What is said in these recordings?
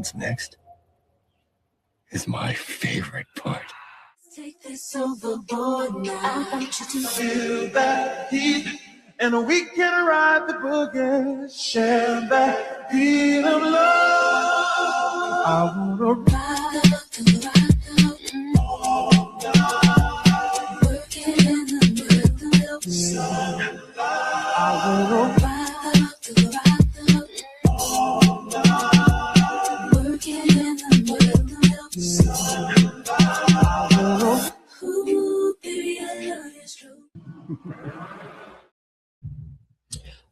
happens next is my favorite part. Take this overboard now. I want you to Feel that heat, and we can ride the boogie. Share that beat of love. I wanna ride up to ride up. Working in the rhythm. I wanna ride up to ride up. Working in the rhythm. Ooh, baby, I love you so.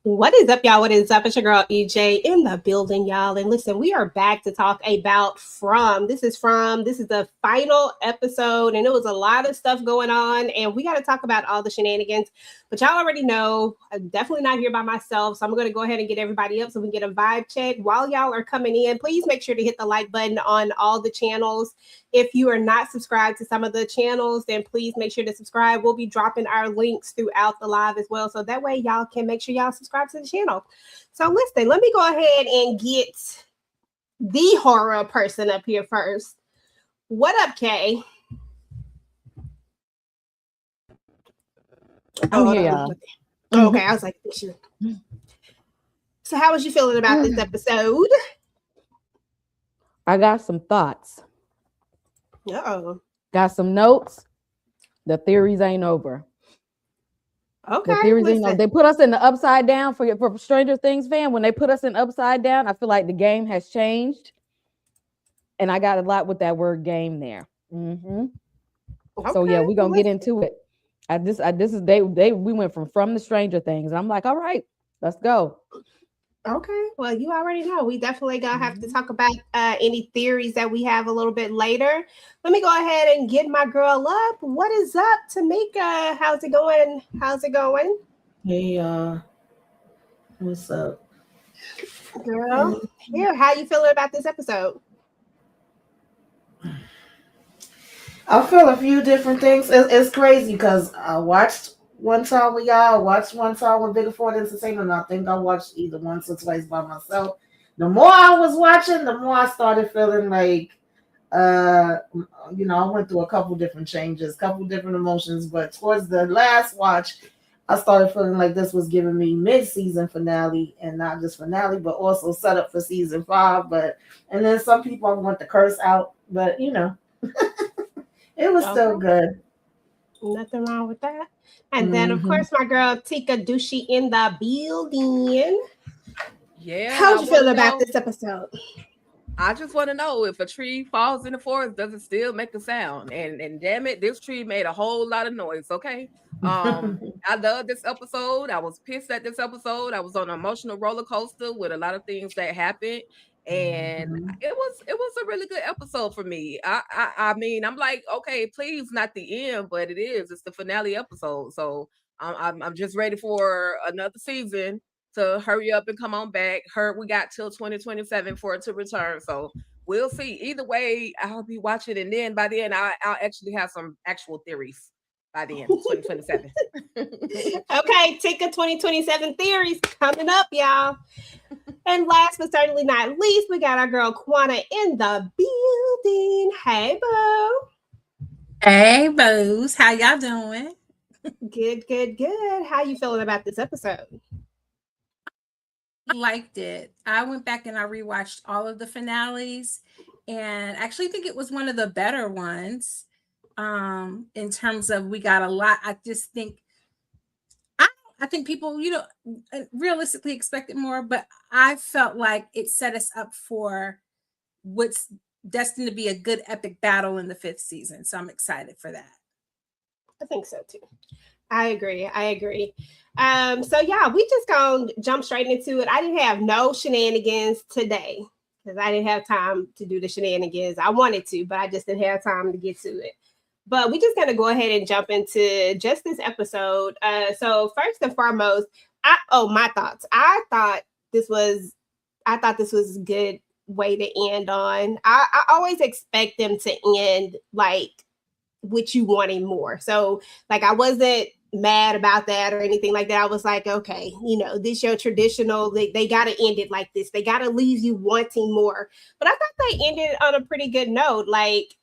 What is up, y'all? What is up? It's your girl EJ in the building, y'all. And listen, we are back to talk about From. This is the final episode, and it was a lot of stuff going on, and we got to talk about all the shenanigans. But y'all already know, I'm definitely not here by myself, so I'm going to go ahead and get everybody up so we can get a vibe check. While y'all are coming in, please make sure to hit the like button on all the channels. If you are not subscribed to some of the channels, then please make sure to subscribe. We'll be dropping our links throughout the live as well, so that way y'all can make sure y'all subscribe to the channel. So listen, let me go ahead and get the horror person up here first. What up, Kay? I'm here, y'all. Okay, I was like, so how was you feeling about this episode? I got some thoughts. Uh-oh. Got some notes. The theories ain't over. Okay. The theories ain't over. They put us in the upside down for Stranger Things fan. When they put us in upside down, I feel like the game has changed. And I got a lot with that word game there. Mm-hmm. Okay, so yeah, we're gonna get into it. We went from the Stranger Things. I'm like, all right, let's go. Okay, well, you already know we definitely gonna have to talk about any theories that we have a little bit later. Let me go ahead and get my girl up. What is up, Tamika? How's it going? Hey, what's up, girl? Here, how you feeling about this episode? I feel a few different things. It's crazy because I watched one time with y'all, watched one time with Bigger Ford Entertainment, and I think I watched either once or twice by myself. The more I was watching, the more I started feeling like, I went through a couple different changes, couple different emotions, but towards the last watch, I started feeling like this was giving me mid-season finale, and not just finale, but also set up for season 5. And then some people want to curse out, but it was still good. Nothing wrong with that. And then, of course, my girl Tika Dushi in the building. Yeah. How'd you feel about this episode? I just want to know, if a tree falls in the forest, does it still make a sound? And damn it, this tree made a whole lot of noise. Okay. I love this episode. I was pissed at this episode. I was on an emotional roller coaster with a lot of things that happened. And it was a really good episode for me. I mean, I'm like, okay, please, not the end, but it's the finale episode. So I'm just ready for another season to hurry up and come on back. We got till 2027 for it to return. So we'll see. Either way, I'll be watching, and then by then I'll actually have some actual theories by the end of 2027. Okay, Tika 2027 theories coming up, y'all. And last but certainly not least, we got our girl Quana in the building. Hey, boo. Hey, boos. How y'all doing? Good. How you feeling about this episode? I liked it. I went back and I rewatched all of the finales, and actually think it was one of the better ones. In terms of, we got a lot. I just think I think people, realistically expected more, but I felt like it set us up for what's destined to be a good epic battle in the 5th season. So I'm excited for that. I think so too. I agree. So yeah, we just gonna jump straight into it. I didn't have no shenanigans today because I didn't have time to do the shenanigans. I wanted to, but I just didn't have time to get to it. But we just gonna go ahead and jump into just this episode. So first and foremost, my thoughts. I thought this was a good way to end on. I always expect them to end like with you wanting more. So like I wasn't mad about that or anything like that. I was like, okay, this your traditional, they got to end it like this. They got to leave you wanting more. But I thought they ended on a pretty good note. Like,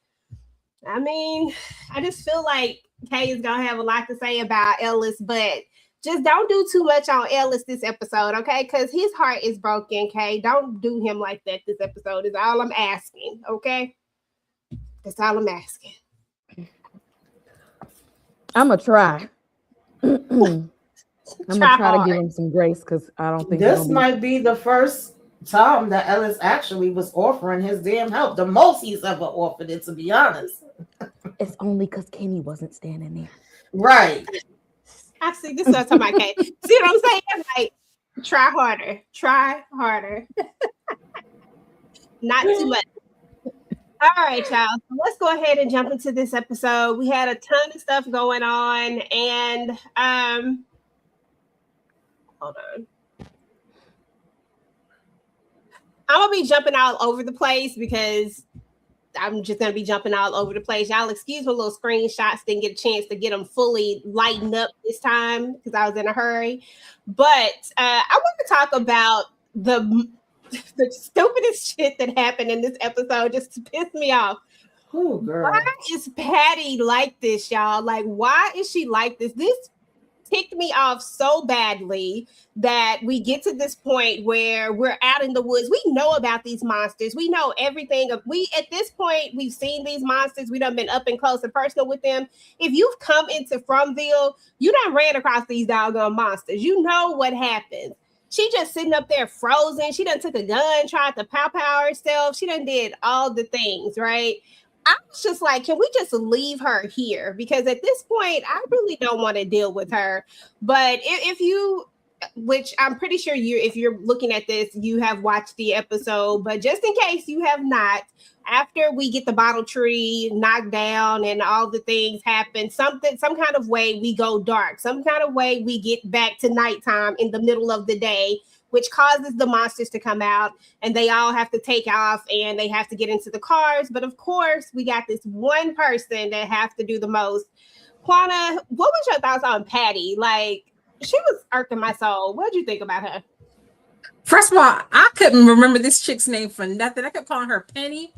I mean, I just feel like Kay is going to have a lot to say about Ellis, but just don't do too much on Ellis this episode, okay? Because his heart is broken, Kay. Don't do him like that this episode is all I'm asking, okay? That's all I'm asking. I'm going to try. I'm going to try to give him some grace because I don't think this might be the first time that Ellis actually was offering his damn help. The most he's ever offered it, to be honest. It's only because Kenny wasn't standing there. Right. I see. This is what I'm talking about, Kay. See what I'm saying? Like, try harder. Try harder. Not too much. All right, y'all. So let's go ahead and jump into this episode. We had a ton of stuff going on, and hold on. I'm gonna be jumping all over the place because I'm just gonna be jumping all over the place. Y'all excuse my little screenshots. Didn't get a chance to get them fully lightened up this time because I was in a hurry. But I want to talk about the stupidest shit that happened in this episode just to piss me off. Oh, girl. Why is Patty like this, y'all? Like, why is she like this? This ticked me off so badly that we get to this point where we're out in the woods. We know about these monsters. We know everything. At this point, we've seen these monsters. We done been up and close and personal with them. If you've come into Fromville, you done ran across these doggone monsters. You know what happens. She just sitting up there frozen. She done took a gun, tried to pow herself. She done did all the things, right? I was just like, can we just leave her here? Because at this point, I really don't want to deal with her. But if you, which I'm pretty sure if you're looking at this, you have watched the episode. But just in case you have not, after we get the bottle tree knocked down and all the things happen, some kind of way we go dark, some kind of way we get back to nighttime in the middle of the day, which causes the monsters to come out and they all have to take off and they have to get into the cars. But of course, we got this one person that has to do the most. Quana, what was your thoughts on Patty? Like, she was irking my soul. What did you think about her? First of all, I couldn't remember this chick's name for nothing. I kept calling her Penny.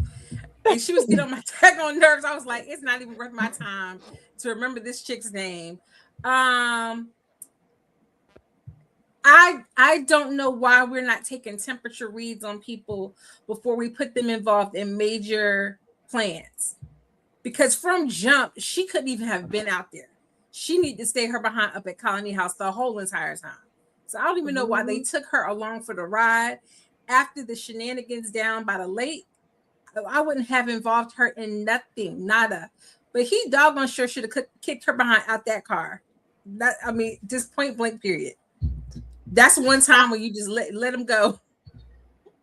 And she was getting on my daggone nerves. I was like, it's not even worth my time to remember this chick's name. I don't know why we're not taking temperature reads on people before we put them involved in major plans. Because from jump, she couldn't even have been out there. She needed to stay her behind up at Colony House the whole entire time. So I don't even know why they took her along for the ride. After the shenanigans down by the lake, I wouldn't have involved her in nothing, nada. But he doggone sure should have kicked her behind out that car. Just point blank, period. That's one time when you just let him go.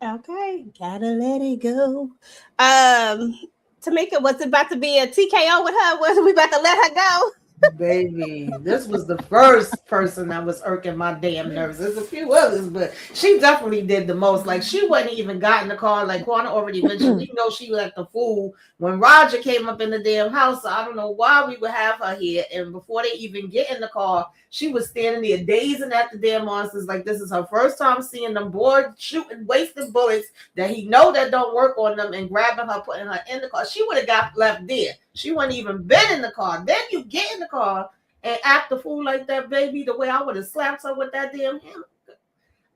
Okay, gotta let it go. Tamika, was it about to be a TKO with her? Was we about to let her go? Baby, this was the first person that was irking my damn nerves. There's a few others, but she definitely did the most. Like, she wasn't even got in the car. Like Quana already mentioned, we know she was at the fool when Roger came up in the damn house. So I don't know why we would have her here. And before they even get in the car, she was standing there dazing at the damn monsters. Like, this is her first time seeing them bored, shooting, wasting bullets that he know that don't work on them, and grabbing her, putting her in the car. She would have got left there. She wouldn't even been in the car. Then you get in the car and act the fool like that, baby, the way I would have slapped her with that damn hammer.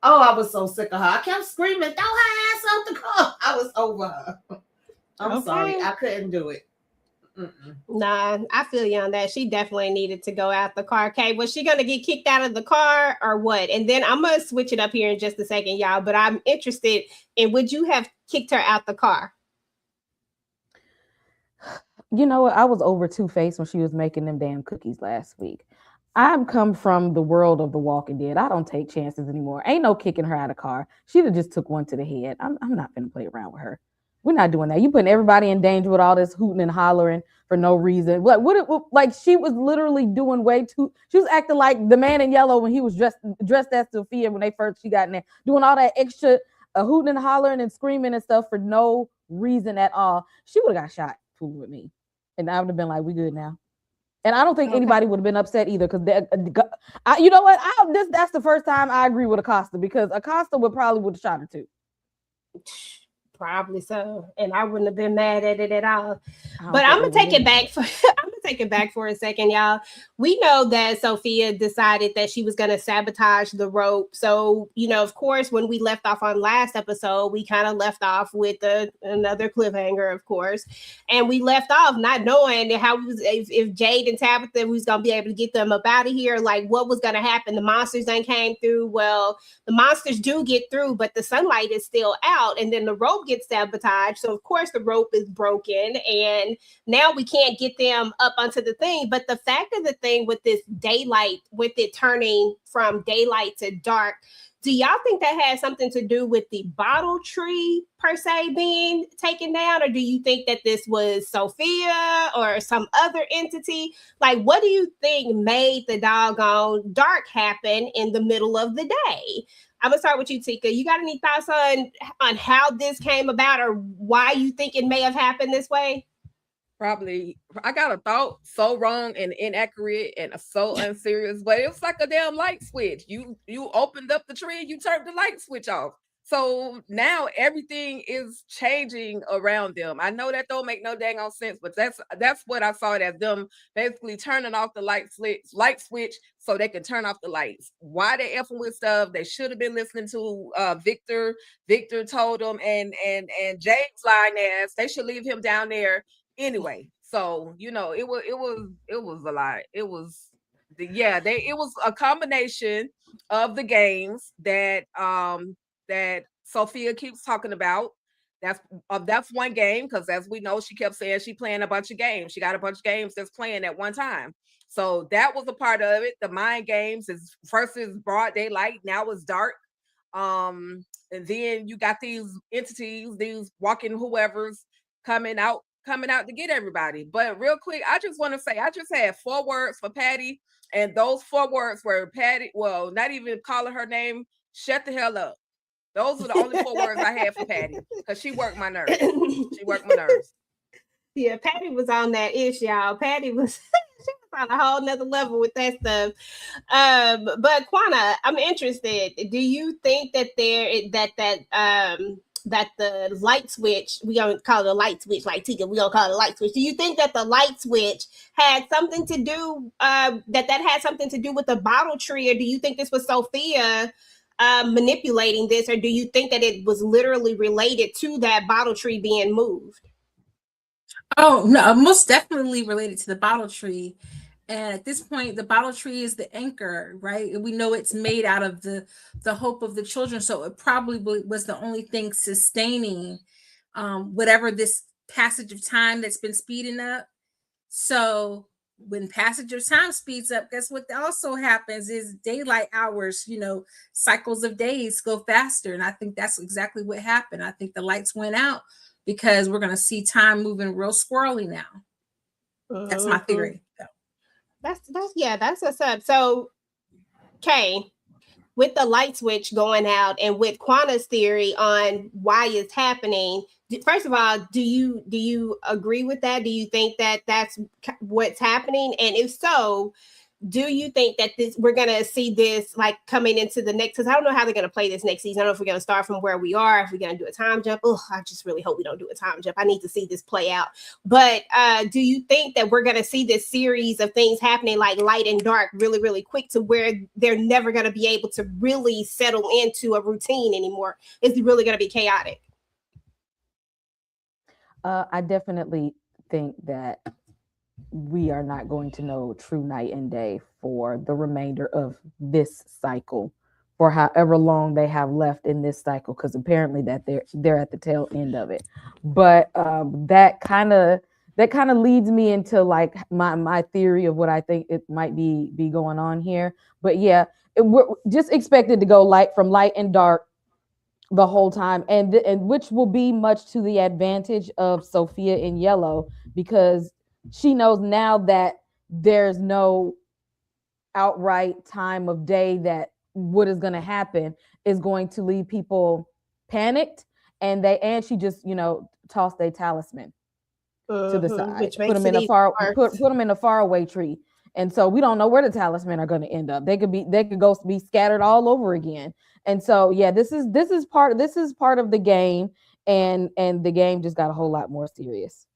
Oh, I was so sick of her. I kept screaming, throw her ass out the car. I was over her. I'm sorry. I couldn't do it. Mm-mm. Nah, I feel you on that. She definitely needed to go out the car. Okay, was she gonna get kicked out of the car or what? And then I'm gonna switch it up here in just a second, y'all. But I'm interested in, would you have kicked her out the car? You know what? I was over Two-Face when she was making them damn cookies last week. I'm come from the world of The Walking Dead. I don't take chances anymore. Ain't no kicking her out of the car. She'd have just took one to the head. I'm not gonna play around with her. We're not doing that. You putting everybody in danger with all this hooting and hollering for no reason. Like she was literally doing way too. She was acting like the man in yellow when he was dressed as Sophia when she got in there, doing all that extra hooting and hollering and screaming and stuff for no reason at all. She would have got shot fooling with me, and I would have been like, "We good now." And I don't think Okay. anybody would have been upset either, because you know what? That's the first time I agree with Acosta, because Acosta would have shot her too. Probably so, and I wouldn't have been mad at it at all. I But don't I'm think gonna they take would it back for I'm gonna take it back for a second, y'all. We know that Sophia decided that she was gonna sabotage the rope. So, of course, when we left off on last episode, we kind of left off with another cliffhanger, of course, and we left off not knowing how if Jade and Tabitha was gonna be able to get them up out of here, like what was gonna happen. The monsters then came through. Well, the monsters do get through, but the sunlight is still out, and then the rope gets sabotaged. So of course the rope is broken, and now we can't get them up onto the thing. But the fact of the thing with this daylight, with it turning from daylight to dark, do y'all think that has something to do with the bottle tree per se being taken down? Or do you think that this was Sophia or some other entity? Like, what do you think made the doggone dark happen in the middle of the day? I'm gonna start with you, Tika. You got any thoughts on how this came about, or why you think it may have happened this way? Probably, I got a thought so wrong and inaccurate and so unserious, but it was like a damn light switch. You opened up the tree, you turned the light switch off. So now everything is changing around them. I know that don't make no dang on sense, but that's what I saw it as, them basically turning off the light switch so they can turn off the lights. Why they effing with stuff? They should have been listening to Victor. Victor told them, and James lying ass, they should leave him down there anyway. So it was a lot. It was it was a combination of the games that Sophia keeps talking about. That's one game, because as we know, she kept saying she playing a bunch of games. She got a bunch of games that's playing at one time. So that was a part of it. The mind games is first is broad daylight, now it's dark. And then you got these entities, these walking whoever's coming out to get everybody. But real quick, I just want to say, I just had 4 words for Patty, and those 4 words were Patty, well, not even calling her name, shut the hell up. Those were the only 4 words I had for Patty, because she worked my nerves. Yeah, Patty was on that ish, y'all. Patty was she was on a whole nother level with that stuff. But Quana, I'm interested. Do you think that that the light switch, we gonna call it a light switch, like Tika, we gonna call it a light switch. Do you think that the light switch had something to do, that had something to do with the bottle tree, or do you think this was Sophia manipulating this, or do you think that it was literally related to that bottle tree being moved? Oh no, most definitely related to the bottle tree. And at this point, the bottle tree is the anchor, right? We know it's made out of the hope of the children. So it probably was the only thing sustaining whatever this passage of time that's been speeding up. So when passage of time speeds up, guess what also happens is daylight hours, cycles of days go faster. And I think that's exactly what happened. I think the lights went out because we're going to see time moving real squirrely now. That's my theory. That's what's up. So, Kay, with the light switch going out and with Quana's theory on why it's happening, first of all, do you agree with that? Do you think that that's what's happening? And if so, do you think that we're gonna see this like coming into the next? Because I don't know how they're gonna play this next season. I don't know if we're gonna start from where we are, if we're gonna do a time jump. Oh, I just really hope we don't do a time jump. I need to see this play out. But do you think that we're gonna see this series of things happening like light and dark really, really quick, to where they're never gonna be able to really settle into a routine anymore? It's really gonna be chaotic. I definitely think that we are not going to know true night and day for the remainder of this cycle, for however long they have left in this cycle, because apparently that they're at the tail end of it. But that kind of leads me into like my theory of what I think it might be going on here. But yeah, we're just expected to go from light and dark the whole time, and which will be much to the advantage of Sophia in yellow, because she knows now that there's no outright time of day that what is going to happen is going to leave people panicked, and she just tossed a talisman. to the side. Which Put makes them it in a even put them in a faraway tree. And so we don't know where the talisman are going to end up. They could go be scattered all over again. And so yeah, this is part of the game, and the game just got a whole lot more serious.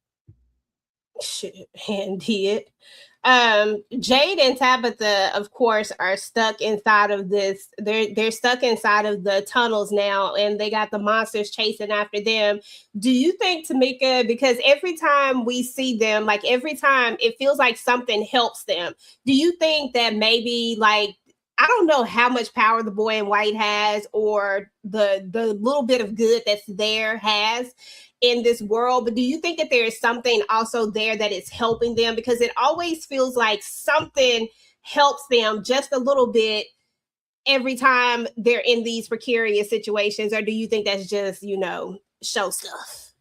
Shit, and did. Jade and Tabitha, of course, are stuck inside of this. They're stuck inside of the tunnels now, and they got the monsters chasing after them. Do you think, Tamika, because every time we see them, like every time it feels like something helps them, do you think that maybe, like, I don't know how much power the boy in white has, or the little bit of good that's there has in this world, but do you think that there is something also there that is helping them? Because it always feels like something helps them just a little bit every time they're in these precarious situations. Or do you think that's just, show stuff?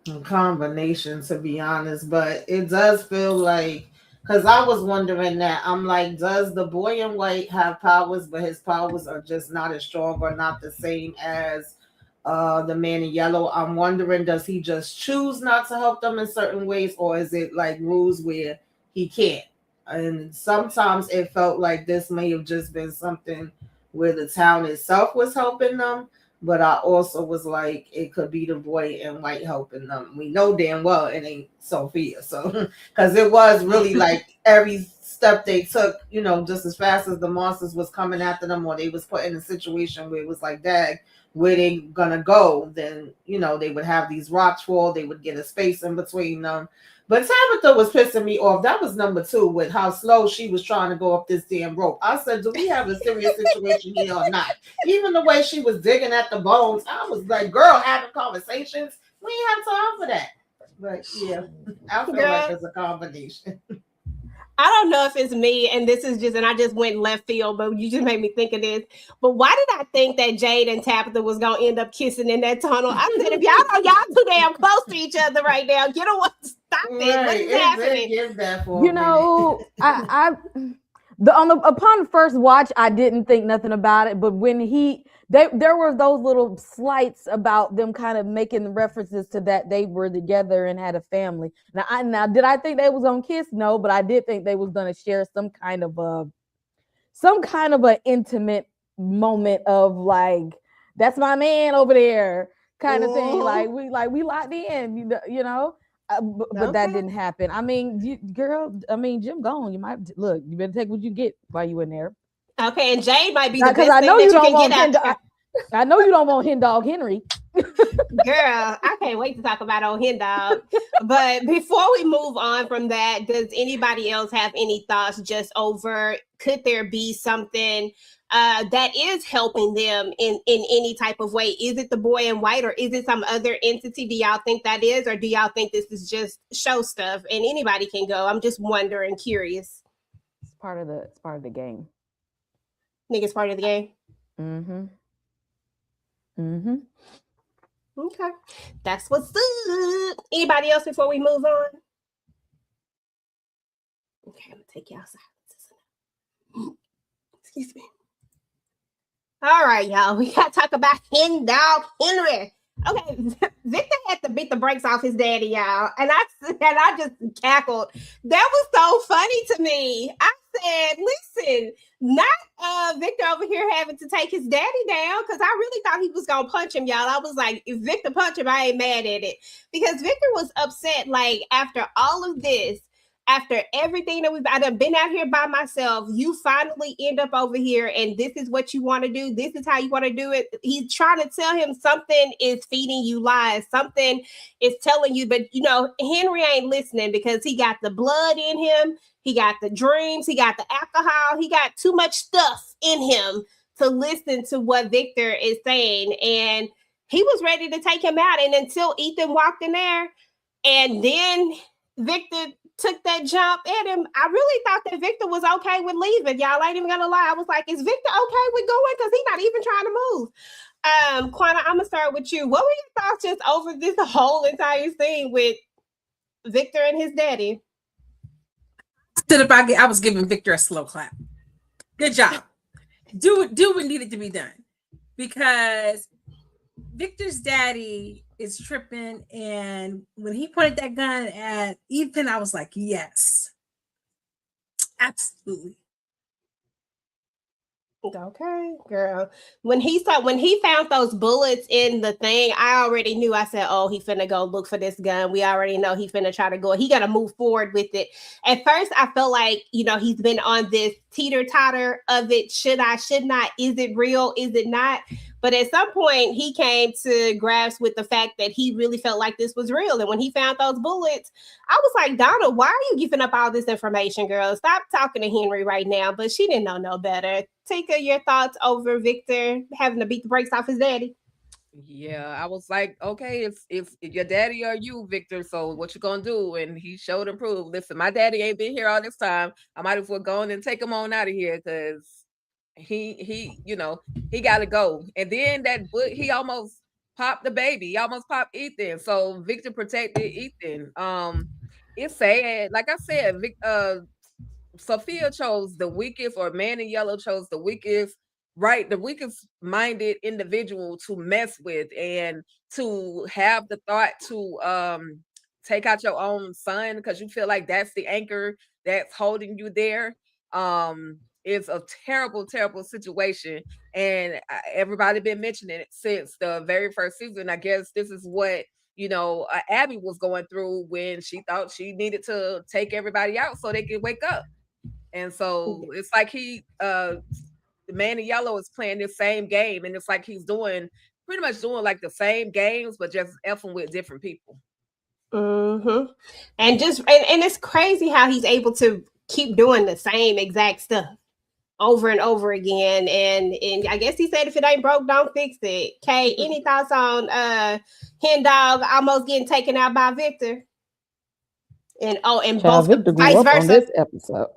A combination, to be honest, but it does feel like, because I was wondering that, I'm like, does the boy in white have powers, but his powers are just not as strong or not the same as the man in yellow? I'm wondering, does he just choose not to help them in certain ways, or is it like rules where he can't? And sometimes it felt like this may have just been something where the town itself was helping them, but I also was like, it could be the boy in white helping them. We know damn well it ain't Sophia, so because it was really like every step they took, just as fast as the monsters was coming after them, or they was put in a situation where it was like, dag, where they gonna go? Then they would have these rocks fall, they would get a space in between them. But Tabitha was pissing me off. That was number 2, with how slow she was trying to go up this damn rope. I said, do we have a serious situation here or not? Even the way she was digging at the bones, I was like, girl, having conversations, we ain't have time for that. But yeah, I feel like it's a combination. I don't know if it's me, and I just went left field, but you just made me think of this. But why did I think that Jade and Tabitha was going to end up kissing in that tunnel? I said, if y'all too damn close to each other right now, get away, stop it. What is happening? Upon first watch, I didn't think nothing about it, but when there were those little slights about them kind of making references to that they were together and had a family. Now, did I think they was gonna kiss? No, but I did think they was gonna share some kind of a intimate moment of like, that's my man over there kind of thing. Like we locked in, but that didn't happen. I mean, Jim gone. You better take what you get while you in there. Okay, and Jade might be the best thing that you can get out. I know you don't want Hen Dog Henry. Girl, I can't wait to talk about old Hen Dog. But before we move on from that, does anybody else have any thoughts just over, could there be something that is helping them in any type of way? Is it the boy in white, or is it some other entity? Do y'all think that is, or do y'all think this is just show stuff and anybody can go? I'm just wondering, curious. It's part of the game. Niggas part of the game. Okay, that's what's up. Anybody else before we move on? Okay, I'm gonna take you outside. Excuse me. All right, y'all. We gotta talk about Hen Dog Henry. Okay, Victor had to beat the brakes off his daddy, y'all, and I just cackled. That was so funny to me. I said, "Listen, not Victor over here having to take his daddy down," because I really thought he was gonna punch him, y'all. I was like, if Victor punch him, I ain't mad at it, because Victor was upset. Like, after all of this, after everything that I done been out here by myself, you finally end up over here, and this is what you want to do. This is how you want to do it. He's trying to tell him something is feeding you lies. Something is telling you, but Henry ain't listening, because he got the blood in him. He got the dreams. He got the alcohol. He got too much stuff in him to listen to what Victor is saying. And he was ready to take him out. And until Ethan walked in there, and then Victor took that jump at him, I really thought that Victor was okay with leaving. Y'all ain't even gonna lie. I was like, is Victor okay with going? Because he's not even trying to move. Quana, I'm gonna start with you. What were your thoughts just over this whole entire scene with Victor and his daddy? I was giving Victor a slow clap. Good job. Do what needed to be done, because Victor's daddy is tripping. And when he pointed that gun at Ethan, I was like, yes, absolutely. Okay, girl. When he found those bullets in the thing, I already knew. I said, "Oh, he finna go look for this gun." We already know he finna try to go. He gotta move forward with it. At first, I felt like he's been on this teeter totter of it. Should I? Should not? Is it real? Is it not? But at some point, he came to grasp with the fact that he really felt like this was real. And when he found those bullets, I was like, Donna, why are you giving up all this information, girl? Stop talking to Henry right now. But she didn't know no better. Tika, your thoughts over Victor having to beat the brakes off his daddy? Yeah, I was like, okay, if your daddy or you, Victor, so what you gonna do? And he showed and proved. Listen, my daddy ain't been here all this time. I might as well go on and take him on out of here because he he gotta go. And then he almost popped the baby. He almost popped Ethan. So Victor protected Ethan. It's sad. Like I said, Sophia chose the weakest, or Man in Yellow chose the weakest, right? The weakest minded individual to mess with, and to have the thought to take out your own son because you feel like that's the anchor that's holding you there. It's a terrible, terrible situation. And everybody been mentioning it since the very first season. I guess this is what Abby was going through when she thought she needed to take everybody out so they could wake up. And so it's like the Man in Yellow is playing this same game, and it's like he's pretty much doing like the same games, but just effing with different people. Mm-hmm. And it's crazy how he's able to keep doing the same exact stuff over and over again. And I guess he said if it ain't broke, don't fix it. Kay, any thoughts on Hen Dog almost getting taken out by Victor? And both Victor grew vice up versa. on this episode.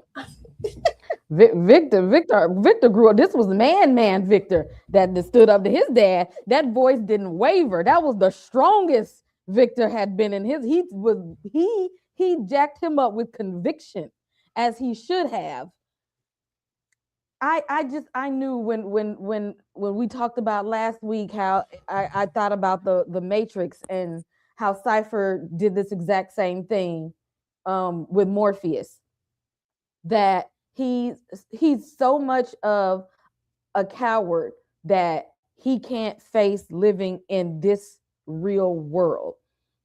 Victor grew up. This was man Victor that stood up to his dad. That voice didn't waver. That was the strongest Victor had been in his. He jacked him up with conviction, as he should have. I knew when we talked about last week how I thought about the Matrix and how Cypher did this exact same thing with Morpheus, that he's so much of a coward that he can't face living in this real world.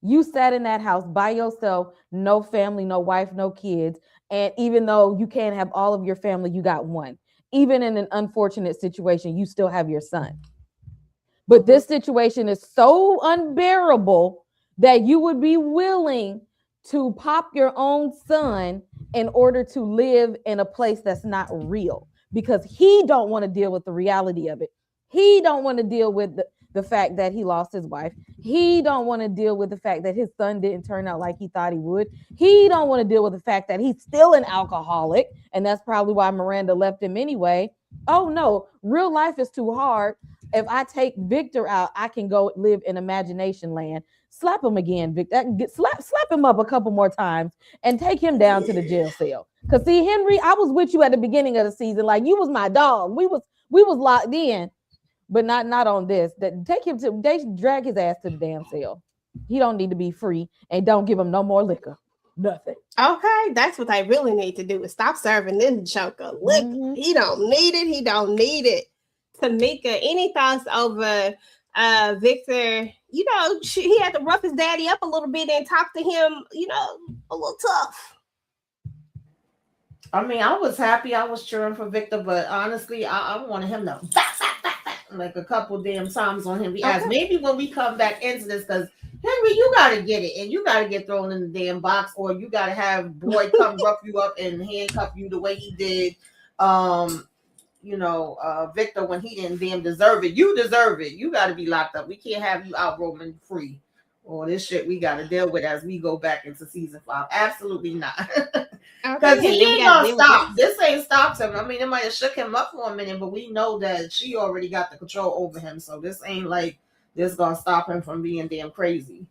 You sat in that house by yourself, no family, no wife, no kids, and even though you can't have all of your family, you got one. Even in an unfortunate situation, you still have your son. But this situation is so unbearable that you would be willing to pop your own son in order to live in a place that's not real, because he don't want to deal with the reality of it. He don't want to deal with the fact that he lost his wife. He don't want to deal with the fact that his son didn't turn out like he thought he would. He don't want to deal with the fact that he's still an alcoholic, and that's probably why Miranda left him anyway. Oh no, real life is too hard. If I take Victor out, I can go live in imagination land. Slap him again, Victor. Slap him up a couple more times and take him down to the jail cell. Because see, Henry, I was with you at the beginning of the season. Like, you was my dog. We was locked in, but not on this. They drag his ass to the damn cell. He don't need to be free, and don't give him no more liquor. Nothing. Okay, that's what they really need to do, is stop serving this joker liquor. Mm-hmm. He don't need it. He don't need it. Tamika, any thoughts over Victor? He had to rough his daddy up a little bit and talk to him, a little tough. I mean, I was happy. I was cheering for Victor, but honestly, I wanted him to like a couple damn times on him. As maybe when we come back into this, because Henry, you gotta get it, and you gotta get thrown in the damn box, or you gotta have Boyd come rough you up and handcuff you the way he did. Victor, when he didn't damn deserve it. You deserve it. You got to be locked up. We can't have you out roaming free. Or this shit we got to deal with as we go back into season 5. Absolutely not. Because he ain't gonna stop. This ain't stopped him. I mean, it might have shook him up for a minute, but we know that she already got the control over him. So this ain't like this gonna stop him from being damn crazy.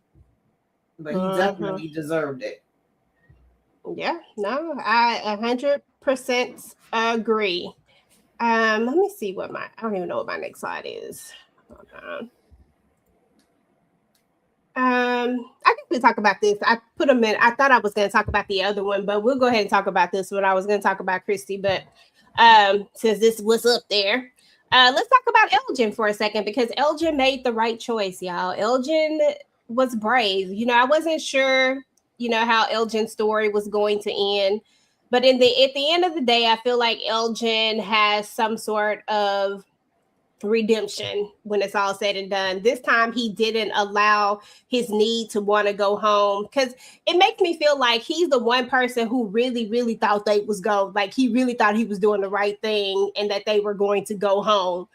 But he definitely deserved it. Yeah, no, I 100% agree. Let me see I don't even know what my next slide is. Hold on. I think we'll talk about this. I put them in. I thought I was going to talk about the other one, but we'll go ahead and talk about this one. I was going to talk about Christy, but since this was up there, let's talk about Elgin for a second, because Elgin made the right choice, y'all. Elgin was brave. You know, I wasn't sure, you know, how Elgin's story was going to end, but at the end of the day, I feel like Elgin has some sort of redemption when it's all said and done. This time he didn't allow his need to want to go home, because it makes me feel like he's the one person who really thought they was like he really thought he was doing the right thing and that they were going to go home,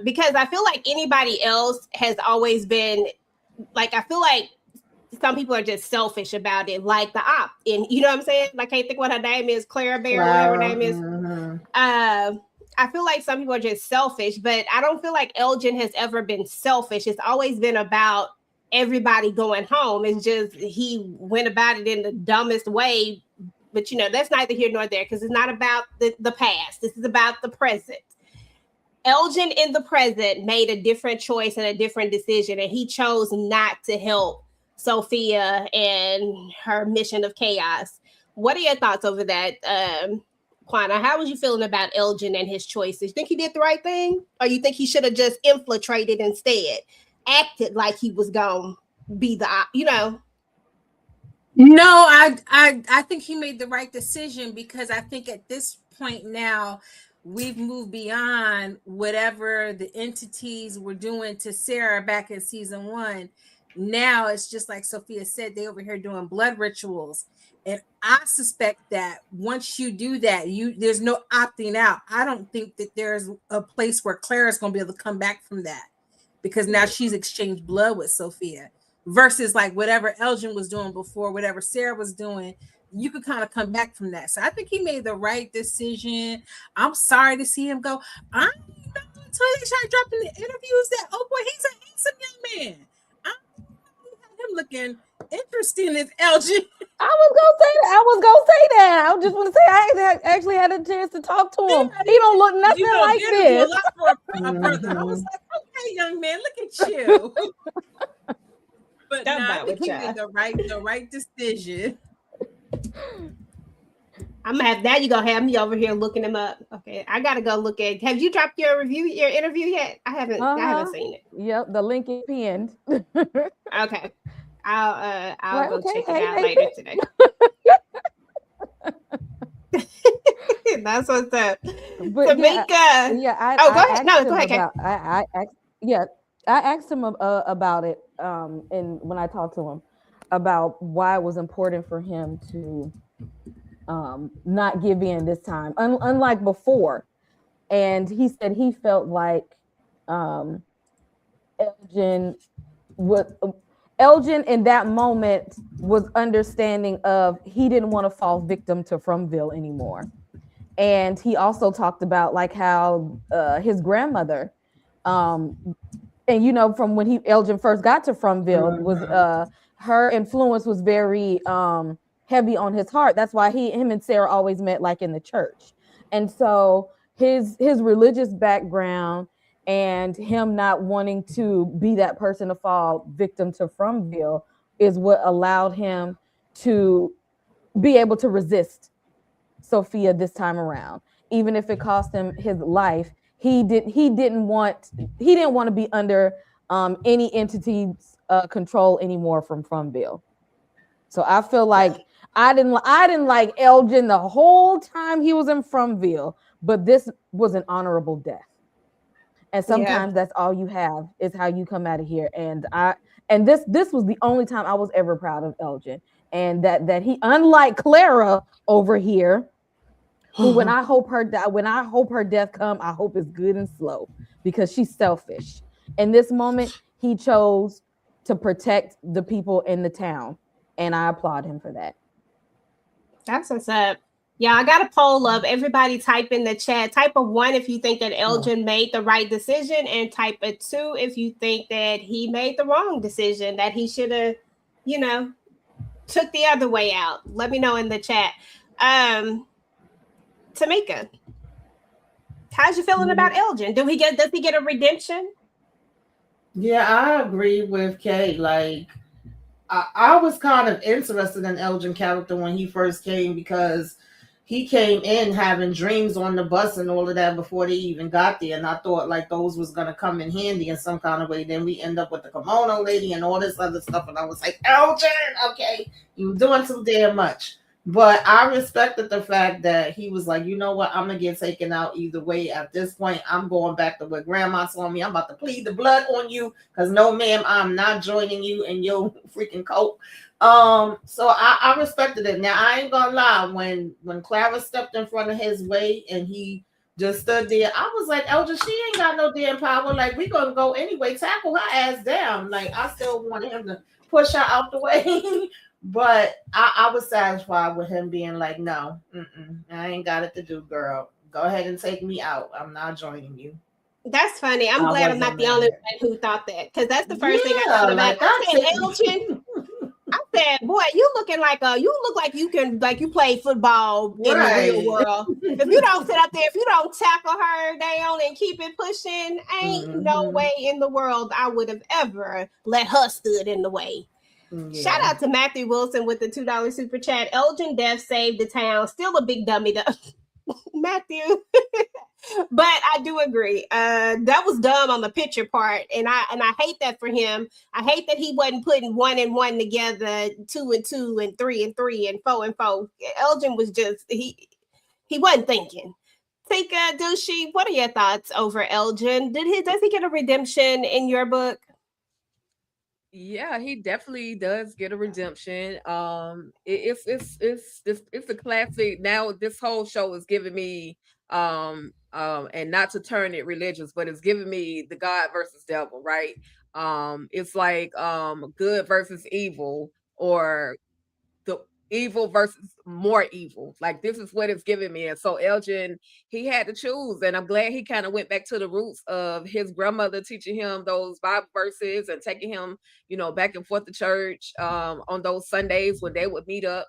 because I feel like anybody else has always been like, I feel like some people are just selfish about it, like the op, and you know what I'm saying, I can't think what her name is, Clara Bear, whatever her name is. Mm-hmm. I feel like some people are just selfish, but I don't feel like Elgin has ever been selfish. It's always been about everybody going home. It's just he went about it in the dumbest way. But, you know, that's neither here nor there, because it's not about the past. This is about the present. Elgin in the present made a different choice and a different decision, and he chose not to help Sophia and her mission of chaos. What are your thoughts over that? Quana, how was you feeling about Elgin and his choices? You think he did the right thing, or you think he should have just infiltrated instead, acted like he was gonna be the, you know? No, I think he made the right decision, because I think at this point now we've moved beyond whatever the entities were doing to Sarah back in season 1. Now it's just like Sophia said, they over here doing blood rituals. And I suspect that once you do that, there's no opting out. I don't think that there's a place where Clara's going to be able to come back from that, because now she's exchanged blood with Sophia, versus like whatever Elgin was doing before, whatever Sarah was doing, you could kind of come back from that. So I think he made the right decision. I'm sorry to see him go. I didn't know until they started dropping the interviews that, oh boy, he's a handsome young man. I him looking interesting as Elgin. I was gonna say that. I just want to say I actually had a chance to talk to him. He don't look nothing like this. I was like, okay, young man, look at you. But now I think he made the right decision. I'm gonna have that. You gonna have me over here looking him up. Okay, I gotta go look at. Have you dropped your interview yet? I haven't seen it. Yep, the link is pinned. Okay, I'll go check it out later today. That's what's up. But Tamika. Yeah. Go ahead. No, go ahead. I asked him about it. And when I talked to him about why it was important for him to not give in this time, unlike before. And he said he felt like Elgin in that moment was understanding of he didn't want to fall victim to Fromville anymore. And he also talked about like how his grandmother, and you know, from when Elgin first got to Fromville, was her influence was very heavy on his heart. That's why him and Sarah always met like in the church. And so his religious background and him not wanting to be that person to fall victim to Fromville is what allowed him to be able to resist Sophia this time around. Even if it cost him his life, he didn't want to be under any entity's control anymore from Fromville. So I feel like I didn't like Elgin the whole time he was in Fromville, but this was an honorable death. And sometimes that's all you have is how you come out of here. And this was the only time I was ever proud of Elgin, and that he, unlike Clara over here, who when I hope her death come, I hope it's good and slow, because she's selfish. In this moment, he chose to protect the people in the town, and I applaud him for that. That's what's up. Yeah, I got a poll up. Everybody type in the chat. Type a 1 if you think that Elgin made the right decision, and type a 2 if you think that he made the wrong decision, that he should have, took the other way out. Let me know in the chat. Tamika, how's you feeling about Elgin? Does he get a redemption? Yeah, I agree with Kay. Like, I was kind of interested in Elgin character when he first came because he came in having dreams on the bus and all of that before they even got there, and I thought like those was gonna come in handy in some kind of way. Then we end up with the kimono lady and all this other stuff, and I was like, Elgin, okay, you doing too damn much. But I respected the fact that he was like, you know what, I'm gonna get taken out either way. At this point, I'm going back to what Grandma told me. I'm about to plead the blood on you, because no, ma'am, I'm not joining you in your freaking cult. So I respected it. Now I ain't gonna lie, when Clara stepped in front of his way and he just stood there, I was like, Elder, she ain't got no damn power. Like, we gonna go anyway, tackle her ass down. Like, I still wanted him to push her out the way. But I was satisfied with him being like, no, I ain't got it to do, girl. Go ahead and take me out. I'm not joining you. That's funny. I'm glad I'm not the only one who thought that, because that's the first thing I thought about. Elgin. I said, boy, you look like you can, like, you play football in the real world. If you don't sit up there, if you don't tackle her down and keep it pushing, ain't no way in the world I would have ever let her stood in the way. Yeah. Shout out to Matthew Wilson with the $2 super chat. Elgin death saved the town. Still a big dummy though. Matthew. But I do agree. That was dumb on the picture part, and I hate that for him. I hate that he wasn't putting 1 and 1 together, 2 and 2, and 3 and 3, and 4 and 4. Elgin was just he wasn't thinking. Tika Dushi, what are your thoughts over Elgin? Does he get a redemption in your book? Yeah, he definitely does get a redemption. It's a classic. Now this whole show is giving me and not to turn it religious, but it's giving me the God versus devil, right? It's like good versus evil, or the evil versus more evil. Like, this is what it's giving me. And so Elgin, he had to choose, and I'm glad he kind of went back to the roots of his grandmother teaching him those Bible verses and taking him, back and forth to church on those Sundays when they would meet up.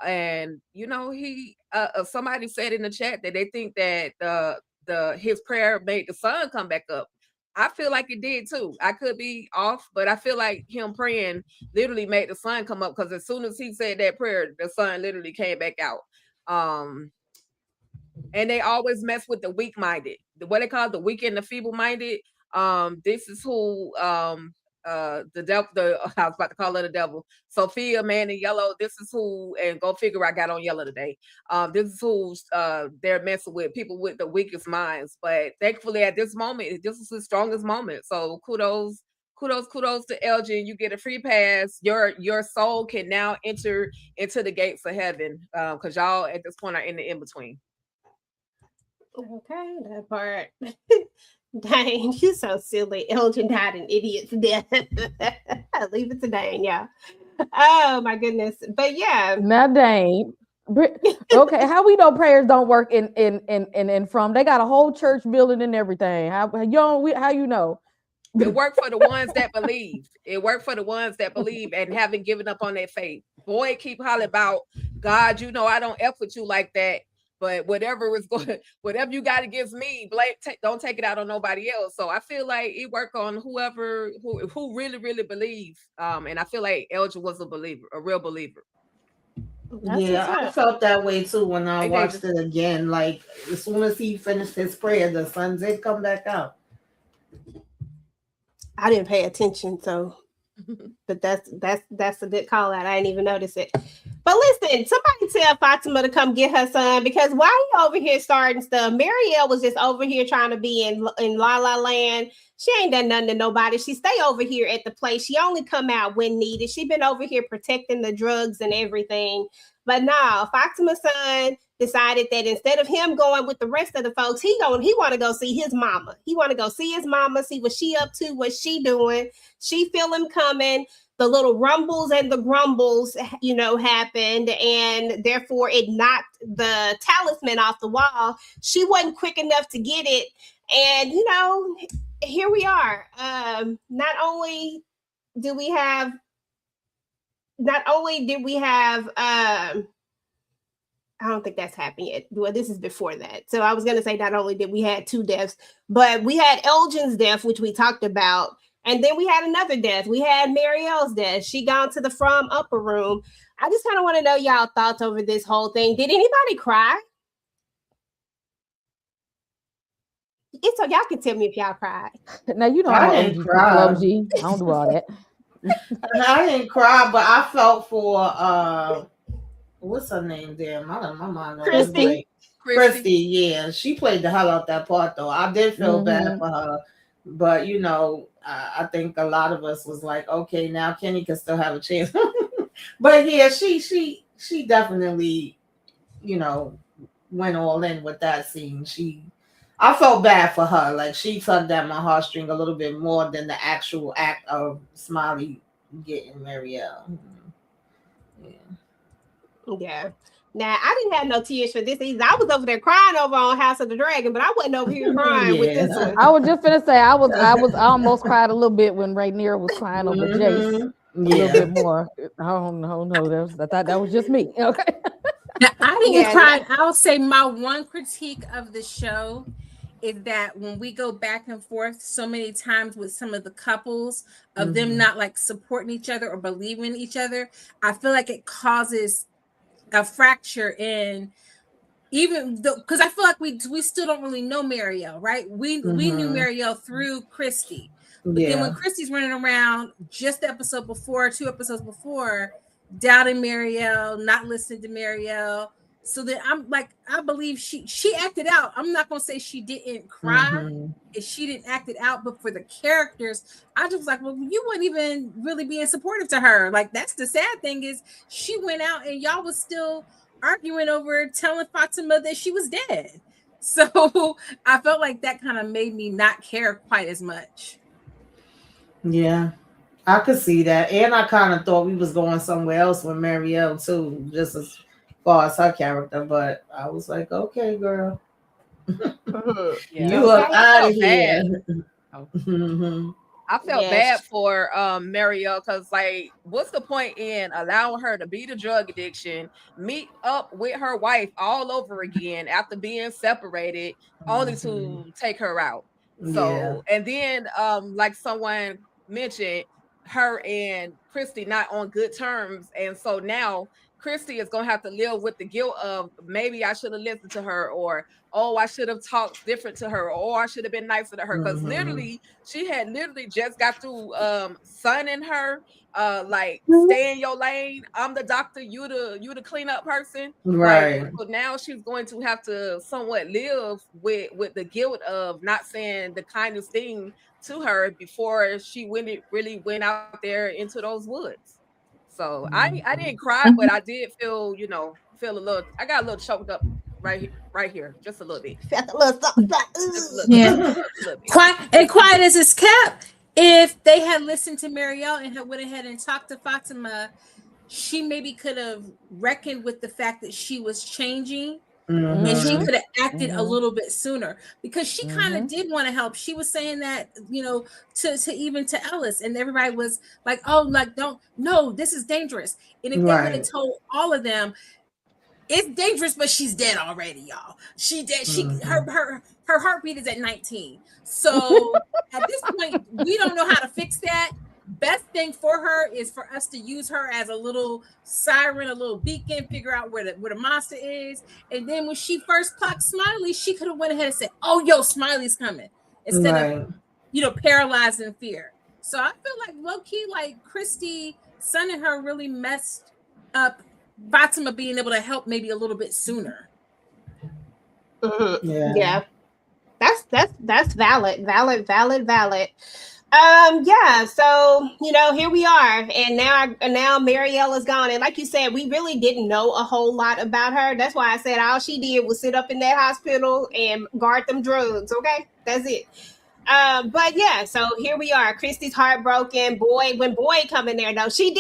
And he somebody said in the chat that they think that his prayer made the sun come back up. I feel like it did too. I could be off, but I feel like him praying literally made the sun come up, because as soon as he said that prayer, the sun literally came back out. And they always mess with the weak-minded, what they call the weak and the feeble-minded. This is who the devil, I was about to call her the devil, Sophia, man in yellow. This is who, and go figure, I got on yellow today. This is who they're messing with, people with the weakest minds. But thankfully at this moment, this is the strongest moment. So kudos to Elgin. You get a free pass. Your soul can now enter into the gates of heaven, because y'all at this point are in the in-between. Okay, that part. Dang, you so silly. Elgin died an idiot's death. Leave it to Dane, yeah. Oh my goodness. But yeah. Now Dane. Okay, how we know prayers don't work in from? They got a whole church building and everything. How you know? It worked for the ones that believe. It worked for the ones that believe and haven't given up on their faith. Boy, keep hollering about God. I don't F with you like that. But whatever you got against me, don't take it out on nobody else. So I feel like it worked on whoever who really, really believes. And I feel like Elgin was a believer, a real believer. Yeah, I felt that way too when I watched it again. Like, as soon as he finished his prayer, the sun did come back out. I didn't pay attention, so but that's a good call out. I didn't even notice it. But listen, somebody tell Fatima to come get her son, because why he over here starting stuff? Marielle was just over here trying to be in La La Land. She ain't done nothing to nobody. She stay over here at the place. She only come out when needed. She been over here protecting the drugs and everything. But now Fatima's son decided that instead of him going with the rest of the folks, he want to go see his mama. He want to go see his mama, see what she up to, what she doing. She feel him coming. The little rumbles and the grumbles, happened, and therefore it knocked the talisman off the wall. She wasn't quick enough to get it, and here we are. Not only did we have, I don't think that's happened yet. Well, this is before that. So I was going to say not only did we had 2 deaths, but we had Elgin's death, which we talked about. And then we had another death. We had Marielle's death. She gone to the From upper room. I just kind of want to know y'all thoughts over this whole thing. Did anybody cry? It's so y'all can tell me if y'all cried. Now you know I I didn't cry. I don't do all that. I didn't cry, but I felt for what's her name? Damn, I don't know my mind. Christy, yeah, she played the hell out that part though. I did feel bad for her, but you know, I think a lot of us was like, okay, now Kenny can still have a chance. But yeah, she definitely, you know, went all in with that scene. I felt bad for her. Like she tugged at my heartstring a little bit more than the actual act of Smiley getting Marielle. Yeah. Now I didn't have no tears for this either. I was over there crying over on House of the Dragon, but I wasn't over here crying with this one. I was just gonna say I almost cried a little bit when Rhaenyra was crying over Jace. A little bit more. I don't know. I thought that was just me. Okay. Now, I didn't cry. I'll say my one critique of the show is that when we go back and forth so many times with some of the couples of them not like supporting each other or believing in each other, I feel like it causes a fracture in even because I feel like we still don't really know Marielle, right? We knew Marielle through Christy. But then when Christy's running around just the episode before, 2 episodes before, doubting Marielle, not listening to Marielle. So then I'm like, I believe she acted out. I'm not gonna say she didn't cry and she didn't act it out, but for the characters, I just was like, well, you weren't even really being supportive to her. Like that's the sad thing is she went out and y'all was still arguing over telling Fatima that she was dead. So I felt like that kind of made me not care quite as much. Yeah, I could see that. And I kind of thought we was going somewhere else with Marielle too, just as far as her character. But I was like, okay, girl. You are out of here. I felt bad for Marielle because, like, what's the point in allowing her to beat a drug addiction, meet up with her wife all over again after being separated, only to take her out? So, and then, like someone mentioned, her and Christy not on good terms, and so now Christy is gonna have to live with the guilt of maybe I should have listened to her, or I should have talked different to her, or I should have been nicer to her. Because literally, she had just got through sunning her, like stay in your lane. I'm the doctor, you the cleanup person, right? Like, so now she's going to have to somewhat live with the guilt of not saying the kindest thing to her before she really went out there into those woods. So I didn't cry, but I did feel a little. I got a little choked up right here, just a little bit. Felt a little something. Quiet as it's kept. If they had listened to Marielle and had went ahead and talked to Fatima, she maybe could have reckoned with the fact that she was changing. And she could have acted a little bit sooner because she kind of did want to help. She was saying that, to Ellis, and everybody was like, "Oh, like no, this is dangerous." And if they would have told all of them, it's dangerous, but she's dead already, y'all. She dead. Her heartbeat is at 19. So at this point, we don't know how to fix that. Best thing for her is for us to use her as a little siren, a little beacon, figure out where the monster is. And then when she first clocked Smiley, she could have went ahead and said, "Oh, yo, Smiley's coming," instead of paralyzed in fear. So I feel like low-key, like Christy sunning her really messed up Fatima being able to help maybe a little bit sooner. Yeah. That's valid. So here we are, and now Marielle is gone, and like you said, we really didn't know a whole lot about her. That's why I said all she did was sit up in that hospital and guard them drugs. Okay, that's it. But yeah, so here we are. Christy's heartbroken. When Boy come in there, though, it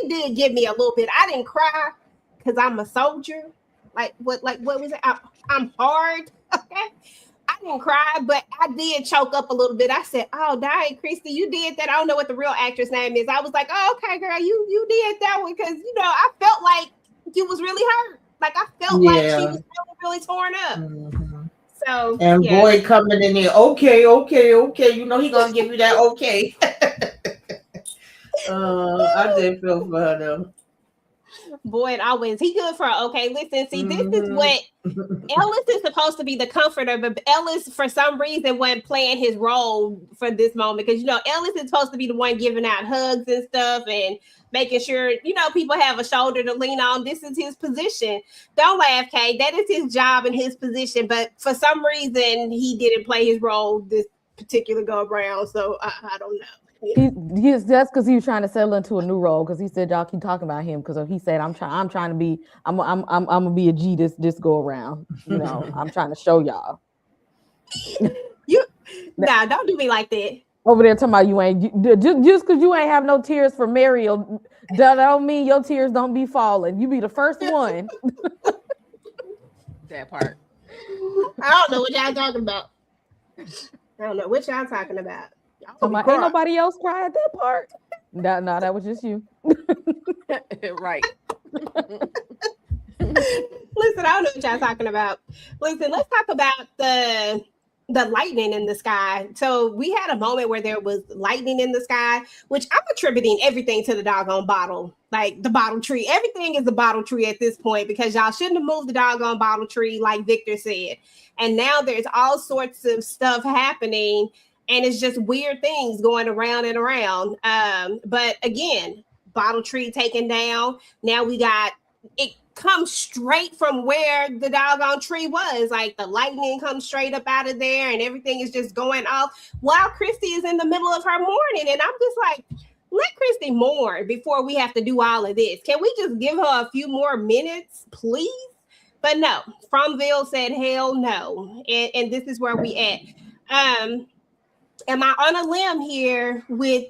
did give me a little bit. I didn't cry because I'm a soldier. What was it? I'm hard. Okay. I didn't cry, but I did choke up a little bit. I said, "Oh, dang, Christy, you did that." I don't know what the real actress name is. I was like, "Oh, okay, girl, you did that one," because I felt like you was really hurt. Like I felt like she was really, really torn up. So And yeah, Boyd coming in there, okay. You know he gonna give you that okay. I did feel for her though. Boyd always he good for okay. Listen, see, this is Mhm. what Ellis is supposed to be the comforter, but Ellis, for some reason, wasn't playing his role for this moment because Ellis is supposed to be the one giving out hugs and stuff and making sure people have a shoulder to lean on. This is his position. Don't laugh, Kay. That is his job and his position. But for some reason, he didn't play his role this particular go around. So I don't know. That's because he was trying to settle into a new role because he said y'all keep talking about him because he said I'm trying to be I'm gonna be a G this go around. I'm trying to show y'all. Nah, don't do me like that. Over there talking about you ain't just because you ain't have no tears for Mario, that don't mean your tears don't be falling. You be the first one. That part. I don't know what y'all talking about. I don't know what y'all talking about. Ain't nobody else cry at that part. No, that was just you. Right. Listen, I don't know what y'all talking about. Listen, let's talk about the lightning in the sky. So we had a moment where there was lightning in the sky, which I'm attributing everything to the doggone bottle, like the bottle tree. Everything is the bottle tree at this point because y'all shouldn't have moved the doggone bottle tree, like Victor said. And now there's all sorts of stuff happening. And it's just weird things going around and around. But again, bottle tree taken down. Now we got it comes straight from where the doggone tree was. Like the lightning comes straight up out of there and everything is just going off while Christy is in the middle of her mourning. And I'm just like, let Christy mourn before we have to do all of this. Can we just give her a few more minutes, please? But no, Fromville said, hell no. And this is where we at. Am I on a limb here with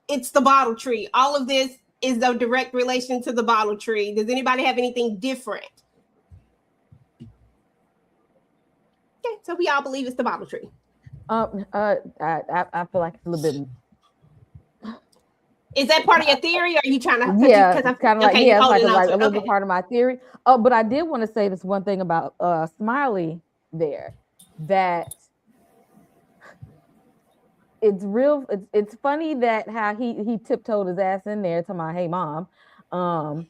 it's the bottle tree? All of this is a direct relation to the bottle tree. Does anybody have anything different? Okay, so we all believe it's the bottle tree. I feel like it's a little bit. Is that part of your theory, or are you trying to? Yeah, it's kind of like okay, it's like a little okay. bit part of my theory. Oh, but I did want to say this one thing about Smiley there, that it's real. It's funny that how he tiptoed his ass in there to my hey mom, and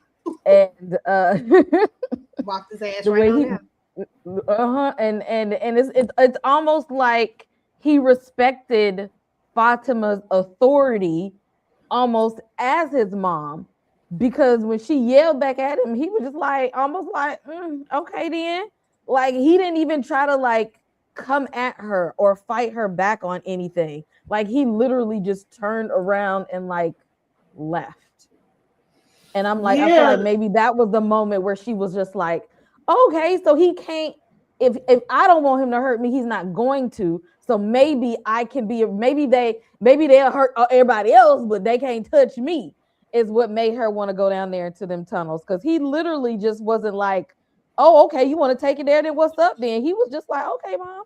walked his ass the right way on out. And it's almost like he respected Fatima's authority almost as his mom, because when she yelled back at him, he was just like almost like okay then, like he didn't even try to like come at her or fight her back on anything. Like he literally just turned around and like left. And I'm like, I feel like maybe that was the moment where she was just like, okay, so he can't, if I don't want him to hurt me, he's not going to. So maybe I can be, maybe they'll hurt everybody else, but they can't touch me, is what made her want to go down there into them tunnels. Because he literally just wasn't like, oh, okay, you want to take it there, then what's up then? He was just like, okay, mom.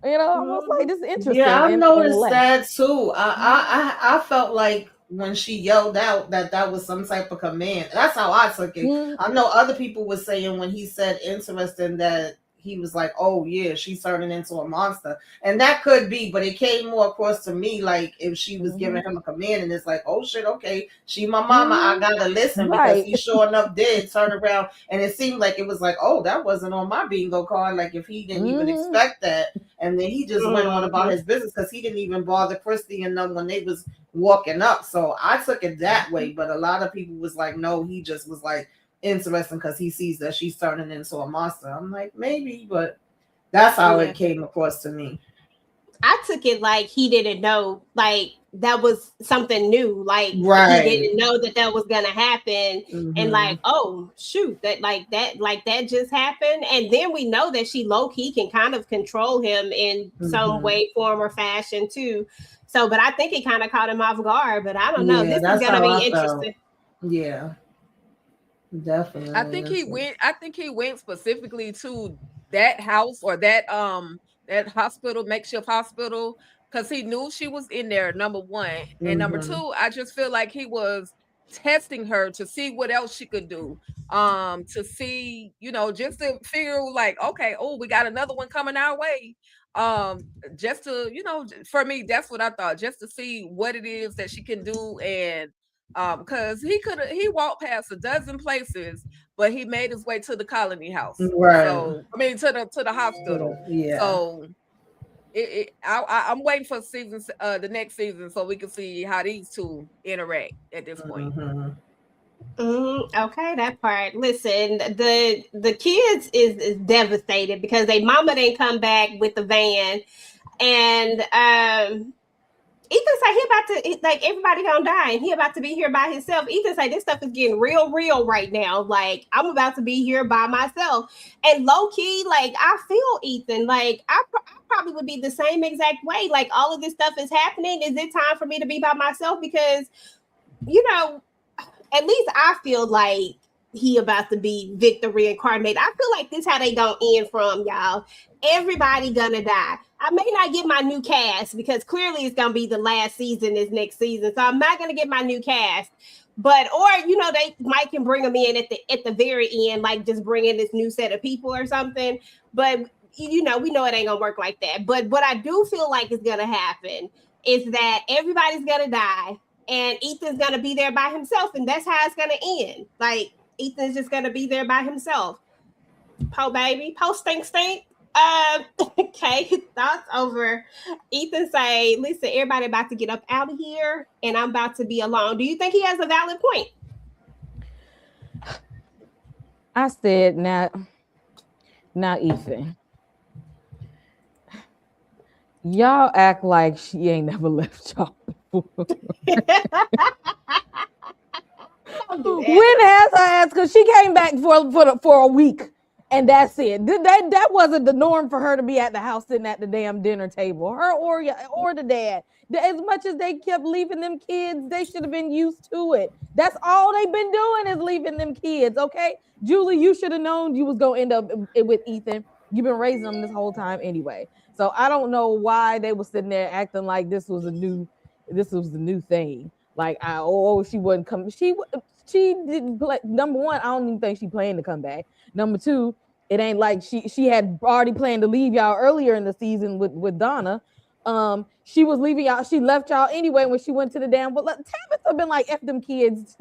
Almost like this is interesting. Yeah, I noticed that too. I felt like when she yelled out that was some type of command. That's how I took it. I know other people were saying when he said interesting that he was like, oh yeah, she's turning into a monster. And that could be, but it came more across to me like if she was giving him a command and it's like, oh shit, okay, she my mama, I gotta listen, because he sure enough did turn around, and it seemed like it was like, oh, that wasn't on my bingo card, like if he didn't even expect that. And then he just went on about his business because he didn't even bother Christy and them when they was walking up. So I took it that way, but a lot of people was like, no, he just was like interesting because he sees that she's turning into a monster. I'm like, maybe, but that's how it came across to me. I took it like he didn't know, like that was something new, like he didn't know that was gonna happen, and like, oh shoot, that just happened. And then we know that she low-key can kind of control him in some way, form, or fashion too. So, but I think it kind of caught him off guard. But I don't know. This is gonna be interesting. Yeah. Definitely. I think he went specifically to that house or that hospital, makeshift hospital, because he knew she was in there, number one. And number two, I just feel like he was testing her to see what else she could do, to see, just to feel like, okay, oh, we got another one coming our way. Just to, for me, that's what I thought, just to see what it is that she can do. And because he walked past a dozen places, but he made his way to the Colony House, Right. So I mean, to the hospital. Yeah. So I'm waiting for the next season, so we can see how these two interact at this point. Okay, that part. Listen, the kids is devastated because they mama didn't come back with the van, and Ethan said he about to, like, everybody gonna die and he about to be here by himself. Ethan said this stuff is getting real right now. Like, I'm about to be here by myself. And low key, like, I feel Ethan. Like, I probably would be the same exact way. Like, all of this stuff is happening. Is it time for me to be by myself? Because, at least I feel like he about to be Victor reincarnated. I feel like this how they gonna end from, y'all. Everybody gonna die. I may not get my new cast because clearly it's gonna be the last season this next season, so I'm not gonna get my new cast. But they might can bring them in at the very end, like just bring in this new set of people or something. But we know it ain't gonna work like that. But what I do feel like is gonna happen is that everybody's gonna die and Ethan's gonna be there by himself, and that's how it's gonna end. Like, Ethan's just gonna be there by himself. Po baby, po stink. Okay, thoughts over. Ethan say, listen, everybody about to get up out of here and I'm about to be alone. Do you think he has a valid point? I said, now Ethan, y'all act like she ain't never left y'all before. When has her ass? Because she came back for a week. And that's it. That wasn't the norm for her to be at the house sitting at the damn dinner table. Her or the dad. As much as they kept leaving them kids, they should have been used to it. That's all they've been doing is leaving them kids, okay? Julie, you should have known you was going to end up with Ethan. You've been raising them this whole time anyway. So I don't know why they were sitting there acting like this was the new thing. Like, she wouldn't come. She didn't play. Number one, I don't even think she planned to come back. Number two, it ain't like she had already planned to leave y'all earlier in the season with Donna. She was leaving y'all. She left y'all anyway when she went to the damn. But Tabitha been like, F them kids.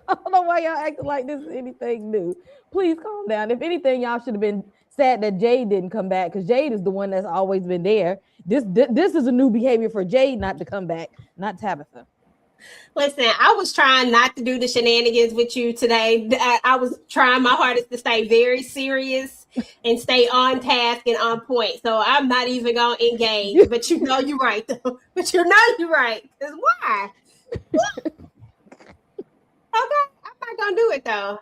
I don't know why y'all acting like this is anything new. Please calm down. If anything, y'all should have been sad that Jade didn't come back, because Jade is the one that's always been there. This is a new behavior for Jade not to come back, not Tabitha. Listen, I was trying not to do the shenanigans with you today. I was trying my hardest to stay very serious and stay on task and on point. So I'm not even going to engage. But you're right, though. But you're right. Because why? Okay, I'm not going to do it, though.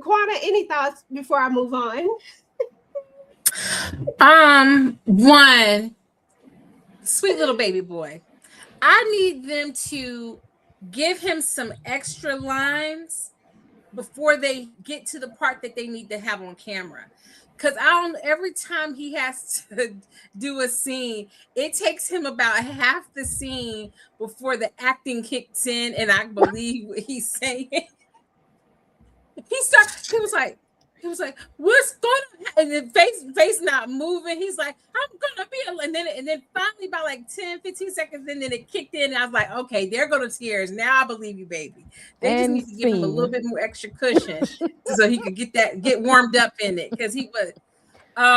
Quanta, any thoughts before I move on? One, sweet little baby boy. I need them to give him some extra lines before they get to the part that they need to have on camera. Because every time he has to do a scene, it takes him about half the scene before the acting kicks in and I believe what he's saying. He was like, what's going on? And then face not moving. He's like, I'm gonna be and then finally by like 10, 15 seconds, and then it kicked in. And I was like, okay, there go the tears. Now I believe you, baby. They just need to give him a little bit more extra cushion so he could get warmed up in it. Because he was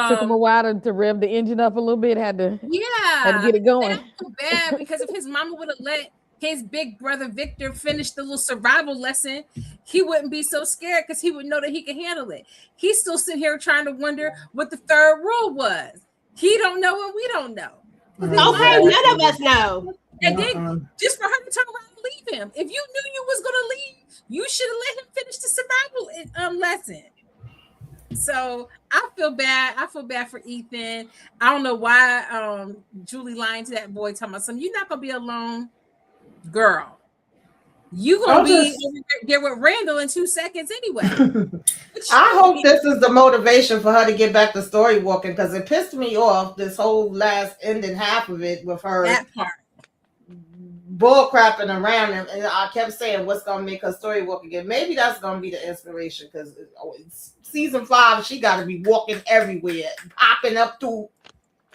took him a while to rev the engine up a little bit, had to get it going. That's so bad, because if his mama would have let his big brother Victor finish the little survival lesson, he wouldn't be so scared, because he would know that he could handle it. He's still sitting here trying to wonder what the third rule was. He don't know and we don't know. Okay, none of us know. And then just for her to turn around and leave him. If you knew you was gonna leave, you should have let him finish the survival lesson. So I feel bad. I feel bad for Ethan. I don't know why Julie lying to that boy, talking about something. You're not gonna be alone. Girl, you gonna be there with Randall in 2 seconds anyway. I hope this is the motivation for her to get back to story walking, because it pissed me off this whole last ending half of it with her. That part. bull crapping around, and I kept saying, "What's gonna make her story walk again?" Maybe that's gonna be the inspiration because season 5, she got to be walking everywhere, popping up through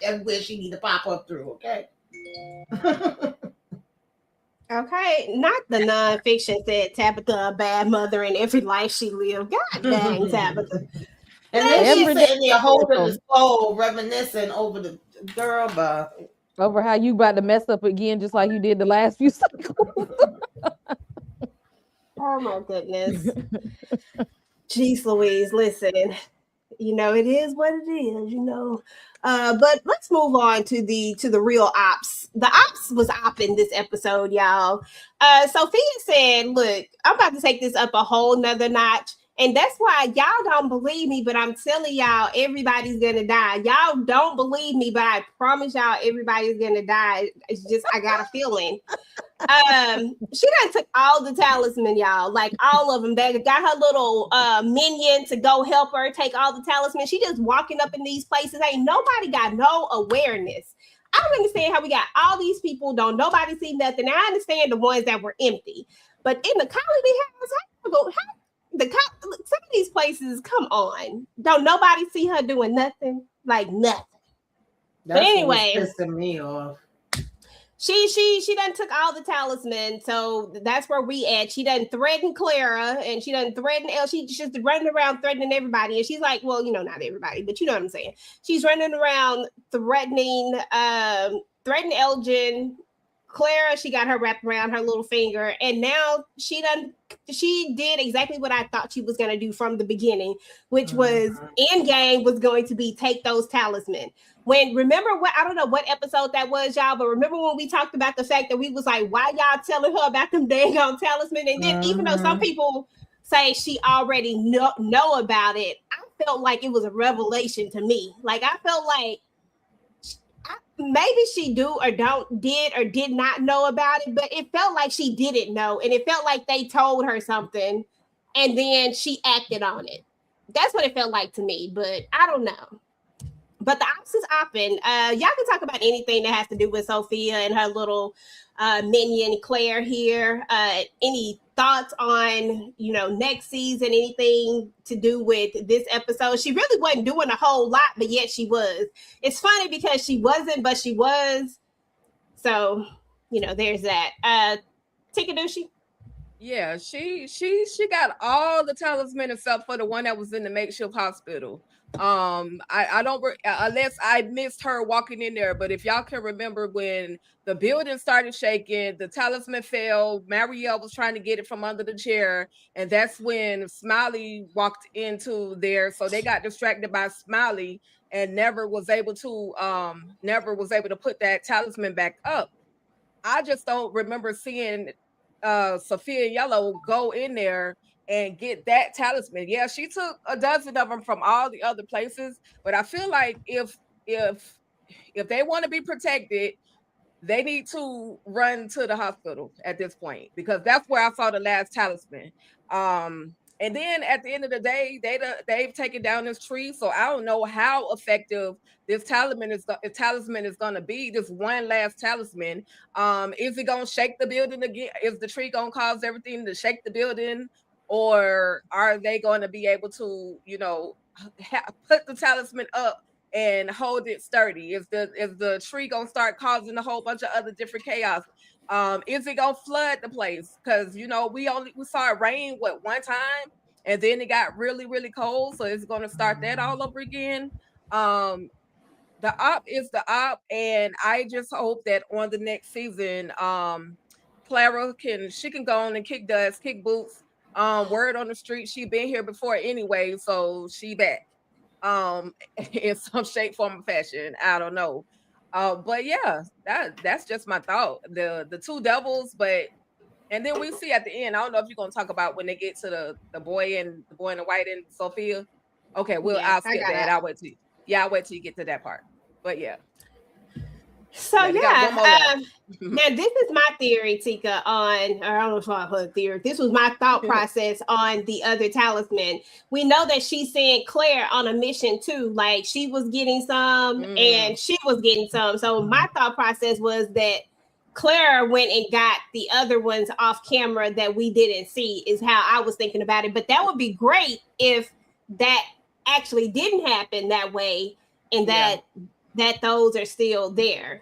everywhere she need to pop up through. Okay. Okay, not the nonfiction said Tabitha a bad mother in every life she lived. God dang, Tabitha. And then she's Every sitting day there holding the skull, reminiscing over the girl, but over how you about to mess up again, just like you did the last few cycles. Oh my goodness. Jeez Louise, listen. You know, it is what it is, you know. But let's move on to the real ops. The ops was opping this episode, y'all. Sophia said, look, I'm about to take this up a whole nother notch. And that's why y'all don't believe me, but I'm telling y'all, everybody's gonna die. Y'all don't believe me, but I promise y'all, everybody's gonna die. It's just I got a feeling. She done took all the talisman, y'all, like all of them. They got her little minion to go help her take all the talisman. She just walking up in these places. Ain't nobody got no awareness. I don't understand how we got all these people. Don't nobody see nothing. Now, I understand the ones that were empty, but in the Colony house, some of these places, come on, don't nobody see her doing nothing, like nothing. that's But anyway, what's pissing me off. She done took all the talisman, so that's where we at. She done threatened Clara, and she done threatened Elle. She's just running around threatening everybody, and she's like, well, you know, not everybody, but you know what I'm saying. She's running around threatening Elgin. Clara, she got her wrapped around her little finger, and now she did exactly what I thought she was going to do from the beginning, which was end game was going to be take those talisman. Remember what, I don't know what episode that was, y'all, but remember when we talked about the fact that we was like, why y'all telling her about them dang on talisman? And then even though some people say she already know about it, I felt like it was a revelation to me. Like I felt like maybe she did not know about it, but it felt like she didn't know, and it felt like they told her something and then she acted on it. That's what it felt like to me, but I don't know. But the ops is opping. Y'all can talk about anything that has to do with Sophia and her little minion Claire here. Any thoughts on, you know, next season, anything to do with this episode? She really wasn't doing a whole lot, but yet she was. It's funny because she wasn't, but she was. So, you know, there's that. Tikadushi? Yeah, she got all the talisman except for the one that was in the makeshift hospital. I don't unless I missed her walking in there, but if y'all can remember when the building started shaking, the talisman fell, Marielle was trying to get it from under the chair, and that's when Smiley walked into there, so they got distracted by Smiley and never was able to put that talisman back up. I just don't remember seeing Sophia Yellow go in there and get that talisman. Yeah, she took a dozen of them from all the other places, but I feel like if they want to be protected, they need to run to the hospital at this point, because that's where I saw the last talisman. And then at the end of the day, they've taken down this tree, so I don't know how effective this talisman is going to be. This one last talisman, is it going to shake the building again? Is the tree going to cause everything to shake the building? Or are they going to be able to, you know, put the talisman up and hold it sturdy? Is the tree going to start causing a whole bunch of other different chaos? Is it going to flood the place? Because, you know, we saw it rain, one time? And then it got really, really cold. So it's going to start that all over again. The op is the op. And I just hope that on the next season, Clara can go on and kick dust, kick boots. Word on the street, she been here before anyway, so she back in some shape, form, or fashion. I don't know, but yeah, that's just my thought. The two devils, and then we see at the end. I don't know if you're gonna talk about when they get to the boy in the white and Sophia. Okay, I'll skip that. I'll wait till you get to that part. But yeah. So now this is my theory, Tika, I don't know if I heard theory. This was my thought process on the other talisman. We know that she sent Claire on a mission too. Like she was getting some and she was getting some. So my thought process was that Clara went and got the other ones off camera that we didn't see, is how I was thinking about it. But that would be great if that actually didn't happen that way, and that those are still there.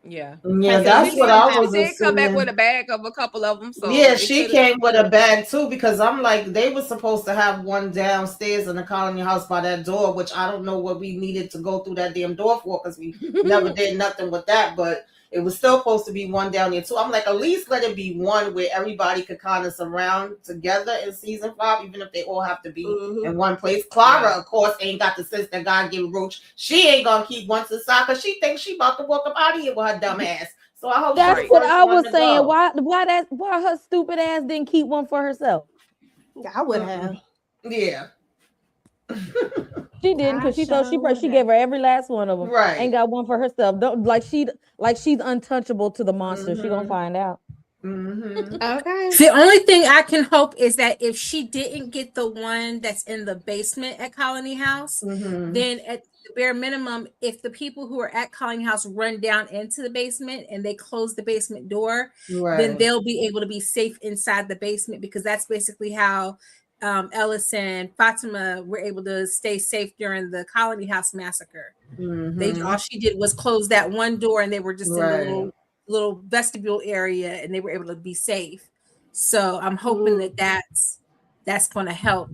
Yeah, that's what I was. She did come back with a bag of a couple of them. So yeah, she came with a bag too, because I'm like, they were supposed to have one downstairs in the colony house by that door, which I don't know what we needed to go through that damn door for, because we never did nothing with that. But it was still supposed to be one down there too. I'm like, at least let it be one where everybody could kind of surround together in season 5, even if they all have to be in one place. Clara, of course, ain't got the sense that God gave Roach. She ain't gonna keep one inside because she thinks she about to walk up out of here with her dumb ass. So I hope that's what I was saying. Why her stupid ass didn't keep one for herself? I would have. Yeah. She didn't, because she thought she gave her every last one of them. Right. Ain't got one for herself. Don't like she's untouchable to the monster. She gonna find out. Okay. The only thing I can hope is that if she didn't get the one that's in the basement at Colony House, then at the bare minimum, if the people who are at Colony House run down into the basement and they close the basement door, then they'll be able to be safe inside the basement, because that's basically how Ellis and Fatima were able to stay safe during the Colony House massacre. All she did was close that one door, and they were just in the little vestibule area, and they were able to be safe. So I'm hoping that that's going to help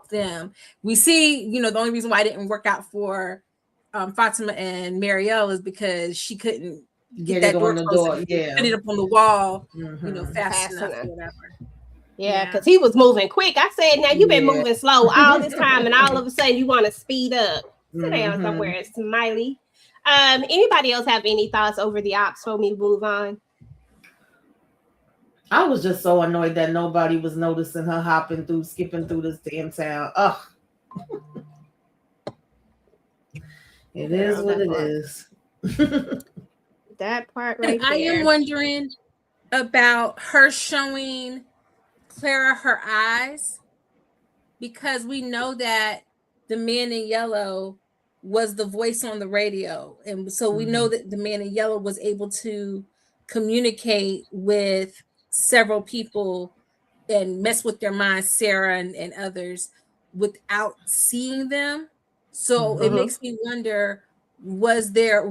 them. We see, the only reason why it didn't work out for Fatima and Marielle is because she couldn't get that door closed. Put it up on the wall, fast enough or whatever. Yeah, because he was moving quick. I said, now you've been moving slow all this time, and all of a sudden you want to speed up. Sit down somewhere, Smiley. Anybody else have any thoughts over the ops before we move on? I was just so annoyed that nobody was noticing her skipping through this damn town. Ugh. It is what it is. That part right there. I am wondering about her showing Clara her eyes, because we know that the man in yellow was the voice on the radio, and so we know that the man in yellow was able to communicate with several people and mess with their minds, Sarah and others, without seeing them. So it makes me wonder, was there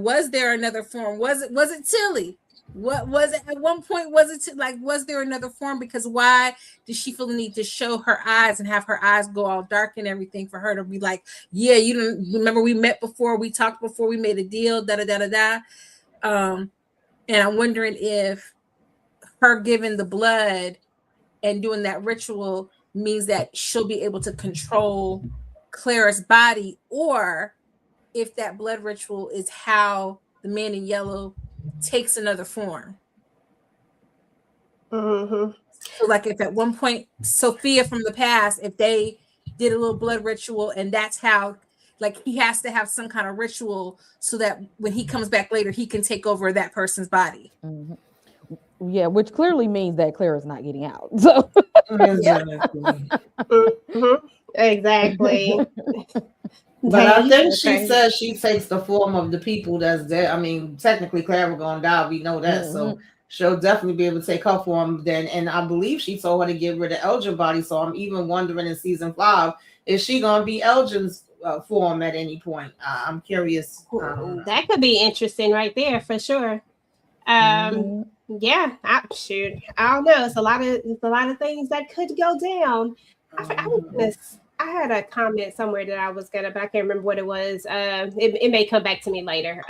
another form? Was it Tilly? What was it at one point? Was there another form? Because why did she feel the need to show her eyes and have her eyes go all dark and everything for her to be like, yeah, you don't remember we met before, we talked before, we made a deal, And I'm wondering if her giving the blood and doing that ritual means that she'll be able to control Clara's body, or if that blood ritual is how the man in yellow takes another form. So like if at one point Sophia from the past, if they did a little blood ritual, and that's how, like, he has to have some kind of ritual so that when he comes back later, he can take over that person's body. Yeah, which clearly means that Clara's not getting out. So exactly. But I think she says she takes the form of the people that's dead. I mean, technically Clara gonna die, we know that. So she'll definitely be able to take her form then. And I believe she told her to get rid of Elgin's body. So I'm even wondering in season 5, is she gonna be Elgin's form at any point? I'm curious. That could be interesting right there for sure. Yeah, I don't know. It's a lot of things that could go down. I had a comment somewhere that I was gonna, but I can't remember what it was. It may come back to me later.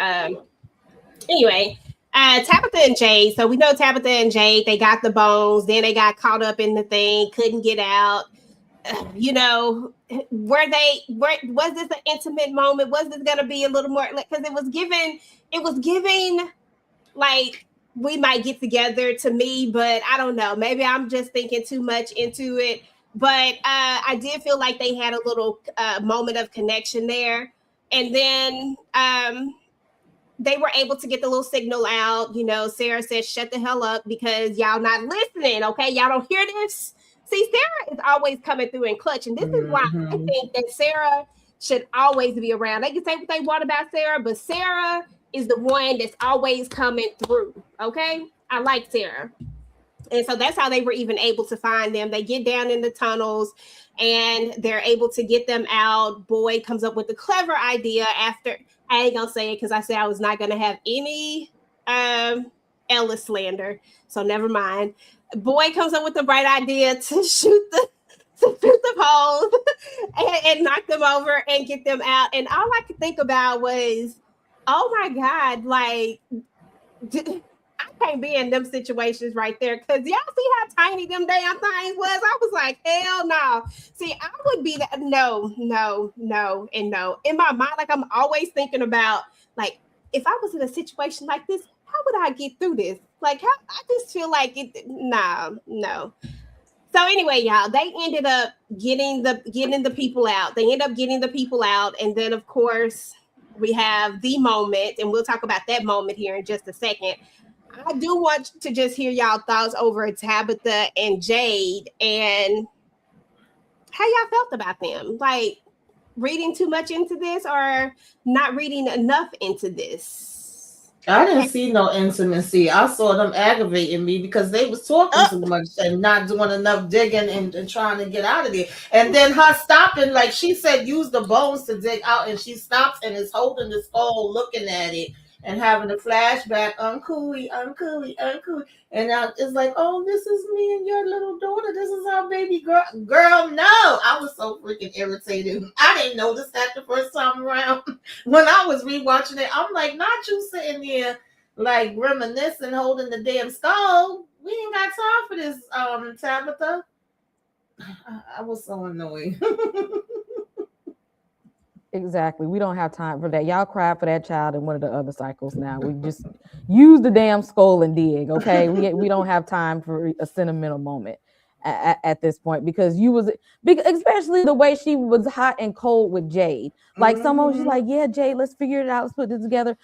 Anyway, Tabitha and Jade. So we know Tabitha and Jade, they got the bones, then they got caught up in the thing, couldn't get out. Was this an intimate moment? Was this gonna be a little more, like, because it was giving like we might get together to me, but I don't know. Maybe I'm just thinking too much into it. But I did feel like they had a little moment of connection there. And then they were able to get the little signal out. Sarah said, shut the hell up because y'all not listening, okay? Y'all don't hear this? See, Sarah is always coming through in clutch. And this is why I think that Sarah should always be around. They can say what they want about Sarah, but Sarah is the one that's always coming through. Okay, I like Sarah. And so that's how they were even able to find them. They get down in the tunnels and they're able to get them out. Boyd comes up with a clever idea after, I ain't gonna say it because I said I was not gonna have any Ellis slander. So never mind. Boyd comes up with the bright idea to shoot the poles and knock them over and get them out. And all I could think about was, oh my God, like, I can't be in them situations right there, because y'all see how tiny them damn things was. I was like, hell no. See, I would be that. No. In my mind, like, I'm always thinking about, like, if I was in a situation like this, how would I get through this? Like, how, I just feel like it. No. So anyway, y'all, they ended up getting the people out. They end up getting the people out, and then of course we have the moment, and we'll talk about that moment here in just a second. I do want to just hear y'all thoughts over Tabitha and Jade and how y'all felt about them. Like, reading too much into this or not reading enough into this? I didn't see no intimacy. I saw them aggravating me because they was talking too much and not doing enough digging and trying to get out of there. And then her stopping, like she said, use the bones to dig out, and she stops and is holding the skull, looking at it and having a flashback, uncooey. And it's like, oh, this is me and your little daughter. This is our baby girl. Girl, no. I was so freaking irritated. I didn't notice that the first time around. When I was rewatching it, I'm like, not you sitting there like reminiscing, holding the damn skull. We ain't got time for this, Tabitha. I was so annoyed. Exactly. We don't have time for that. Y'all cried for that child in one of the other cycles now. We just use the damn skull and dig, okay? We don't have time for a sentimental moment at this point, because especially the way she was hot and cold with Jade. Like someone was just like, yeah, Jade, let's figure it out. Let's put this together.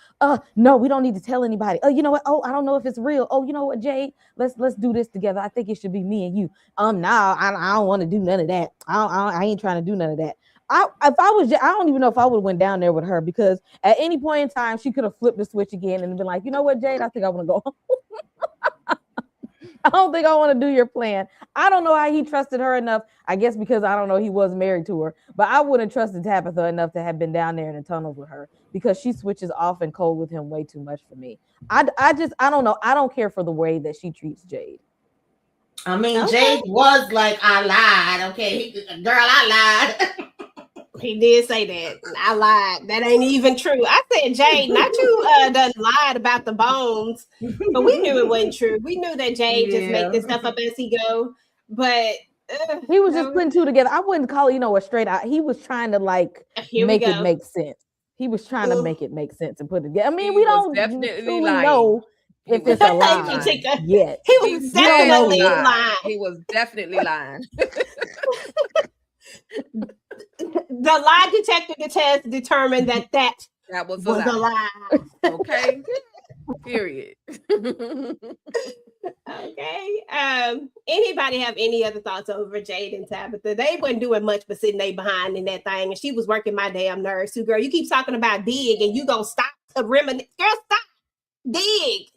No, we don't need to tell anybody. Oh, you know what? Oh, I don't know if it's real. Oh, you know what, Jade? Let's do this together. I think it should be me and you. No, I don't want to do none of that. I ain't trying to do none of that. I don't even know if I would have went down there with her, because at any point in time she could have flipped the switch again and been like, you know what, Jade, I think I want to go home. I don't think I want to do your plan. I don't know how he trusted her enough. I guess because I don't know, he was married to her, but I wouldn't trust Tabitha enough to have been down there in the tunnels with her, because she switches off and cold with him way too much for me. I don't know. I don't care for the way that she treats Jade. I mean, okay. Jade was like, I lied. Okay, girl, I lied. He did say that. I lied. That ain't even true. I said, Jade, not you done lied about the bones. But we knew it wasn't true. We knew that Jade just make this stuff up as he go. But he was just putting two together. I wouldn't call it, a straight out. He was trying to make it make sense. He was trying to make it make sense and put it together. I mean, we don't definitely know if it's a lie yet. He was definitely lying. He was definitely lying. The lie detector test determined that was a lie. Okay. Period. Okay. Anybody have any other thoughts over Jade and Tabitha? They wasn't doing much but sitting there behind in that thing, and she was working my damn nerves too, girl. You keep talking about dig, and you gonna stop to reminisce. Girl, stop. Dig.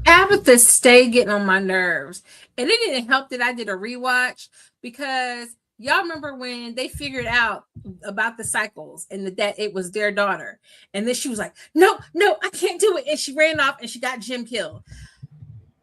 Tabitha stayed getting on my nerves, and it didn't help that I did a rewatch, because y'all remember when they figured out about the cycles and that it was their daughter, and then she was like, no, I can't do it, and she ran off and she got Jim killed.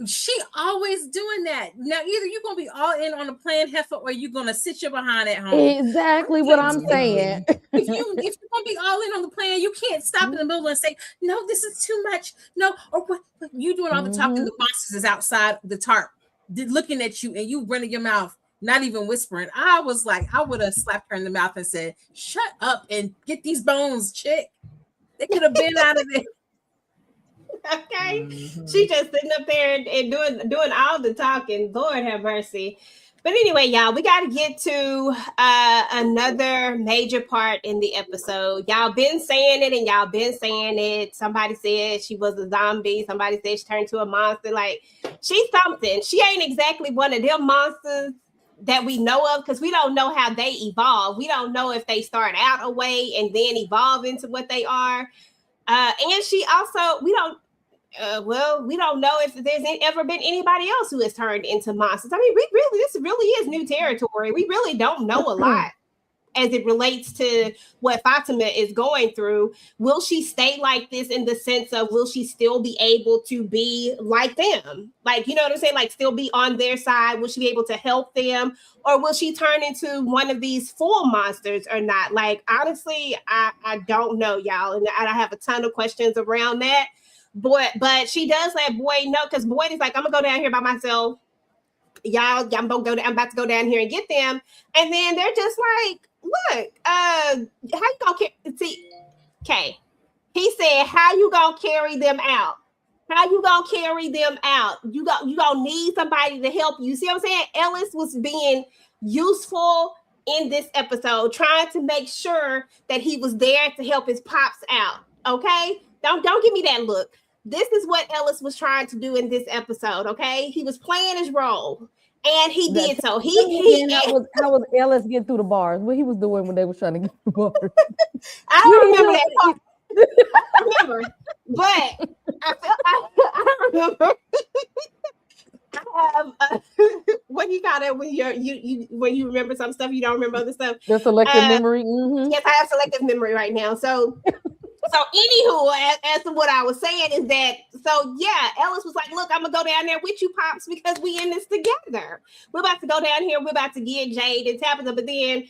She always doing that. Now either you're gonna be all in on the plan, heifer, or you're gonna sit your behind at home. Exactly what I'm saying. If you're gonna be all in on the plan, you can't stop in the middle and say, no, this is too much. No, or what you doing all the talking, the monsters is outside the tarp looking at you, and you running your mouth, not even whispering. I was like, I would have slapped her in the mouth and said, shut up and get these bones, chick. They could have been out of there. Okay. She just sitting up there and doing all the talking. Lord have mercy. But anyway, y'all, we got to get to another major part in the episode. Y'all been saying it and y'all been saying it. Somebody said she was a zombie. Somebody said she turned to a monster. Like, she's something. She ain't exactly one of them monsters, that we know of, because we don't know how they evolve. We don't know if they start out a way and then evolve into what they are. And she also, we don't know if there's ever been anybody else who has turned into monsters. I mean, this really is new territory. We really don't know a lot as it relates to what Fatima is going through. Will she stay like this in the sense of, will she still be able to be like them? Like, you know what I'm saying? Like, still be on their side? Will she be able to help them? Or will she turn into one of these full monsters or not? Like, honestly, I don't know, y'all. And I have a ton of questions around that. But she does let Boyd know, because Boyd is like, I'm gonna go down here by myself. Y'all, I'm about to go down here and get them. And then they're just like, look, how you gonna see? Okay, he said, how you gonna carry them out? How you gonna carry them out? You gonna need somebody to help you. See what I'm saying? Ellis was being useful in this episode, trying to make sure that he was there to help his pops out. Okay, don't give me that look. This is what Ellis was trying to do in this episode. Okay, he was playing his role. And he did so. How was Ellis getting through the bars? What he was doing when they was trying to get through the bars? I don't remember that part. I remember, but I remember. I have what you got it when you remember some stuff, you don't remember other stuff. The selective memory. Mm-hmm. Yes, I have selective memory right now. So anywho, as to what I was saying is that, so yeah, Ellis was like, look, I'm gonna go down there with you, Pops, because we in this together. We're about to go down here, we're about to get Jade and Tabitha. But then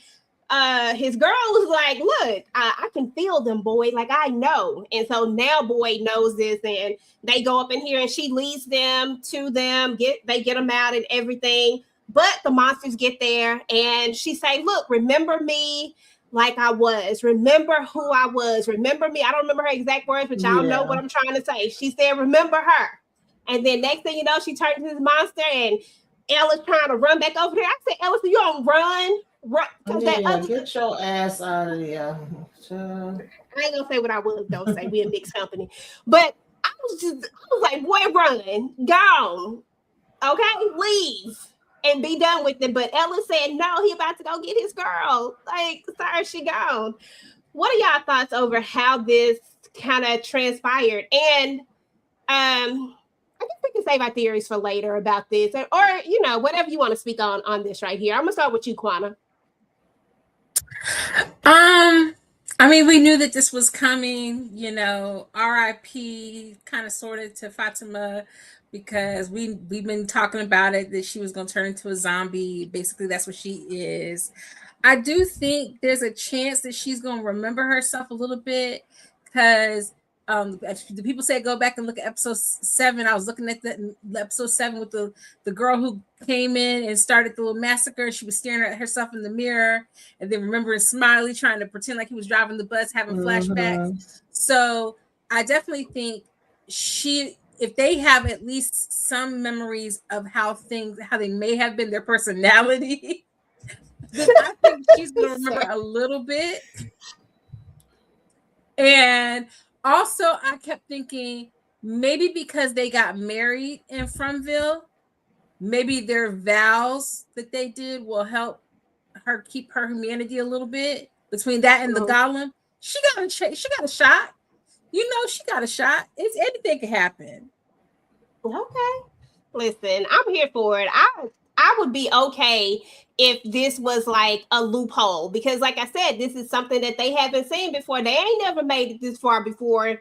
his girl was like, look, I can feel them, Boyd. Like, I know. And so now Boyd knows this, and they go up in here and she leads them to them, they get them out and everything. But the monsters get there and she say, look, remember me like I was. Remember who I was. Remember me. I don't remember her exact words, but y'all know what I'm trying to say. She said, remember her. And then next thing you know, she turned into this monster, and Ellis trying to run back over there. I said, Ellis, you don't run. Get your ass out of here. I ain't gonna say what I was, don't say. We in mixed company. But I was like, boy, run. Gone. Okay, leave. And be done with it. But Ellis said, no, he about to go get his girl. Like, sorry, she gone. What are y'all thoughts over how this kind of transpired? And I guess we can save our theories for later about this, or you know, whatever you want to speak on this right here. I'm gonna start with you, Quana. I mean, we knew that this was coming, you know, RIP kind of sorted to Fatima, because we've been talking about it, that she was going to turn into a zombie. Basically, that's what she is. I do think there's a chance that she's going to remember herself a little bit, because the people say go back and look at episode 7. I was looking at the episode 7 with the girl who came in and started the little massacre. She was staring at herself in the mirror, and then remembering Smiley trying to pretend like he was driving the bus, having flashbacks. So I definitely think if they have at least some memories of how they may have been, their personality, then I think she's going to remember a little bit. And also, I kept thinking, maybe because they got married in Fromville, maybe their vows that they did will help her keep her humanity a little bit. Between that and the golem, she got a shot. You know, she got a shot. Anything can happen. Okay, listen, I'm here for it. I would be okay if this was like a loophole, because like I said, this is something that they haven't seen before. They ain't never made it this far before,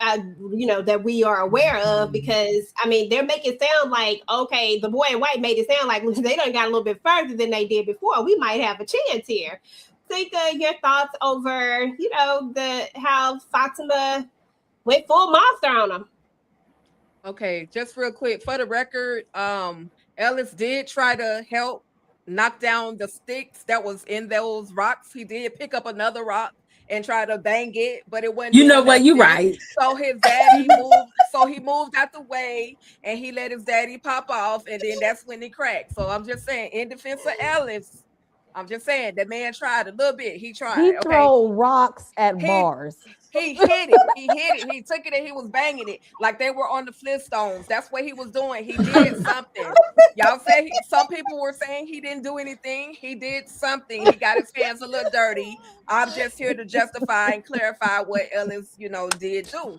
you know, that we are aware of, because I mean, they're making it sound like, okay, the boy in white made it sound like they done got a little bit further than they did before. We might have a chance here. Think your thoughts over, you know, how Fatima went full monster on them. Okay, just real quick, for the record, Ellis did try to help knock down the sticks that was in those rocks. He did pick up another rock and try to bang it, but it wasn't. You know what? You're right. So his daddy moved. So he moved out the way, and he let his daddy pop off, and then that's when he cracked. So I'm just saying, in defense of Ellis, I'm just saying that man tried a little bit. He tried. He Okay. throw rocks at He- bars. He hit it. He hit it. He took it and he was banging it like they were on the Flintstones. That's what he was doing. He did something. Y'all say some people were saying he didn't do anything. He did something. He got his hands a little dirty. I'm just here to justify and clarify what Ellis, did do.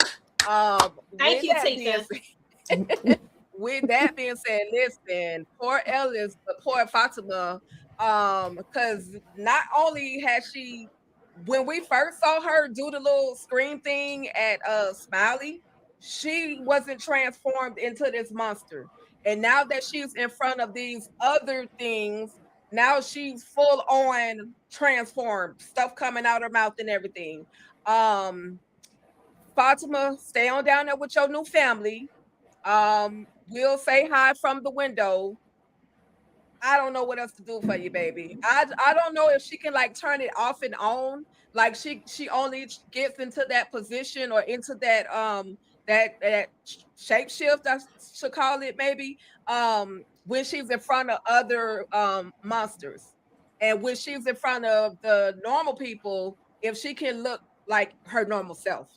Thank you, Tika. With that being said, listen, poor Ellis, but poor Fatima, because not only has she, when we first saw her do the little scream thing at Smiley, she wasn't transformed into this monster. And now that she's in front of these other things, now she's full on transformed, stuff coming out her mouth and everything. Fatima, stay on down there with your new family. We'll say hi from the window. I don't know what else to do for you, baby. I don't know if she can like turn it off and on. Like she only gets into that position or into that that shape shift, I should call it maybe, when she's in front of other monsters. And when she's in front of the normal people, if she can look like her normal self.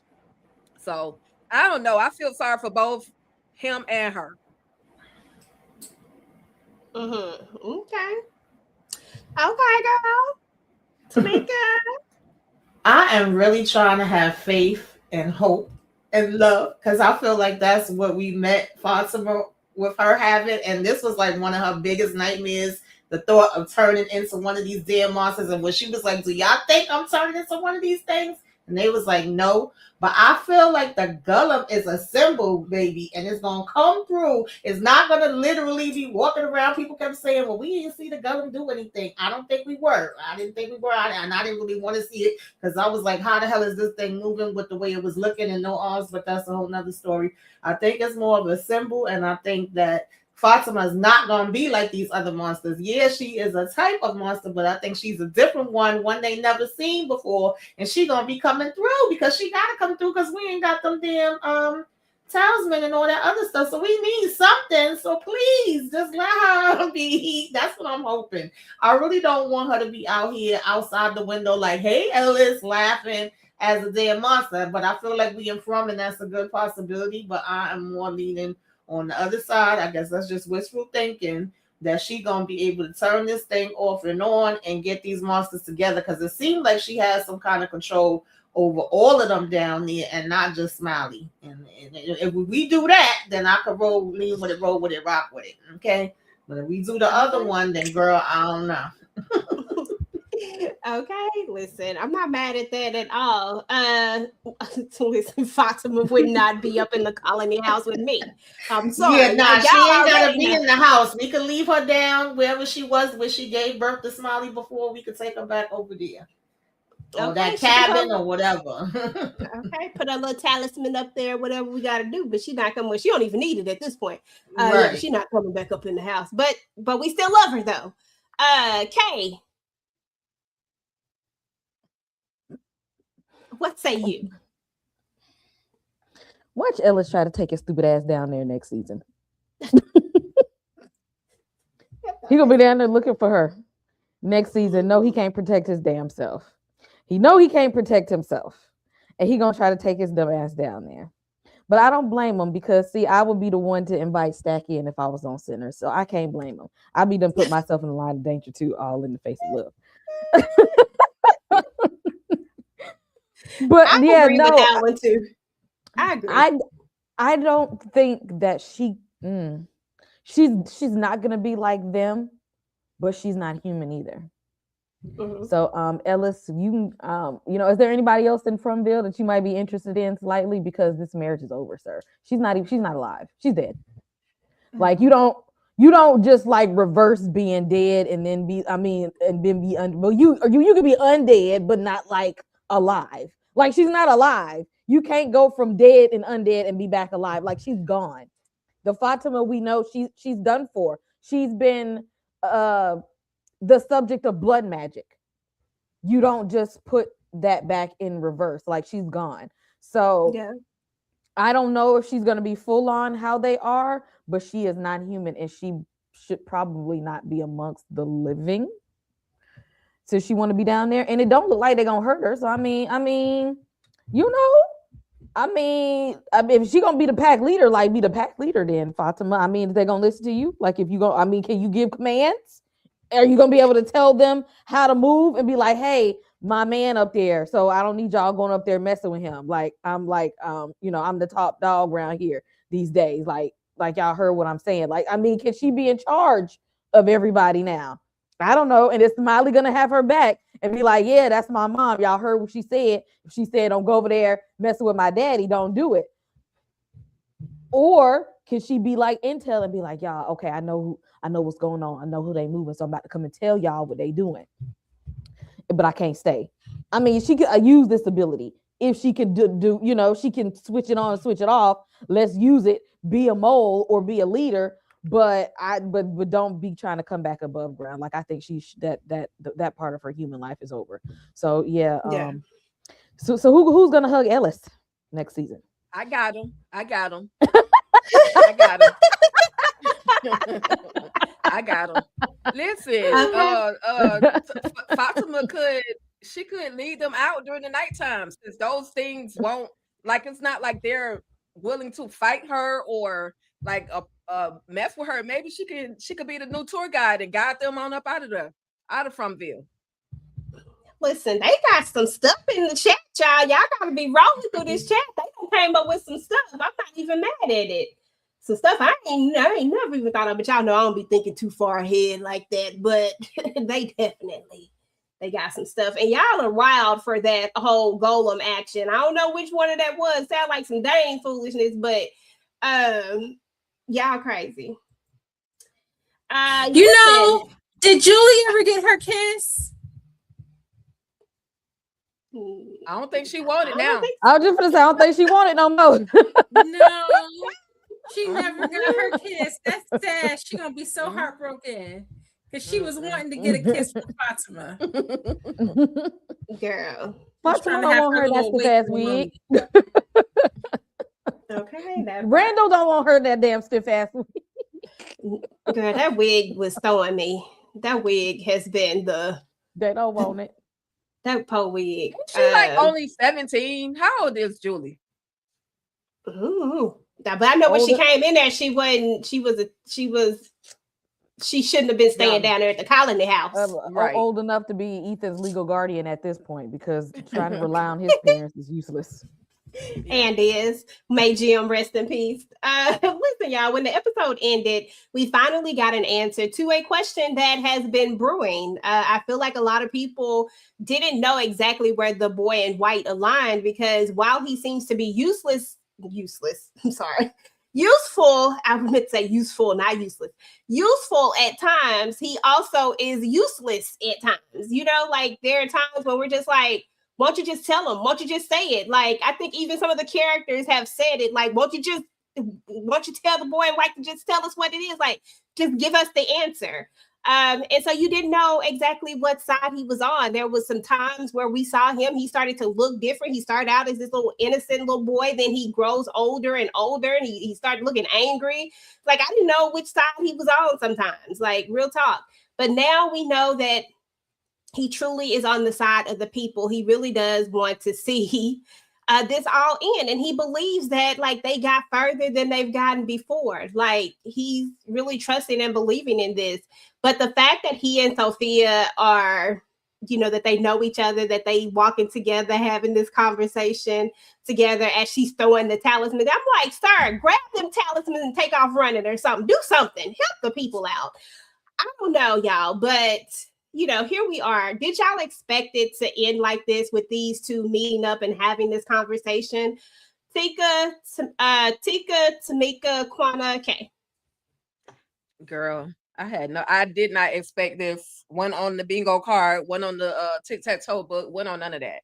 So I don't know. I feel sorry for both him and her. Okay, girl. Tamika. I am really trying to have faith and hope and love because I feel like that's what we met Fatima with her having. And this was like one of her biggest nightmares, the thought of turning into one of these damn monsters. And when she was like, do y'all think I'm turning into one of these things? And they was like, no. But I feel like the Golem is a symbol, baby, and it's going to come through. It's not going to literally be walking around. People kept saying, well, we didn't see the Golem do anything. I don't think we were. I didn't think we were. And I didn't really want to see it because I was like, how the hell is this thing moving with the way it was looking and no arms? But that's a whole nother story. I think it's more of a symbol, and I think that Fatima is not going to be like these other monsters. Yeah, she is a type of monster, but I think she's a different one they never seen before. And she going to be coming through because she got to come through because we ain't got them damn talisman and all that other stuff. So we need something. So please just let her be. That's what I'm hoping. I really don't want her to be out here outside the window like, hey, Ellis, laughing as a damn monster. But I feel like we in from, and that's a good possibility. But I am more leaning on the other side. I guess that's just wishful thinking that she gonna be able to turn this thing off and on and get these monsters together, because it seemed like she has some kind of control over all of them down there and not just Smiley. And if we do that, then I could lean with it, roll with it, rock with it. Okay. But if we do the other one, then girl, I don't know. Okay, listen, I'm not mad at that at all. Listen, Fatima would not be up in the colony house with me. I'm sorry. Yeah, nah, Like, she y'all ain't gotta already be know. in the house. We could leave her down wherever she was when she gave birth to Smiley before. We could take her back over there. Or Okay, that she can cabin come. or whatever. Okay, put a little talisman up there, whatever we got to do. But she not coming. She don't even need it at this point. Yeah, Right. she not coming back up in the house. But we still love her though. Kay, what say you? Watch Ellis try to take his stupid ass down there next season. He gonna be down there looking for her next season. No, he can't protect his damn self. He know he can't protect himself, and he gonna try to take his dumb ass down there. But I don't blame him because see, I would be the one to invite Stack in if I was on center, so I can't blame him. I'd be done put myself in the line of danger too, all in the face of love. But I yeah, agree no, with that one too. I agree. I don't think that she's not gonna be like them, but she's not human either. Mhm. So Ellis, you is there anybody else in Fromville that you might be interested in slightly, because this marriage is over, sir? She's not alive. She's dead. Like you don't just like reverse being dead and then be you could be undead but not like alive. Like she's not alive. You can't go from dead and undead and be back alive. Like she's gone. The Fatima we know, she's done for. She's been the subject of blood magic. You don't just put that back in reverse. Like she's gone. So Yeah. I don't know if she's going to be full on how they are, but she is not human and she should probably not be amongst the living. since she want to be down there, and it don't look like they're gonna hurt her. So I mean, you know, if she gonna be the pack leader, like be the pack leader, then Fatima. I mean, they're gonna listen to you. Like if you go, I mean, can you give commands? Are you gonna be able to tell them how to move and be like, hey, my man up there, so I don't need y'all going up there messing with him. Like I'm like, you know, I'm the top dog around here these days. Like y'all heard what I'm saying. Like, I mean, can she be in charge of everybody now? I don't know. And is Smiley gonna have her back and be like, yeah, that's my mom. Y'all heard what she said. If she said, don't go over there messing with my daddy, don't do it. Or can she be like Intel and be like, y'all, okay, I know what's going on. I know who they moving. So I'm about to come and tell y'all what they doing. But I can't stay. I mean, she could use this ability. If she can do, you know, she can switch it on and switch it off. Let's use it, be a mole or be a leader. But don't be trying to come back above ground. Like I think that part of her human life is over. So yeah. So who's gonna hug Ellis next season? I got him. I got him. Listen, Fatima could lead them out during the nighttime, since those things won't, like, it's not like they're willing to fight her or like mess with her. Maybe she could be the new tour guide and guide them on up out of Fromville. Listen, they got some stuff in the chat, y'all. Y'all gotta be rolling through this chat. They came up with some stuff. I'm not even mad at it. Some stuff I ain't never even thought of, but y'all know I don't be thinking too far ahead like that. But they got some stuff. And y'all are wild for that whole golem action. I don't know which one of that was. Sound like some dang foolishness, but y'all crazy. You know, did Julie ever get her kiss? I don't think she wanted now. I was just gonna say, I don't think she wanted no more. No, she never got her kiss. That's sad. She gonna be so heartbroken because she was wanting to get a kiss from Fatima. Girl, Fatima don't want her that stiff ass wig. Okay, Randall don't want her that damn stiff ass wig. Girl, that wig was throwing me. That wig has been They don't want it. That poor wig. She like only 17. How old is Julie? Ooh. But I know when she came in there, she shouldn't have been staying down there at the Colony House. Right. Old enough to be Ethan's legal guardian at this point, because trying to rely on his parents is useless. And may Jim rest in peace. Listen, y'all, when the episode ended, we finally got an answer to a question that has been brewing. I feel like a lot of people didn't know exactly where the boy in white aligned, because while he seems to be useful, I meant to say useful, not useless. Useful at times, he also is useless at times. You know, like there are times when we're just like, won't you just tell them? Won't you just say it? Like, I think even some of the characters have said it. Like, won't you tell the boy in white to just tell us what it is? Like, just give us the answer. And so you didn't know exactly what side he was on. There was some times where we saw him, he started to look different. He started out as this little innocent little boy. Then he grows older and older, and he started looking angry. Like, I didn't know which side he was on sometimes, like real talk. But now we know that he truly is on the side of the people. He really does want to see this all end. And he believes that like they got further than they've gotten before. Like he's really trusting and believing in this. But the fact that he and Sophia are, you know, that they know each other, that they walking together, having this conversation together as she's throwing the talisman. I'm like, sir, grab them talismans and take off running or something. Do something. Help the people out. I don't know, y'all, but you know, here we are. Did y'all expect it to end like this with these two meeting up and having this conversation? Tamika, Kwana, Kay. Girl, I did not expect this. One on the bingo card, one on the tic-tac-toe book, one on none of that.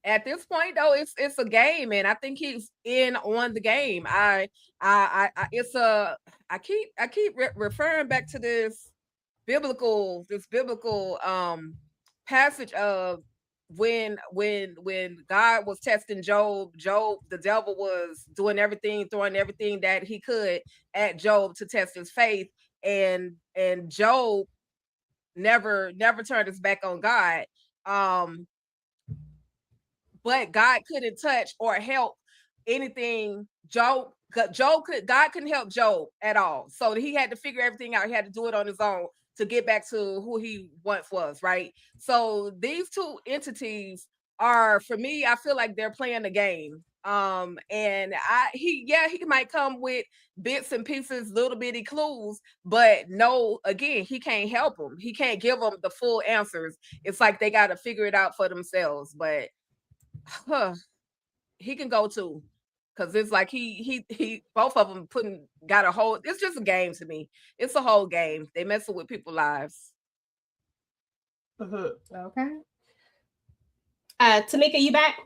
At this point though, it's a game, and I think he's in on the game. I keep referring back to this biblical passage of when God was testing Job, the devil was doing everything, throwing everything that he could at Job to test his faith, and Job never turned his back on God. But God couldn't touch or help anything. God couldn't help Job at all. So he had to figure everything out. He had to do it on his own to get back to who he once was, right? So these two entities are, for me, I feel like they're playing the game. And he might come with bits and pieces, little bitty clues, but no, again, he can't help them. He can't give them the full answers. It's like they got to figure it out for themselves. But he can go too, because it's like he both of them got a whole. It's just a game to me. It's a whole game. They messing with people's lives. Okay. Tamika, you back?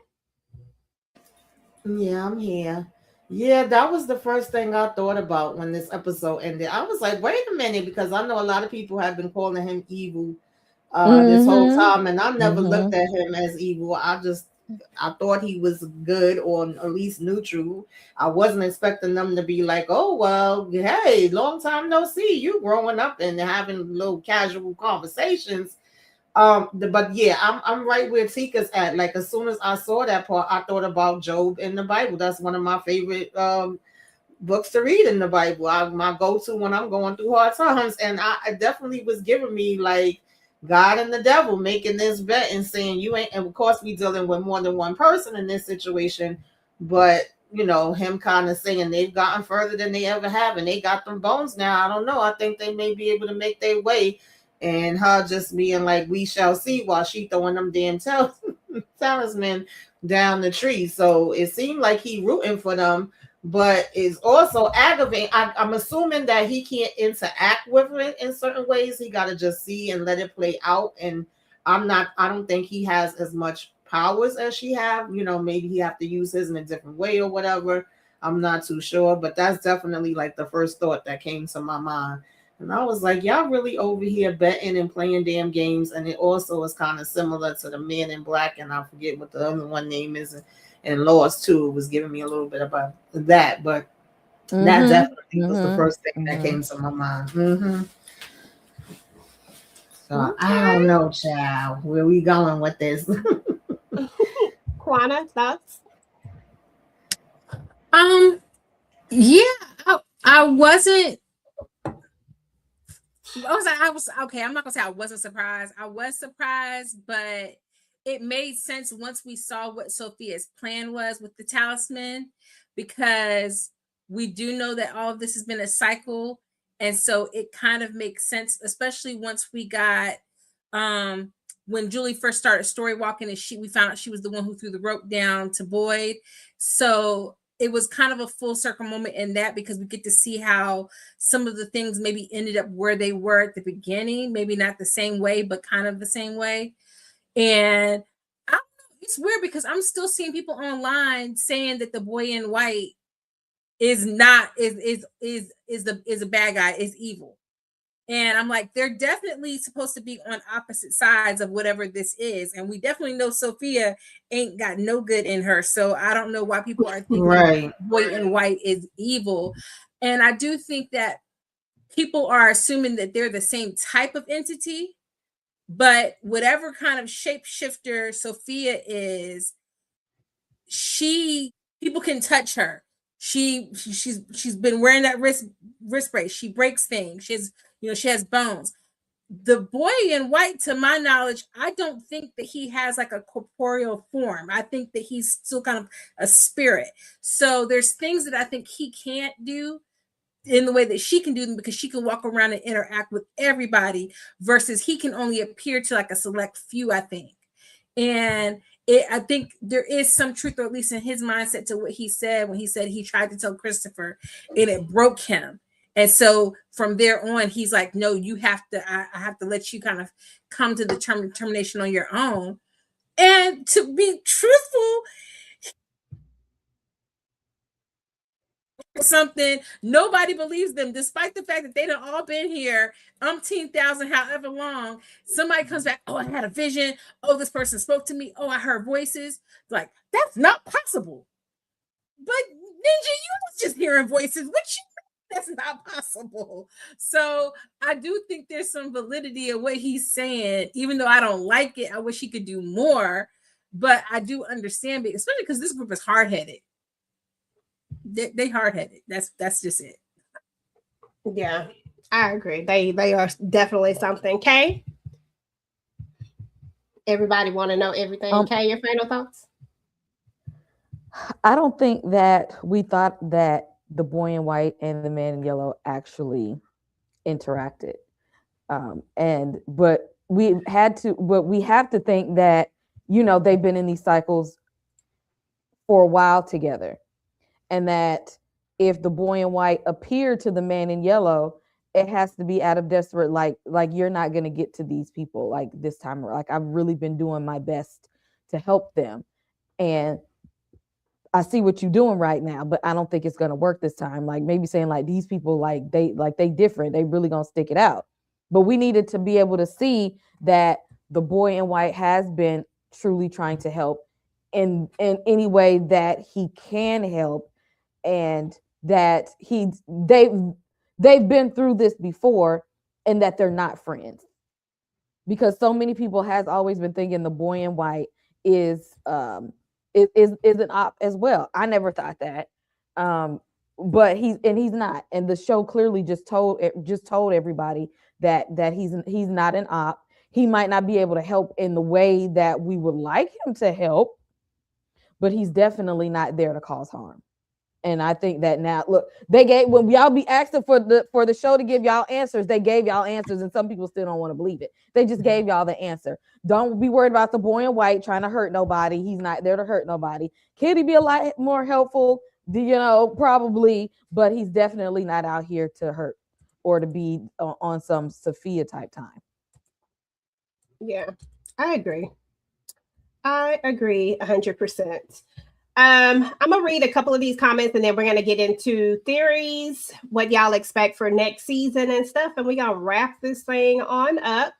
Yeah, I'm here. Yeah, that was the first thing I thought about when this episode ended. I was like, wait a minute, because I know a lot of people have been calling him evil this whole time, and I never looked at him as evil. I thought he was good, or at least neutral. I wasn't expecting them to be like, oh, well, hey, long time no see, you growing up and having little casual conversations. But yeah, I'm right where Tika's at. Like, as soon as I saw that part, I thought about Job in the Bible. That's one of my favorite books to read in the Bible. My go-to when I'm going through hard times. And I definitely was giving me like God and the devil making this bet and saying you ain't. And of course, we dealing with more than one person in this situation, but you know, him kind of saying they've gotten further than they ever have, and they got them bones now. I don't know. I think they may be able to make their way. And her just being like, we shall see, while she throwing them damn talisman down the tree. So it seemed like he rooting for them, but it's also aggravating. I'm assuming that he can't interact with it in certain ways. He got to just see and let it play out. And I don't think he has as much powers as she have. You know, maybe he have to use his in a different way or whatever. I'm not too sure, but that's definitely like the first thought that came to my mind. And I was like, y'all really over here betting and playing damn games. And it also is kind of similar to the Men in Black. And I forget what the other one name is. And Lost too. It was giving me a little bit about that. But that definitely was the first thing that came to my mind. So I don't know, child. Where we going with this? Kwana, thoughts? Yeah, I wasn't. I was okay. I'm not gonna say I wasn't surprised. I was surprised, but it made sense once we saw what Sophia's plan was with the talisman, because we do know that all of this has been a cycle, and so it kind of makes sense, especially once we got when Julie first started story walking, and we found out she was the one who threw the rope down to Boyd. So it was kind of a full circle moment in that, because we get to see how some of the things maybe ended up where they were at the beginning, maybe not the same way, but kind of the same way. And I don't know, it's weird because I'm still seeing people online saying that the boy in white is a bad guy, is evil. And I'm like, they're definitely supposed to be on opposite sides of whatever this is. And we definitely know Sophia ain't got no good in her. So I don't know why people are thinking boy in white is evil. And I do think that people are assuming that they're the same type of entity. But whatever kind of shapeshifter Sophia is, people can touch her. She's been wearing that wrist brace. She breaks things. She has bones. The boy in white, to my knowledge, I don't think that he has like a corporeal form. I think that he's still kind of a spirit. So there's things that I think he can't do in the way that she can do them, because she can walk around and interact with everybody, versus he can only appear to like a select few, I think. And I think there is some truth, or at least in his mindset, to what he said when he said he tried to tell Christopher and it broke him. And so from there on, he's like, no, you have to, I have to let you kind of come to the determination on your own. And to be truthful, something nobody believes them, despite the fact that they done all been here umpteen thousand however long. Somebody comes back, oh, I had a vision, oh, this person spoke to me, oh, I heard voices. Like, that's not possible. But Ninja, you was just hearing voices. What you That's not possible. So I do think there's some validity in what he's saying, even though I don't like it. I wish he could do more, but I do understand it, especially because this group is hard-headed. They hard-headed. That's just it. Yeah, I agree. They are definitely something. Kay, everybody want to know everything. Kay, your final thoughts? I don't think that we thought that the boy in white and the man in yellow actually interacted. But we have to think that, they've been in these cycles for a while together. And that if the boy in white appeared to the man in yellow, it has to be out of desperate, like you're not going to get to these people like this time. Like, I've really been doing my best to help them. And I see what you're doing right now, but I don't think it's going to work this time. Like, maybe saying like these people, they different. They really going to stick it out. But we needed to be able to see that the boy in white has been truly trying to help in any way that he can help, and that they've been through this before, and that they're not friends. Because so many people has always been thinking the boy in white is an op as well. I never thought that, but he's not. And the show clearly just told everybody that he's not an op. He might not be able to help in the way that we would like him to help, but he's definitely not there to cause harm. And I think that now, look, when y'all be asking for the show to give y'all answers, they gave y'all answers, and some people still don't want to believe it. They just gave y'all the answer. Don't be worried about the boy in white trying to hurt nobody. He's not there to hurt nobody. Could he be a lot more helpful? Probably, but he's definitely not out here to hurt or to be on some Sophia type time. Yeah, I agree. 100%. I'm gonna read a couple of these comments, and then we're gonna get into theories, what y'all expect for next season and stuff, and we're gonna wrap this thing on up.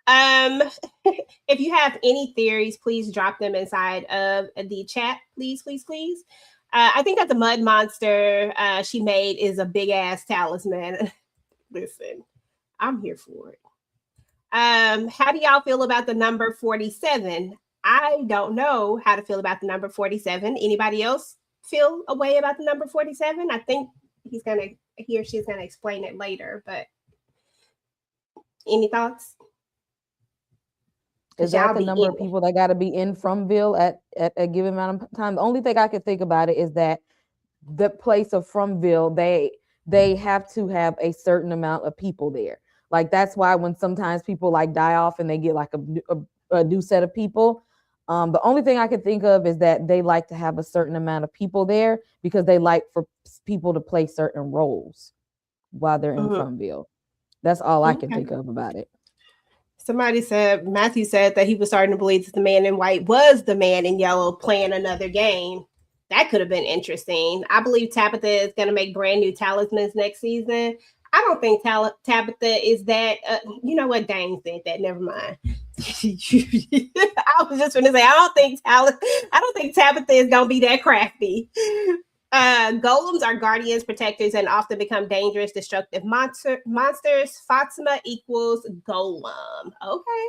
If you have any theories, please drop them inside of the chat, please. I think that the mud monster she made is a big ass talisman. Listen, I'm here for it. How do y'all feel about the number 47? I don't know how to feel about the number 47. Anybody else feel a way about the number 47? I think he or she's gonna explain it later, but any thoughts? Is that the number of people that got to be in Fromville at a given amount of time? The only thing I could think about it is that the place of Fromville, they have to have a certain amount of people there. Like, that's why when sometimes people like die off and they get like a new set of people, the only thing I could think of is that they like to have a certain amount of people there because they like for people to play certain roles while they're in Fromville. That's all I can think of about it. Matthew said that he was starting to believe that the man in white was the man in yellow playing another game. That could have been interesting. I believe Tabitha is going to make brand new talismans next season. I don't think Tabitha is that. You know what? Dang said that. Never mind. I was just going to say I don't think Tabitha is going to be that crafty. Golems are guardians, protectors, and often become dangerous, destructive monsters. Fatima equals golem. Okay.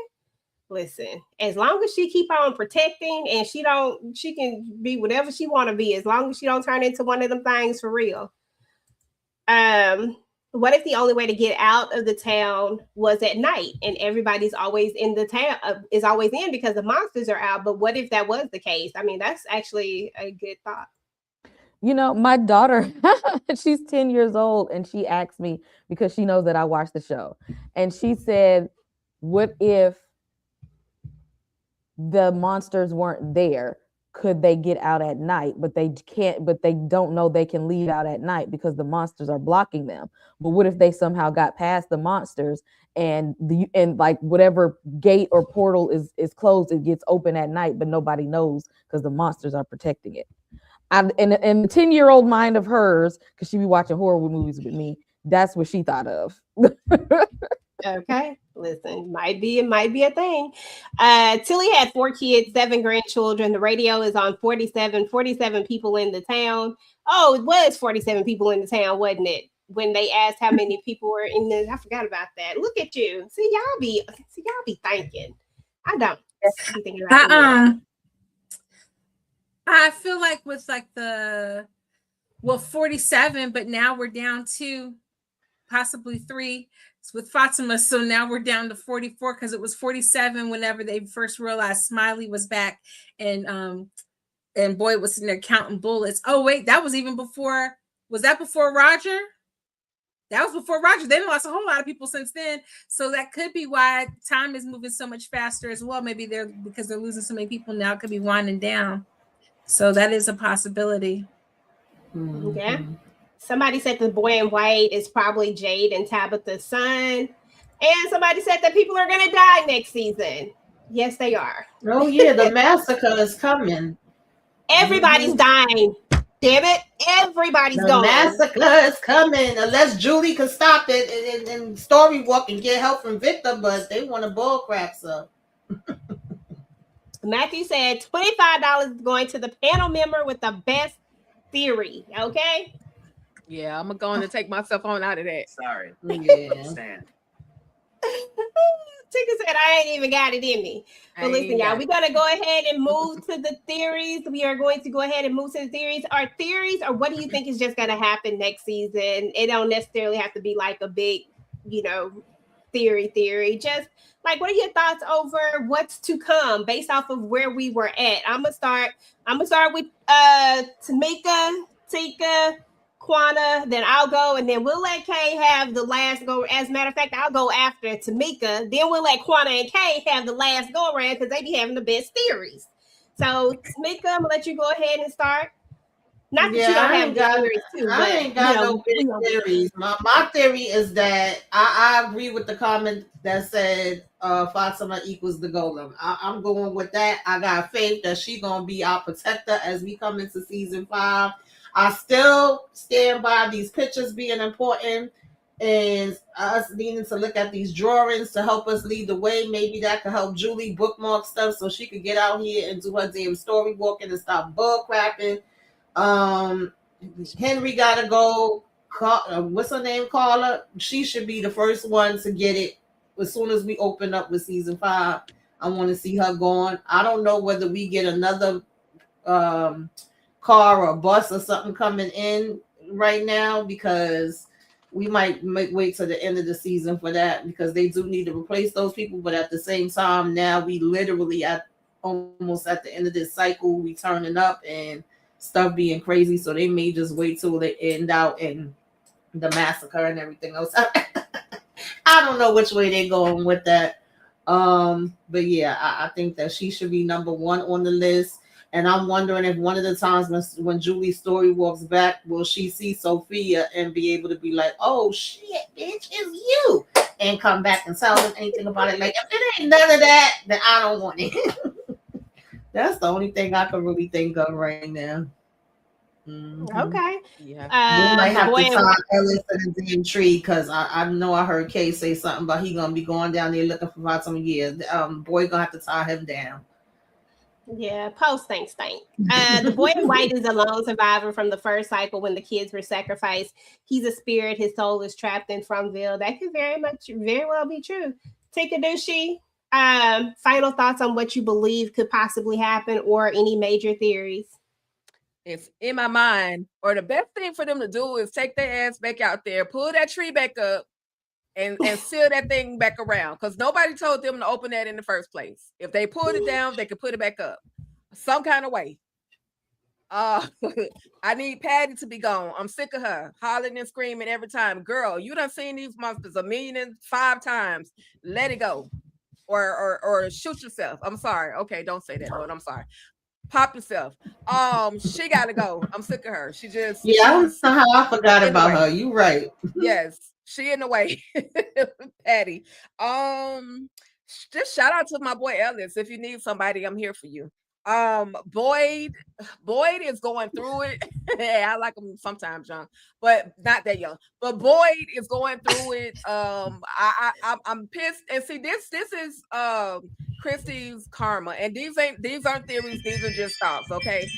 Listen, as long as she keep on protecting and she can be whatever she want to be, as long as she don't turn into one of them things for real. What if the only way to get out of the town was at night and everybody's always in the town, is always in because the monsters are out? But what if that was the case? I mean, that's actually a good thought. My daughter, she's 10 years old, and she asked me because she knows that I watch the show. And she said, what if the monsters weren't there? Could they get out at night? But they can't, but they don't know they can leave out at night because the monsters are blocking them. But what if they somehow got past the monsters and like whatever gate or portal is closed, it gets open at night, but nobody knows because the monsters are protecting it. And the 10-year-old mind of hers, because she be watching horror movies with me, that's what she thought of. Okay, listen, might be a thing. Tilly had 4 kids, 7 grandchildren. The radio is on 47 people in the town. Oh, it was 47 people in the town, wasn't it? when they asked how many people were in this. I forgot about that. Look at you. See, y'all be thinking. I don't be thinking about that. I feel like with like 47, but now we're down to possibly 3 with Fatima. So now we're down to 44 because it was 47 whenever they first realized Smiley was back and Boyd was sitting there counting bullets. Oh wait, that was even before. Was that before Roger? That was before Roger. They lost a whole lot of people since then. So that could be why time is moving so much faster as well. Maybe because they're losing so many people now, it could be winding down. So that is a possibility. Mm-hmm. Yeah. Somebody said the boy in white is probably Jade and Tabitha's son. And somebody said that people are going to die next season. Yes, they are. Oh, yeah. The massacre is coming. Everybody's dying. Damn it. Everybody's going. The massacre is coming. Unless Julie can stop it and Storywalk and get help from Victor, but they want to bull crap, so. Matthew said $25 going to the panel member with the best theory. Okay. Yeah, I'm going to take myself on out of that. Sorry. Yeah. Stand. Tika said, I ain't even got it in me. But listen, y'all, we're going to go ahead and move to the theories. We are going to go ahead and move to the theories. Our theories, or what do you think is just going to happen next season? It don't necessarily have to be like a big, theory. Just like, what are your thoughts over what's to come based off of where we were at? I'm gonna start with Tamika, Tika, Quana, then I'll go, and then we'll let Kay have the last go. As a matter of fact, I'll go after Tamika. Then we'll let Quana and Kay have the last go around because they be having the best theories. So Tamika, I'm gonna let you go ahead and start. Not that you don't have theories too, but I ain't got no big theories. My theory is that I agree with the comment that said Fatima equals the golem. I'm going with that. I got faith that she's gonna be our protector as we come into season 5. I still stand by these pictures being important and us needing to look at these drawings to help us lead the way. Maybe that could help Julie bookmark stuff so she could get out here and do her damn story walking and stop bull crapping. Henry gotta go. What's her name? Carla. She should be the first one to get it as soon as we open up with season 5. I want to see her going. I don't know whether we get another car or bus or something coming in right now because we might wait till the end of the season for that because they do need to replace those people. But at the same time, now we literally almost at the end of this cycle, we turning up and stuff being crazy, so they may just wait till they end out in the massacre and everything else. I don't know which way they're going with that. But yeah, I think that she should be number 1 on the list. And I'm wondering if one of the times when Julie's story walks back, will she see Sophia and be able to be like, oh shit, bitch, it's you, and come back and tell them anything about it? Like, if it ain't none of that, then I don't want it. That's the only thing I can really think of right now. Mm-hmm. Okay. Yeah. We might have to tie Ellis to the damn tree because I know I heard Kay say something about he gonna be going down there looking for about some years. Boy gonna have to tie him down. Yeah, post thanks. The boy in white is a lone survivor from the first cycle when the kids were sacrificed. He's a spirit. His soul is trapped in Fromville. That could very well be true. Tikadushi, final thoughts on what you believe could possibly happen or any major theories? It's in my mind, or the best thing for them to do is take their ass back out there, pull that tree back up, and seal that thing back around. Because nobody told them to open that in the first place. If they pulled it down, they could put it back up some kind of way. I need Patty to be gone. I'm sick of her hollering and screaming every time. Girl, you done seen these monsters 1,000,005 times. Let it go. Or shoot yourself. I'm sorry. Okay, don't say that, Lord. I'm sorry. Pop yourself. She gotta go. I'm sick of her. She just I don't know how I forgot about her. You right. Yes, she in the way. Patty. Just shout out to my boy Ellis. If you need somebody, I'm here for you. Boyd is going through it. I like him sometimes young, but not that young. But Boyd is going through it. I'm pissed. And see, this is Christy's karma, and these aren't theories. These are just thoughts. Okay,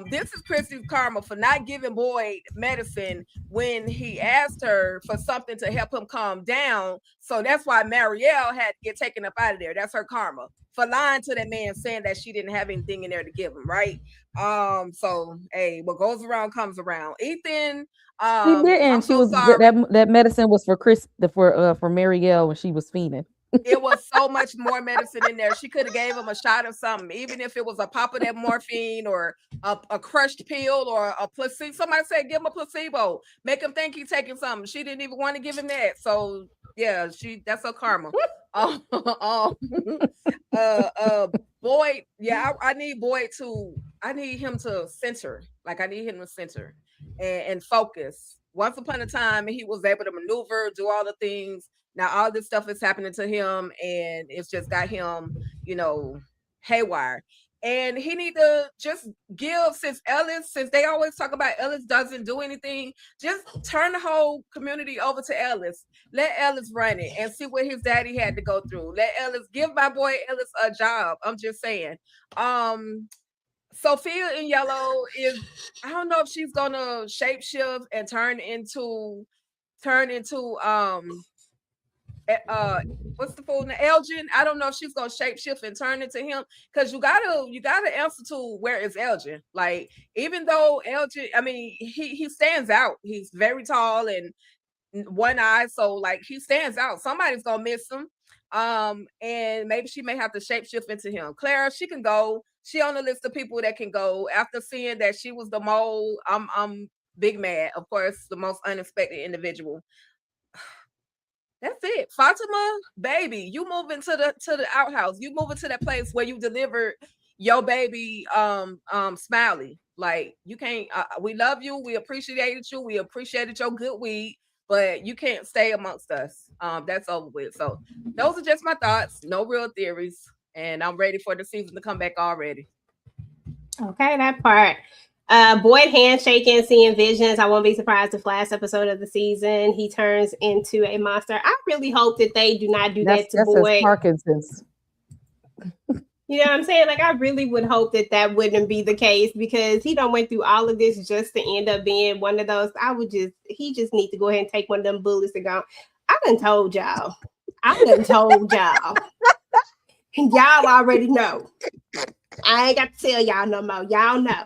This is Christy's karma for not giving Boyd medicine when he asked her for something to help him calm down. So that's why Marielle had to get taken up out of there. That's her karma for lying to that man, saying that she didn't have anything in there to give him, right? So hey, what goes around comes around. Ethan, She didn't. She was that medicine was for for Marielle when she was feeding. It was so much more medicine in there. She could have gave him a shot of something, even if it was a pop of that morphine or a crushed pill or a placebo. Somebody said give him a placebo, make him think he's taking something. She didn't even want to give him that. So yeah, that's her karma. Boyd, yeah, I need Boyd I need him to center. Like I need him to center and focus. Once upon a time, he was able to maneuver, do all the things. Now all this stuff is happening to him, and it's just got him, haywire. And he need to just give, since they always talk about Ellis doesn't do anything, just turn the whole community over to Ellis. Let Ellis run it and see what his daddy had to go through. Let Ellis, give my boy Ellis a job. I'm just saying. Sophia in yellow is, I don't know if she's gonna shapeshift and turn into what's the fool name? Elgin. I don't know if she's gonna shapeshift and turn into him, because you gotta answer to where is Elgin. Like, even though Elgin, I mean, he stands out. He's very tall and one eye, so like he stands out. Somebody's gonna miss him. And maybe she may have to shapeshift into him. Clara, she can go. She on the list of people that can go after seeing that she was the mole. I'm big mad. Of course, the most unexpected individual. That's it. Fatima, baby, you move into the outhouse. You move into that place where you delivered your baby Smiley. Like, you can't, we love you, we appreciated you, we appreciated your good weed, but you can't stay amongst us. That's over with. So those are just my thoughts, no real theories, and I'm ready for the season to come back already. Okay, that part. Boyd handshaking, seeing visions. I won't be surprised if last episode of the season he turns into a monster. I really hope that they do not do that to Boyd. Parkinson's. You know what I'm saying? Like, I really would hope that wouldn't be the case, because he done went through all of this just to end up being one of those. He just need to go ahead and take one of them bullets and go. I done told y'all. And y'all already know. I ain't got to tell y'all no more. Y'all know.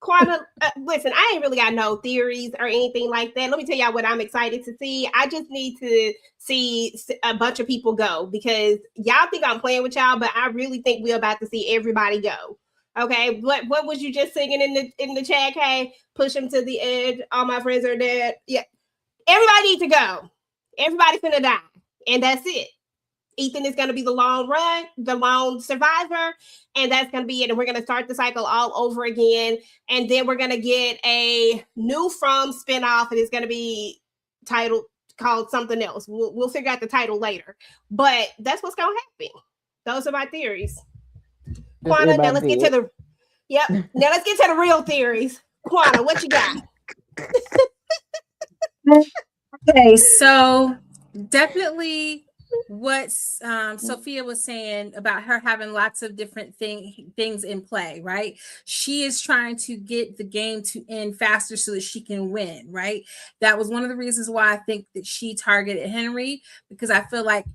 Quanta, listen, I ain't really got no theories or anything like that. Let me tell y'all what I'm excited to see. I just need to see a bunch of people go, because y'all think I'm playing with y'all, but I really think we're about to see everybody go. Okay, what was you just singing in the chat? Hey, push them to the edge. All my friends are dead. Yeah, everybody needs to go. Everybody's gonna die, and that's it. Ethan is going to be the lone survivor, and that's going to be it. And we're going to start the cycle all over again. And then we're going to get a new From spinoff, and it's going to be called something else. We'll figure out the title later. But that's what's going to happen. Those are my theories. Quanta, now let's get to the real theories. Quanta, what you got? Okay, so definitely what Sophia was saying about her having lots of different things in play, right? She is trying to get the game to end faster so that she can win, right? That was one of the reasons why I think that she targeted Henry, because I feel like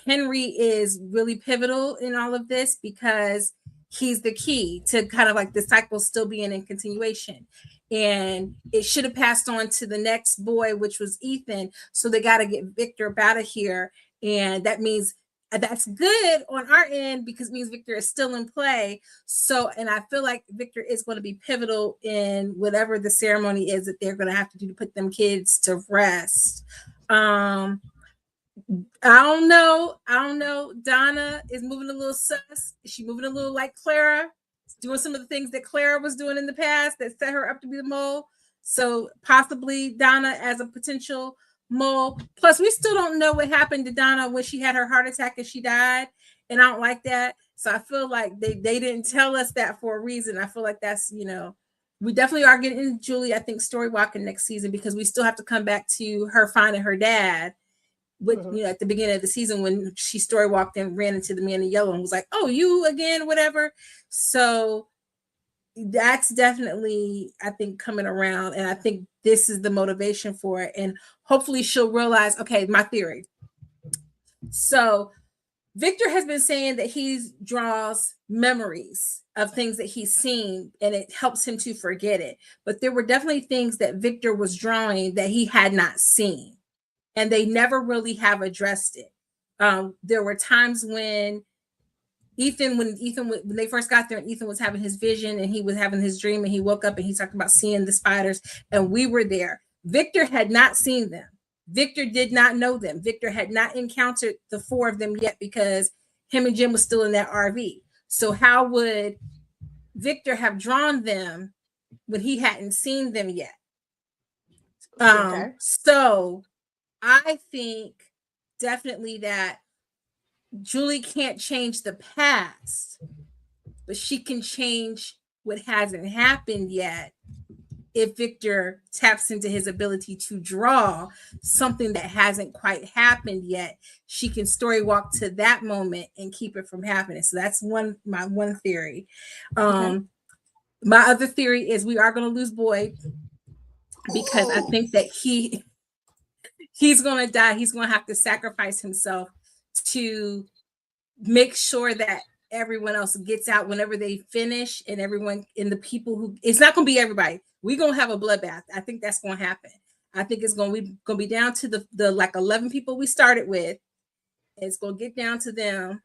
Henry is really pivotal in all of this, because he's the key to kind of like the cycle still being in continuation. And it should have passed on to the next boy, which was Ethan. So they got to get Victor up out of here. And that means that's good on our end, because it means Victor is still in play. So, and I feel like Victor is going to be pivotal in whatever the ceremony is that they're going to have to do to put them kids to rest. I don't know. Donna is moving a little sus. She's moving a little like Clara, doing some of the things that Clara was doing in the past that set her up to be the mole. So possibly Donna as a potential mole. Plus, we still don't know what happened to Donna when she had her heart attack and she died. And I don't like that. So I feel like they didn't tell us that for a reason. I feel like that's, we definitely are getting into Julie, I think, story walking next season, because we still have to come back to her finding her dad with, at the beginning of the season when she story walked and ran into the man in yellow and was like, oh, you again, whatever. So that's definitely, I think, coming around, and I think this is the motivation for it. And hopefully she'll realize, okay, my theory. So Victor has been saying that he draws memories of things that he's seen, and it helps him to forget it. But there were definitely things that Victor was drawing that he had not seen, and they never really have addressed it. There were times when when they first got there, and Ethan was having his vision and he was having his dream, and he woke up and he talked about seeing the spiders, and we were there. Victor had not seen them. Victor did not know them. Victor had not encountered the 4 of them yet because him and Jim was still in that RV. So how would Victor have drawn them when he hadn't seen them yet? So I think definitely that Julie can't change the past, but she can change what hasn't happened yet. If Victor taps into his ability to draw something that hasn't quite happened yet, she can story walk to that moment and keep it from happening. So that's my one theory. My other theory is we are going to lose Boyd, because I think that he's going to die. He's going to have to sacrifice himself to make sure that everyone else gets out whenever they finish, and everyone in the people who, it's not going to be everybody. We're going to have a bloodbath. I think that's going to happen. I think it's going to be down to the like 11 people we started with. It's going to get down to them,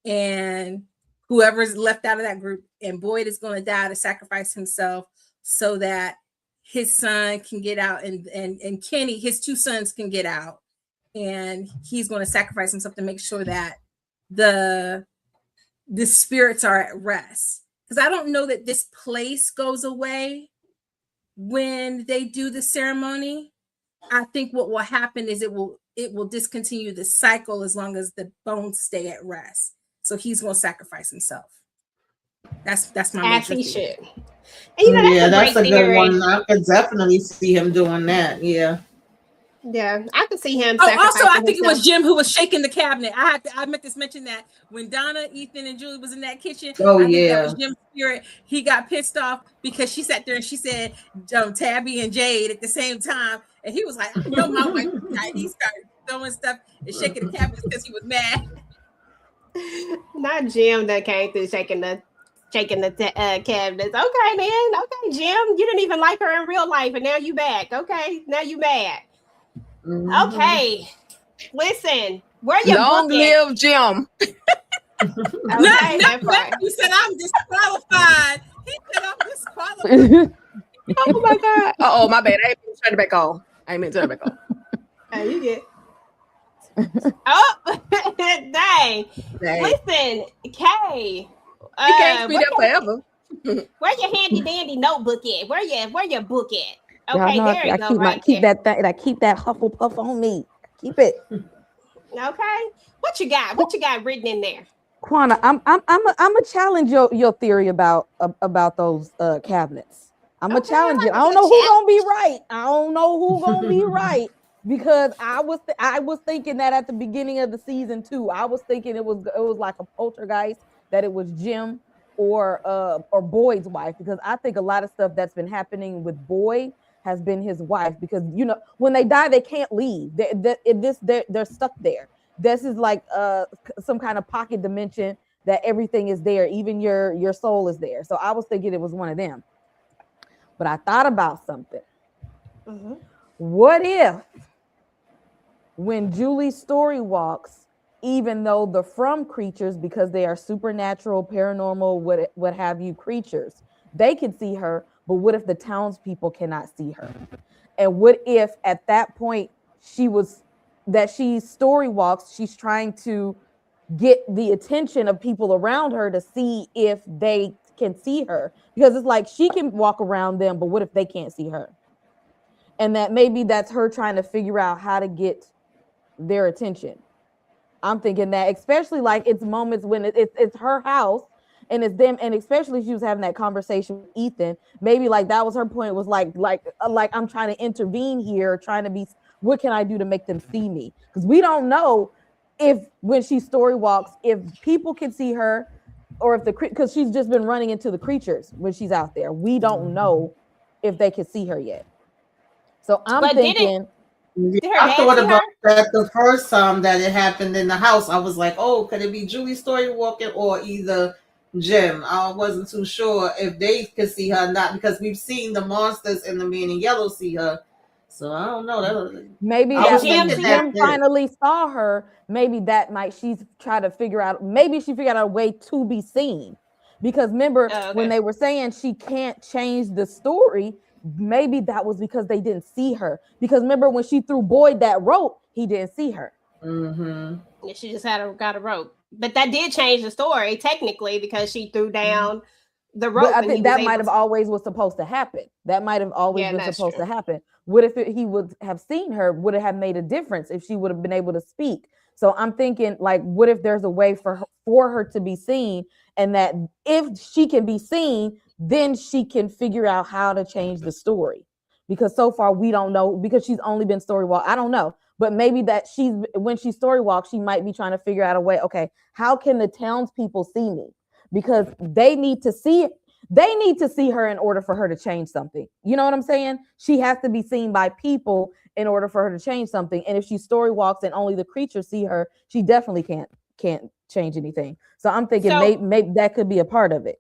and whoever's left out of that group, and Boyd is going to die to sacrifice himself so that his son can get out, and Kenny, his 2 sons, can get out, and he's going to sacrifice himself to make sure that the spirits are at rest. Because I don't know that this place goes away when they do the ceremony. I think what will happen is it will discontinue the cycle as long as the bones stay at rest. So he's going to sacrifice himself. That's my as he should. And that's a good one. I could definitely see him doing that. Yeah, I could see him. Also, I think it was Jim who was shaking the cabinet. I meant to mention that when Donna, Ethan, and Julie was in that kitchen. Oh, I think yeah, that was Jim's spirit. He got pissed off because she sat there and she said Tabby and Jade at the same time, and he was like, "I know my wife." He started throwing stuff and shaking the cabinet because he was mad. Not Jim that came through shaking the cabinets. Okay, then. Okay, Jim, you didn't even like her in real life, and now you back. Okay, now you mad. Okay, listen, where you long live Jim. Okay, you said I'm disqualified. He said I'm disqualified. Oh my God. Oh, my bad. I ain't meant to turn it back on. Hey, you get. Oh, dang. Listen, Kay. You can't be there forever. Where your handy dandy notebook at? Where your book at? Okay, there you go. I keep that Hufflepuff on me. Keep it. Okay. What you got? What you got written in there? Quana, I'm a challenge your theory about those cabinets. I'm a challenge it. I don't know who's gonna be right. I don't know who's gonna be right, because I was thinking that at the beginning of the season too. I was thinking it was like a poltergeist, that it was Jim or Boyd's wife, because I think a lot of stuff that's been happening with Boyd has been his wife, because when they die they can't leave. They're stuck there. This is like some kind of pocket dimension that everything is there, even your soul is there. So I was thinking it was one of them, but I thought about something. Mm-hmm. What if when Julie story walks, even though the from creatures, because they are supernatural, paranormal, what have you creatures, they can see her, but what if the townspeople cannot see her? And what if at that point she story walks, she's trying to get the attention of people around her to see if they can see her, because it's like she can walk around them, but what if they can't see her? And that maybe that's her trying to figure out how to get their attention. I'm thinking that, especially like it's moments when it's her house and it's them, and especially she was having that conversation with Ethan. Maybe like that was her point, was like I'm trying to intervene here, trying to be, what can I do to make them see me? Because we don't know if when she story walks, if people can see her, or if because she's just been running into the creatures when she's out there. We don't know if they can see her yet. So I'm thinking. I thought about that the first time that it happened in the house. I was like, oh, could it be Julie story walking or either Jim? I wasn't too sure if they could see her or not, because we've seen the monsters and the man in yellow see her. So I don't know. Maybe Jim finally saw her. Maybe she's trying to figure out. Maybe she figured out a way to be seen. Because remember when they were saying she can't change the story, maybe that was because they didn't see her. Because remember when she threw Boyd that rope, he didn't see her. Mm-hmm. Yeah, she just got a rope. But that did change the story technically, because she threw down the rope. But I think that might have always was supposed to happen. That might have always been supposed to happen. What if he would have seen her? Would it have made a difference if she would have been able to speak? So I'm thinking, like, what if there's a way for her to be seen, and that if she can be seen, then she can figure out how to change the story. Because so far we don't know, because she's only been story walk. I don't know, but maybe that when she story walks, she might be trying to figure out a way. Okay, how can the townspeople see me? Because they need to see her in order for her to change something. You know what I'm saying? She has to be seen by people in order for her to change something. And if she story walks and only the creatures see her, she definitely can't change anything. So I'm thinking maybe that could be a part of it.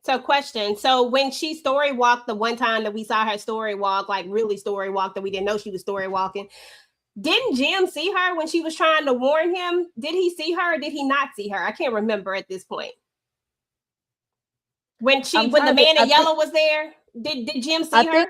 So question. So when she story walked the one time that we saw her story walk, like really story walk, that we didn't know she was story walking, didn't Jim see her when she was trying to warn him? Did he see her or did he not see her? I can't remember at this point. When the man in yellow was there, did Jim see her?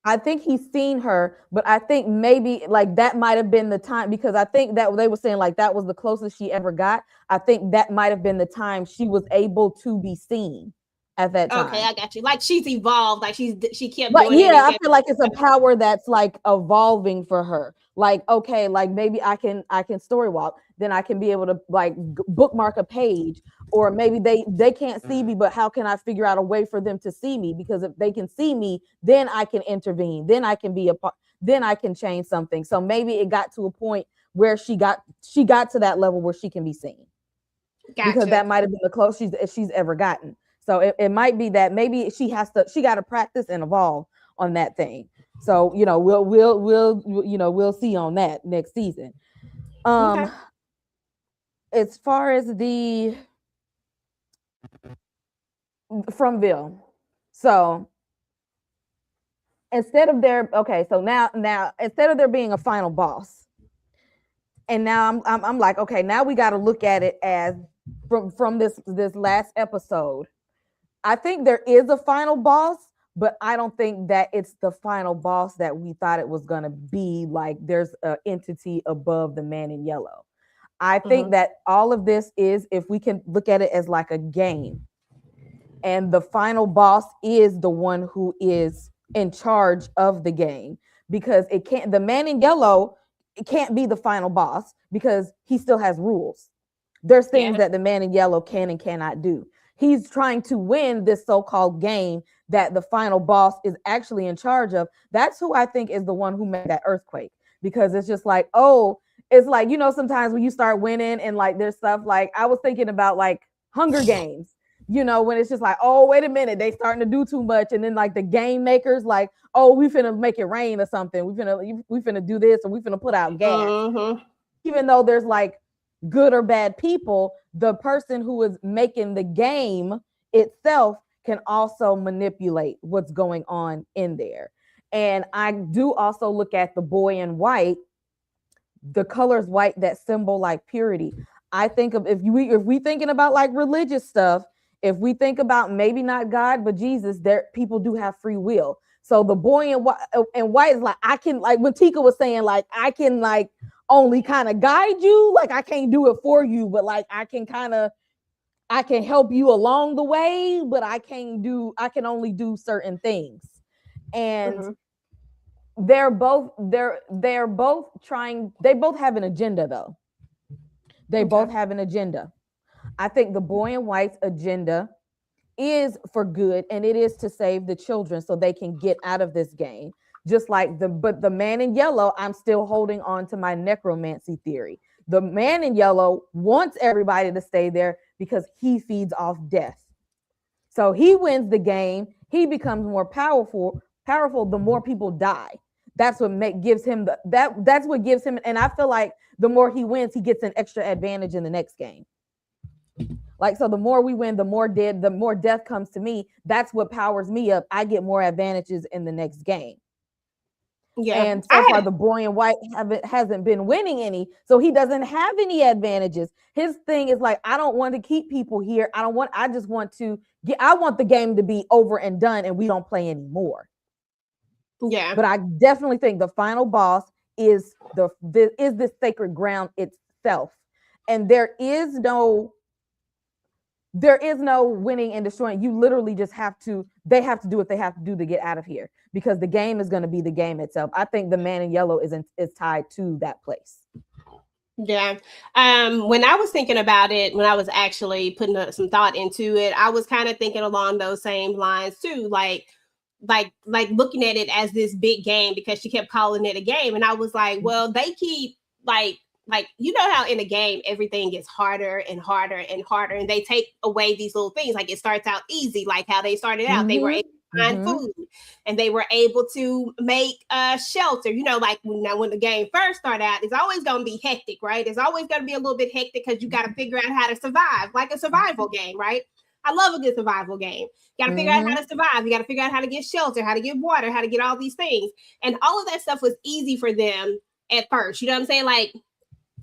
I think he's seen her, but I think maybe like that might have been the time, because I think that they were saying like that was the closest she ever got. I think that might have been the time she was able to be seen at that time. Okay, I got you. Like she's evolved, like she kept. But yeah, I feel like it's a power that's like evolving for her. Like, okay, like maybe I can story walk, then I can be able to like bookmark a page, or maybe they can't see me, but how can I figure out a way for them to see me? Because if they can see me, then I can intervene, then I can be a part, then I can change something. So maybe it got to a point where she got to that level where she can be seen. Gotcha. Because that might have been the closest she's ever gotten. So it might be that maybe she got to practice and evolve on that thing. So, you know, we'll see on that next season. Okay. As far as the Fromville, so instead of there being a final boss, and now I'm like, okay, now we got to look at it as from this last episode. I think there is a final boss, but I don't think that it's the final boss that we thought it was going to be. Like there's an entity above the man in yellow. I think that all of this is, if we can look at it as like a game, and the final boss is the one who is in charge of the game, because the man in yellow, it can't be the final boss because he still has rules. There's things that the man in yellow can and cannot do. He's trying to win this so-called game that the final boss is actually in charge of. That's who I think is the one who made that earthquake, because it's just like, oh, it's like, you know, sometimes when you start winning and like there's stuff like, I was thinking about like Hunger Games, you know, when it's just like, oh, wait a minute, they starting to do too much. And then like the game makers like, oh, we finna make it rain or something. We finna do this, or we finna put out gas. Even though there's like good or bad people, the person who is making the game itself can also manipulate what's going on in there. And I do also look at the boy in white, the colors white that symbol like purity. I think of if we thinking about like religious stuff, if we think about maybe not God but Jesus, there people do have free will. So the boy in white is like, I can, like when Tika was saying, like I can like only kind of guide you, like I can't do it for you, but like I can help you along the way, but I can only do certain things. And they're both trying, they both have an agenda though. They both have an agenda. I think the boy in white's agenda is for good, and it is to save the children so they can get out of this game. Just like but the man in yellow, I'm still holding on to my necromancy theory. The man in yellow wants everybody to stay there because he feeds off death. So he wins the game. He becomes more powerful the more people die. That's what gives him that's what gives him, and I feel like the more he wins, he gets an extra advantage in the next game. Like, so the more we win, the more death comes to me. That's what powers me up. I get more advantages in the next game. Yeah. And so far, the boy in white hasn't been winning any, so he doesn't have any advantages. His thing is like, I don't want to keep people here. I want the game to be over and done, and we don't play anymore. Yeah. But I definitely think the final boss is this sacred ground itself, and there is no winning and destroying. You literally just they have to do what they have to do to get out of here, because the game is going to be the game itself. I think the man in yellow is tied to that place. Yeah. When I was thinking about it, when I was actually putting some thought into it, I was kind of thinking along those same lines too, like looking at it as this big game, because she kept calling it a game. And I was like, well, they keep like, you know how in a game, everything gets harder and harder and harder, and they take away these little things. Like, it starts out easy, like how they started out. They were able to find food, and they were able to make shelter. You know, like when the game first started out, it's always going to be hectic, right? It's always going to be a little bit hectic because you got to figure out how to survive, like a survival game, right? I love a good survival game. You got to figure out how to survive. You got to figure out how to get shelter, how to get water, how to get all these things. And all of that stuff was easy for them at first. You know what I'm saying? Like,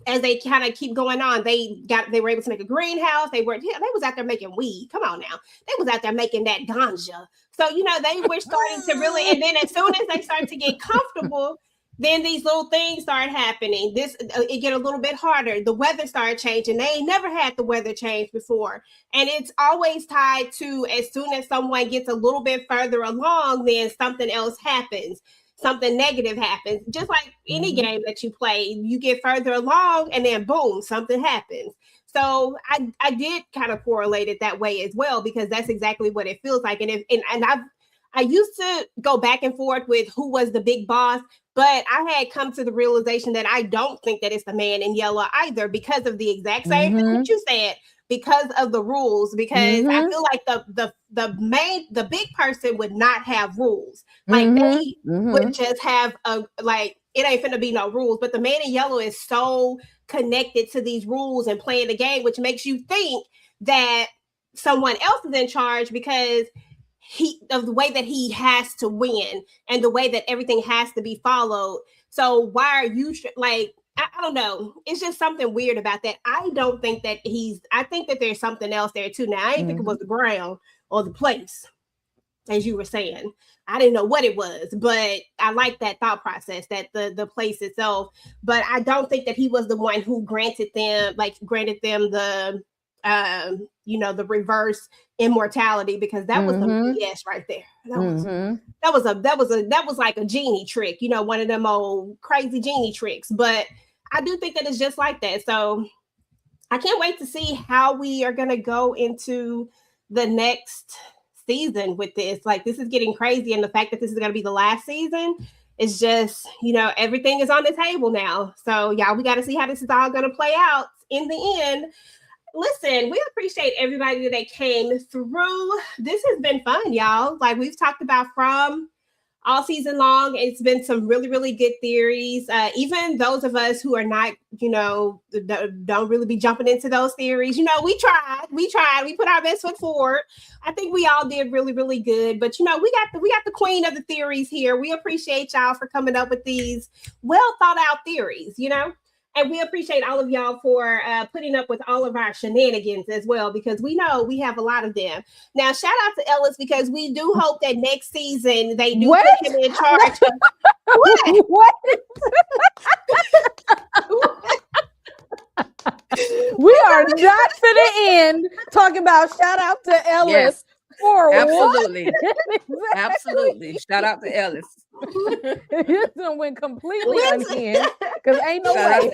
as they kind of keep going on, they were able to make a greenhouse. They was out there making weed. Come on now. They was out there making that ganja. So, you know, they were starting to really, and then as soon as they started to get comfortable, then these little things started happening. It get a little bit harder. The weather started changing. They ain't never had the weather change before. And it's always tied to, as soon as someone gets a little bit further along, then something else happens. Something negative happens. Just like any game that you play, you get further along and then boom, something happens. So I did kind of correlate it that way as well, because that's exactly what it feels like. And I used to go back and forth with who was the big boss, but I had come to the realization that I don't think that it's the man in yellow either, because of the exact same thing that you said, because of the rules, because I feel like the big person would not have rules. Like they would just have it ain't finna be no rules, but the man in yellow is so connected to these rules and playing the game, which makes you think that someone else is in charge, because of the way that he has to win and the way that everything has to be followed. So why are you like, I don't know. It's just something weird about that. I don't think that I think that there's something else there too. Now, I didn't think it was the ground or the place, as you were saying. I didn't know what it was, but I like that thought process, that the place itself. But I don't think that he was the one who granted them the the reverse immortality, because that was the BS right there. That was like a genie trick, one of them old crazy genie tricks. But I do think that it's just like that. So I can't wait to see how we are going to go into the next season with this. Like, this is getting crazy, and the fact that this is going to be the last season is just, everything is on the table now. So y'all, we got to see how this is all going to play out in the end. Listen, we appreciate everybody that came through. This has been fun, y'all. Like, we've talked about From all season long. It's been some really, really good theories. Even those of us who are not, don't really be jumping into those theories. We tried. We put our best foot forward. I think we all did really, really good. But we got the queen of the theories here. We appreciate y'all for coming up with these well thought out theories. And we appreciate all of y'all for putting up with all of our shenanigans as well, because we know we have a lot of them. Now, shout out to Ellis, because we do hope that next season they do put him in charge. What? We are not for the end talking about shout out to Ellis. Yes. Absolutely. Absolutely. Shout out to Ellis. This one went completely unhinged, because ain't no way.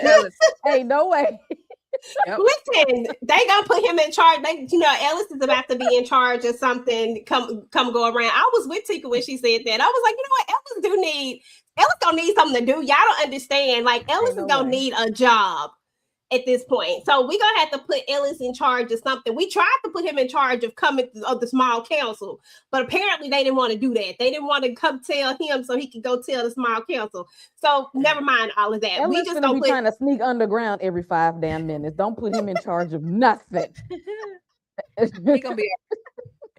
Ain't no way. Yep. Listen, they gonna put him in charge. Ellis is about to be in charge of something. Come go around. I was with Tika when she said that. I was like, Ellis gonna need something to do. Y'all don't understand. Like, Ellis is gonna need a job. at this point. So we're gonna have to put Ellis in charge of something. We tried to put him in charge of the small council, but apparently they didn't want to do that. They didn't want to come tell him so he could go tell the small council. So never mind all of that. Ellis gonna be trying to sneak underground every 5 damn minutes. Don't put him in charge of nothing.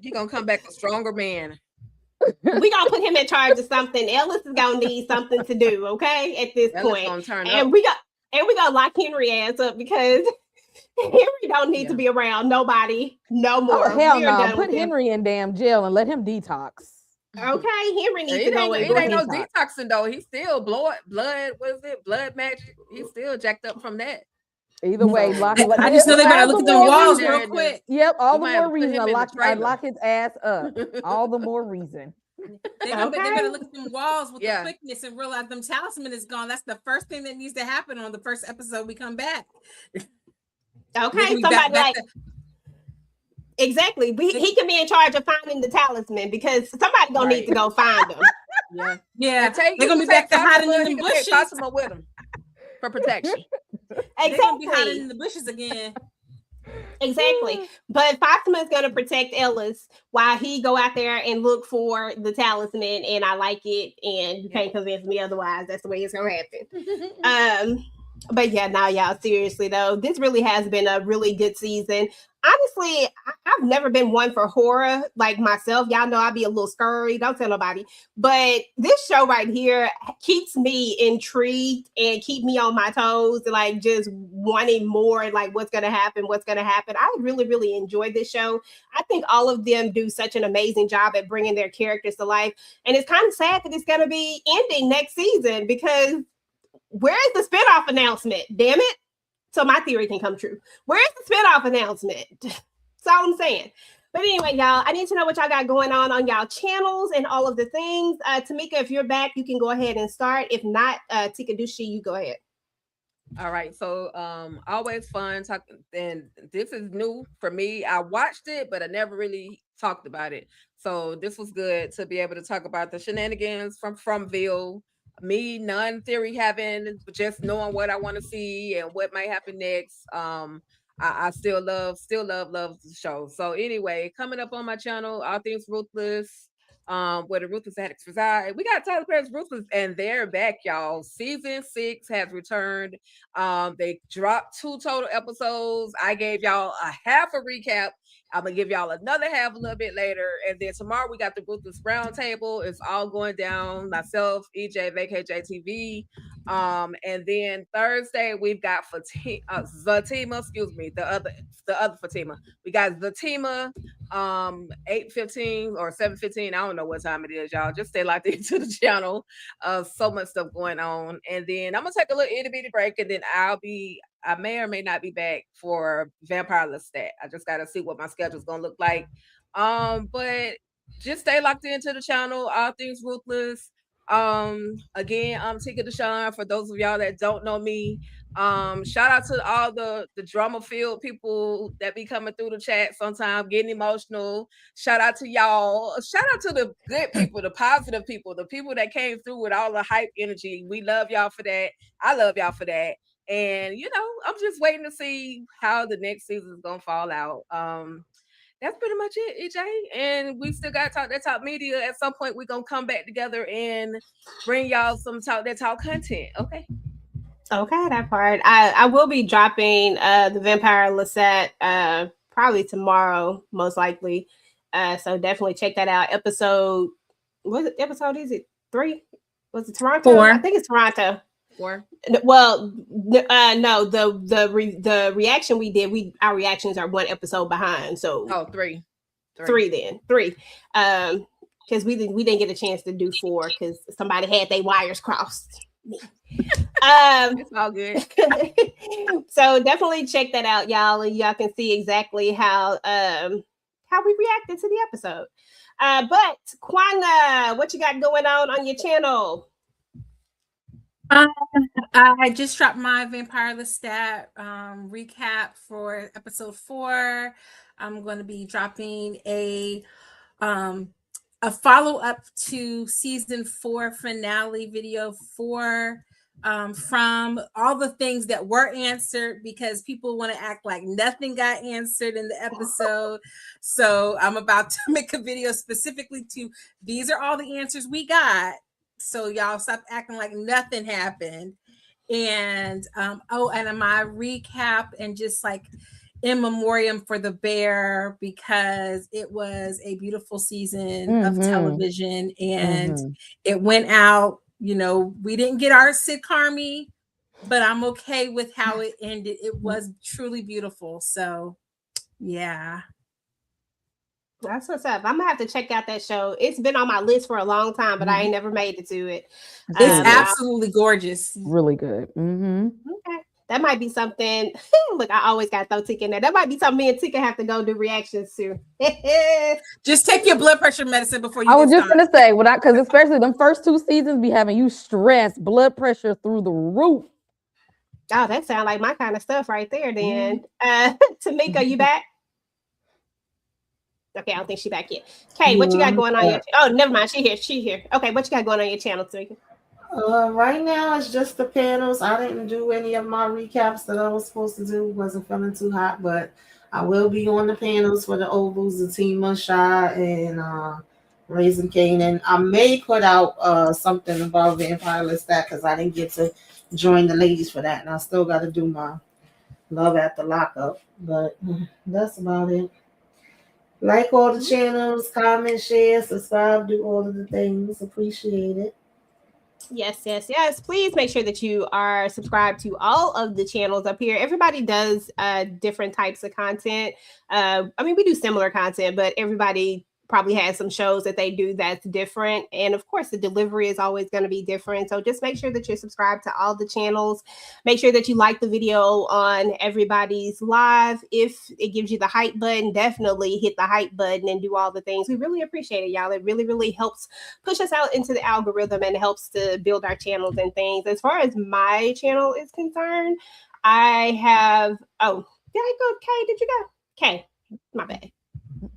He gonna come back a stronger man. We gonna put him in charge of something. Ellis is gonna need something to do, okay? At this point, and we gotta lock Henry ass up because Henry don't need to be around nobody no more. Oh, hell no! Put Henry in damn jail and let him detox. Okay, Henry needs to go. It ain't no detoxing though. He's still blood. What is it? Blood magic. He's still jacked up from that. Either way, lock. I just know they better look at the walls real quick. Yep, all the more reason I lock his ass up. All the more reason. They better look at them walls with the quickness and realize them talisman is gone. That's the first thing that needs to happen on the first episode we come back. Okay, somebody exactly. He can be in charge of finding the talisman because somebody gonna need to go find him. Yeah. They're gonna be back to hiding in the bushes. Possible with him for protection. They're gonna be hiding in the bushes again. Exactly. But Fatima is going to protect Ellis while he go out there and look for the talisman, and I like it, and you can't convince me otherwise. That's the way it's going to happen. But yeah, now y'all, seriously though, this really has been a really good season. Honestly, I've never been one for horror like myself. Y'all know I be a little scary. Don't tell nobody. But this show right here keeps me intrigued and keep me on my toes, like just wanting more, like what's going to happen. I really, really enjoyed this show. I think all of them do such an amazing job at bringing their characters to life. And it's kind of sad that it's going to be ending next season because where's the spinoff announcement? Damn it. So my theory can come true. Where's the spinoff announcement? That's all I'm saying. But anyway, y'all, I need to know what y'all got going on y'all channels and all of the things. Tamika, if you're back, you can go ahead and start. If not, Tika Dushi, you go ahead. All right. So always fun talking. And this is new for me. I watched it, but I never really talked about it. So this was good to be able to talk about the shenanigans from Fromville. Me, none theory having, just knowing what I want to see and what might happen next. I still love the show. So anyway, coming up on my channel, All Things Ruthless, where the Ruthless Addicts reside. We got Tyler Perry's Ruthless, and they're back, y'all. Season 6 has returned. They dropped 2 total episodes. I gave y'all a half a recap. I'm gonna give y'all another half a little bit later, and then tomorrow we got the Ruthless Roundtable. It's all going down. Myself, EJ, VKJTV, and then Thursday we've got Fatima. Excuse me, the other Fatima. We got Fatima, 8:15 or 7:15. I don't know what time it is, y'all. Just stay locked into the channel. So much stuff going on, and then I'm gonna take a little itty bitty break, and then I may or may not be back for Vampire Lestat. I just got to see what my schedule is going to look like. But just stay locked into the channel, All Things Ruthless. Again, I'm Tika Deshawn. For those of y'all that don't know me, shout out to all the drama-filled people that be coming through the chat sometimes, getting emotional. Shout out to y'all. Shout out to the good people, the positive people, the people that came through with all the hype energy. We love y'all for that. I love y'all for that. And I'm just waiting to see how the next season is gonna fall out. That's pretty much it, EJ. And we still got Talk That Talk Media. At some point, we're gonna come back together and bring y'all some Talk That Talk content. Okay, that part. I will be dropping the Vampire Lestat probably tomorrow, most likely. So definitely check that out. What episode is it? 3? Was it Toronto? 4. I think it's Toronto. 4. Well, no, the reaction we did, our reactions are 1 episode behind. So 3 then 3. Because we didn't get a chance to do 4 because somebody had their wires crossed. It's all good. So definitely check that out, y'all, and y'all can see exactly how we reacted to the episode. But Kwanga, what you got going on your channel? I just dropped my Vampire Lestat recap for episode 4. I'm going to be dropping a follow-up to season 4 finale video for from all the things that were answered, because people want to act like nothing got answered in the episode. So I'm about to make a video specifically to these are all the answers we got. So y'all stop acting like nothing happened. And and my recap and just like in memoriam for The Bear, because it was a beautiful season of television and it went out. You know, we didn't get our Sid Carmi, but I'm okay with how it ended. It was truly beautiful. So, yeah. That's what's up. I'm gonna have to check out that show. It's been on my list for a long time, but I ain't never made it to it. It's absolutely gorgeous. Really good. Okay. That might be something. Look, I always got to throw Tika in there. That might be something me and Tika have to go do reactions to. Just take your blood pressure medicine before you. I was just gonna say, because especially them first 2 seasons be having you stressed, blood pressure through the roof. Oh, that sounds like my kind of stuff right there. Then, Tamika, you back? Okay, I don't think she's back yet. Okay, what you got going on your? Oh, never mind. She here. Okay, what you got going on your channel, Tamika? Right now it's just the panels. I didn't do any of my recaps that I was supposed to do. Wasn't feeling too hot, but I will be on the panels for the ovals, the Team Shot and Raising Cane. And I may put out something about Vampire Lestat because I didn't get to join the ladies for that, and I still got to do my Love After Lockup. But that's about it. Like all the channels, comment, share, subscribe, do all of the things. Appreciate it. Yes. Please make sure that you are subscribed to all of the channels up here. Everybody does different types of content. I mean, we do similar content, but everybody probably has some shows that they do that's different. And of course, the delivery is always going to be different. So just make sure that you're subscribed to all the channels. Make sure that you like the video on everybody's live. If it gives you the hype button, definitely hit the hype button and do all the things. We really appreciate it, y'all. It really, really helps push us out into the algorithm and helps to build our channels and things. As far as my channel is concerned, I have, did I go? Kay, did you go? Kay, my bad.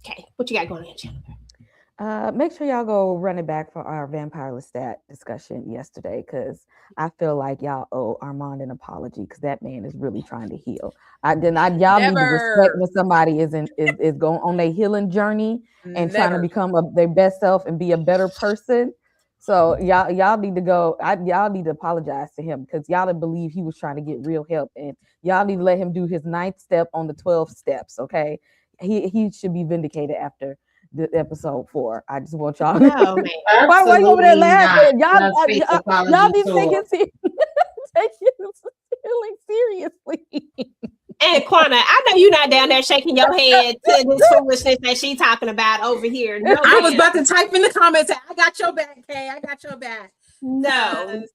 Okay, what you got going on your channel? Make sure y'all go run it back for our Vampire Lestat discussion yesterday, because I feel like y'all owe Armand an apology, because that man is really trying to heal. Y'all need to respect when somebody is going on their healing journey and trying to become their best self and be a better person. So y'all need to go. Y'all need to apologize to him, because y'all didn't believe he was trying to get real help, and y'all need to let him do his 9th step on the 12 steps. Okay. He should be vindicated after the episode 4. I just want y'all. No, man. Why you over there laughing? Y'all need to take his healing seriously. And Quana, I know you're not down there shaking your head to this foolishness that she's talking about over here. No, I was about to type in the comments. I got your back, Kay. I got your back. No.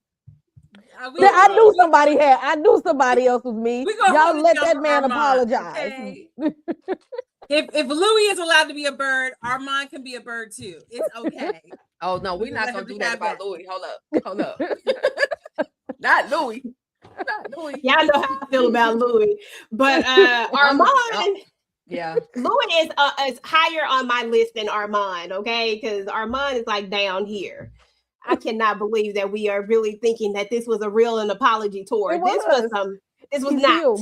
I knew somebody else was me. Y'all let that man apologize. Okay? If Louis is allowed to be a bird, Armand can be a bird too. It's okay. Oh no, we're not gonna do that about Louis. Hold up. Not Louis. Y'all know how I feel about Louis, but Armand. Yeah, Louis is higher on my list than Armand. Okay, because Armand is like down here. I cannot believe that we are really thinking that this was a real apology tour. This was not.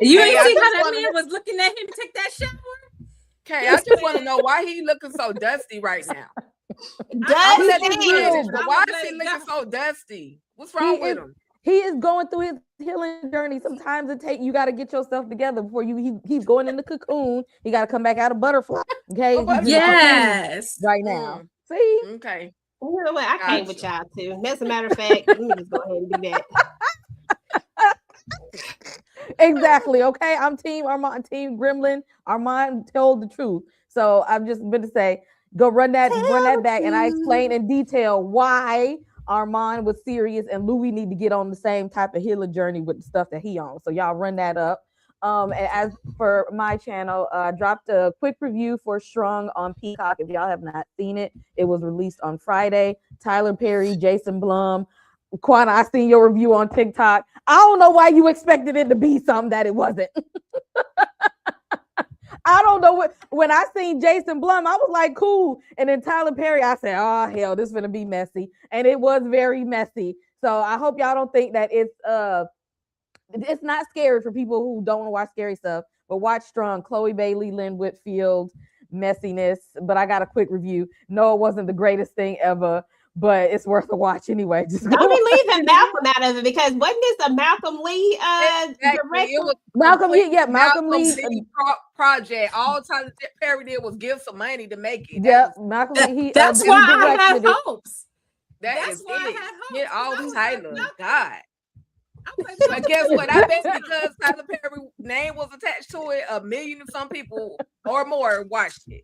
You ain't see how that man was looking at him to take that shower? Okay, I just want to know why he looking so dusty right now. Why is he looking so dusty? What's wrong with him? He is going through his healing journey. Sometimes you got to get yourself together before he's going in the cocoon. You got to come back out of butterfly. Okay. Yes. Right now. See? Okay. You know what? I came with y'all too. As a matter of fact, let me just go ahead and do that. Exactly. Okay. I'm Team Armand, Team Gremlin. Armand told the truth. So I'm just going to say, go run that back, and I explain in detail why Armand was serious and Louis need to get on the same type of healing journey with the stuff that he on. So y'all run that up. And as for my channel, dropped a quick review for Strung on Peacock. If y'all have not seen it, it was released on Friday. Tyler Perry, Jason Blum. Quana, I seen your review on TikTok. I don't know why you expected it to be something that it wasn't. I don't know what. When I seen Jason Blum, I was like, cool. And then Tyler Perry, I said, oh hell, this is gonna be messy, and it was very messy. So I hope y'all don't think that it's not scary for people who don't want to watch scary stuff, but watch Strong. Chloe Bailey, Lynn Whitfield, messiness. But I got a quick review. No, it wasn't the greatest thing ever, but it's worth a watch anyway. Just don't be leaving Malcolm out of it, because wasn't this a Malcolm Lee director? Malcolm Lee project. All Tyler Perry did was give some money to make it. Yep, Malcolm Lee. That's why I had hopes. That's why I had hopes. Get all these Tyler. God. Like, but guess what? I bet because Tyler Perry's name was attached to it, 1 million of some people or more watched it.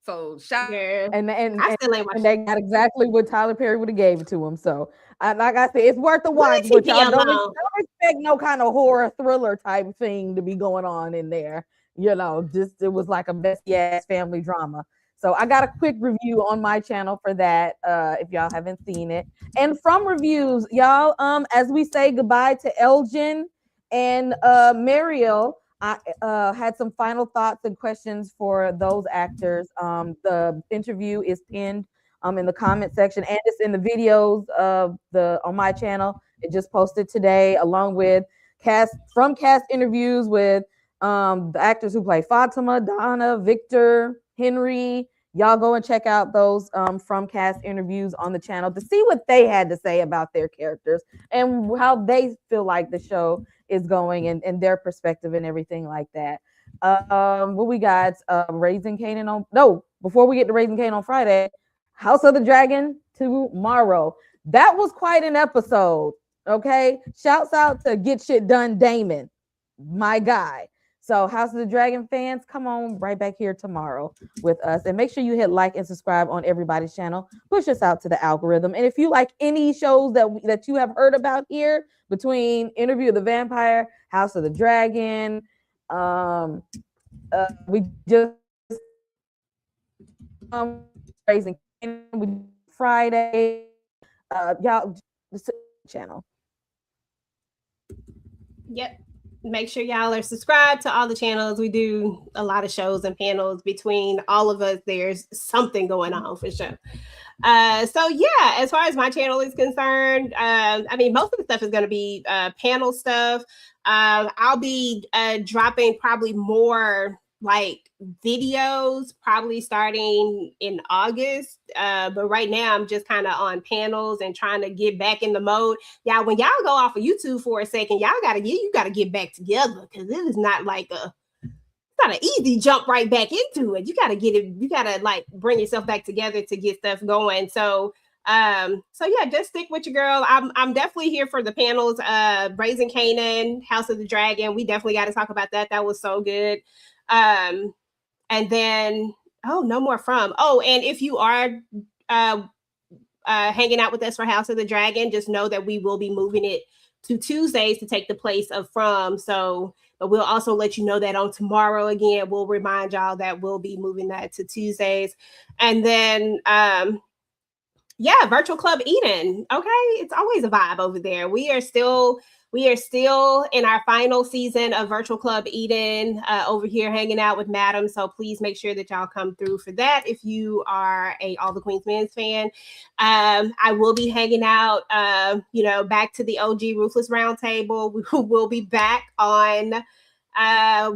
So shout and they got exactly what Tyler Perry would have gave it to him. So like I said, it's worth a watch, but y'all don't expect no kind of horror thriller type thing to be going on in there. You know, just it was like a messy ass family drama. So I got a quick review on my channel for that, if y'all haven't seen it. And from reviews, y'all, as we say goodbye to Elgin and Mariel, I had some final thoughts and questions for those actors. The interview is pinned in the comment section, and it's in the videos of on my channel. It just posted today, along with cast interviews with the actors who play Fatima, Donna, Victor, Henry. Y'all go and check out those from cast interviews on the channel to see what they had to say about their characters and how they feel like the show is going and their perspective and everything like that. What we got? Raising Kanan before we get to Raising Kanan on Friday, House of the Dragon tomorrow. That was quite an episode. Okay, shouts out to Get Shit Done Damon, my guy. So House of the Dragon fans, come on right back here tomorrow with us. And make sure you hit like and subscribe on everybody's channel. Push us out to the algorithm. And if you like any shows that you have heard about here, between Interview with the Vampire, House of the Dragon, we just Raising Friday, y'all just channel. Yep. Make sure y'all are subscribed to all the channels. We do a lot of shows and panels between all of us. There's something going on for sure. So yeah, as far as my channel is concerned, I mean, most of the stuff is going to be panel stuff. I'll be dropping probably more like videos probably starting in August, but right now I'm just kind of on panels and trying to get back in the mode. Y'all, when y'all go off of YouTube for a second, you gotta get back together, because it is not like not an easy jump right back into it. You gotta like bring yourself back together to get stuff going. So yeah, just stick with your girl. I'm definitely here for the panels. Raising Kanan, House of the Dragon, we definitely got to talk about that. That was so good. And then no more from. And if you are hanging out with us for House of the Dragon, just know that we will be moving it to Tuesdays to take the place of From. So, but we'll also let you know that on tomorrow. Again, we'll remind y'all that we'll be moving that to Tuesdays. And then Virtual Club Eden. Okay, it's always a vibe over there. We are still in our final season of Virtual Club Eden over here hanging out with Madam. So please make sure that y'all come through for that if you are a All the Queens Men's fan. I will be hanging out, back to the OG Ruthless Roundtable. We will be back on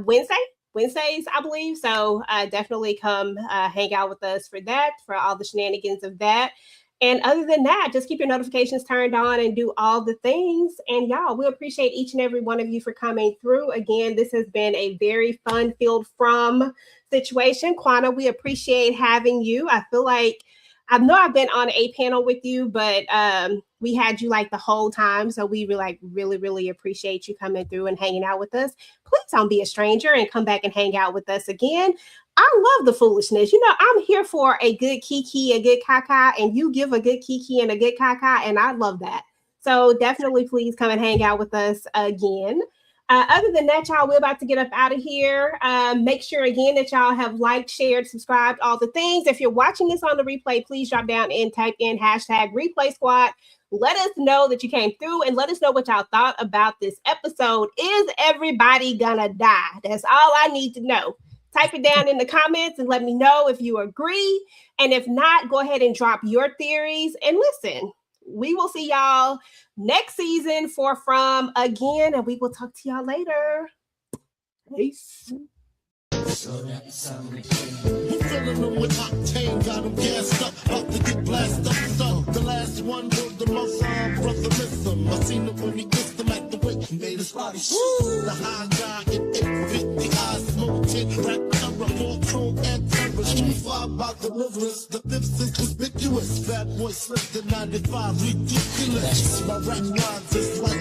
Wednesdays, I believe. So definitely come hang out with us for that, for all the shenanigans of that. And other than that, just keep your notifications turned on and do all the things. And y'all, we appreciate each and every one of you for coming through. Again, this has been a very fun-filled From situation. Quana, we appreciate having you. I feel like I know I've been on a panel with you, but we had you like the whole time. So we really, really appreciate you coming through and hanging out with us. Please don't be a stranger and come back and hang out with us again. I love the foolishness. I'm here for a good kiki, a good caca, and you give a good kiki and a good caca, and I love that. So definitely please come and hang out with us again. Other than that, y'all, we're about to get up out of here. Make sure again that y'all have liked, shared, subscribed, all the things. If you're watching this on the replay, please drop down and type in #replay squad. Let us know that you came through and let us know what y'all thought about this episode. Is everybody gonna die? That's all I need to know. Type it down in the comments and let me know if you agree. And if not, go ahead and drop your theories. And listen, we will see y'all next season for From again, and we will talk to y'all later. Peace. I'm filling them with octane, got them gassed up, about to get blasted up, stuck. The last one was the most brother miss him. I seen him when he kissed him at the wake, made his body shit. The high guy in 850, eyes smoked it, rap terror, more chrome and terror. Street fly about deliverance, the fifth is conspicuous. Bad boy slipped in 95, ridiculous. My rap rhymes is like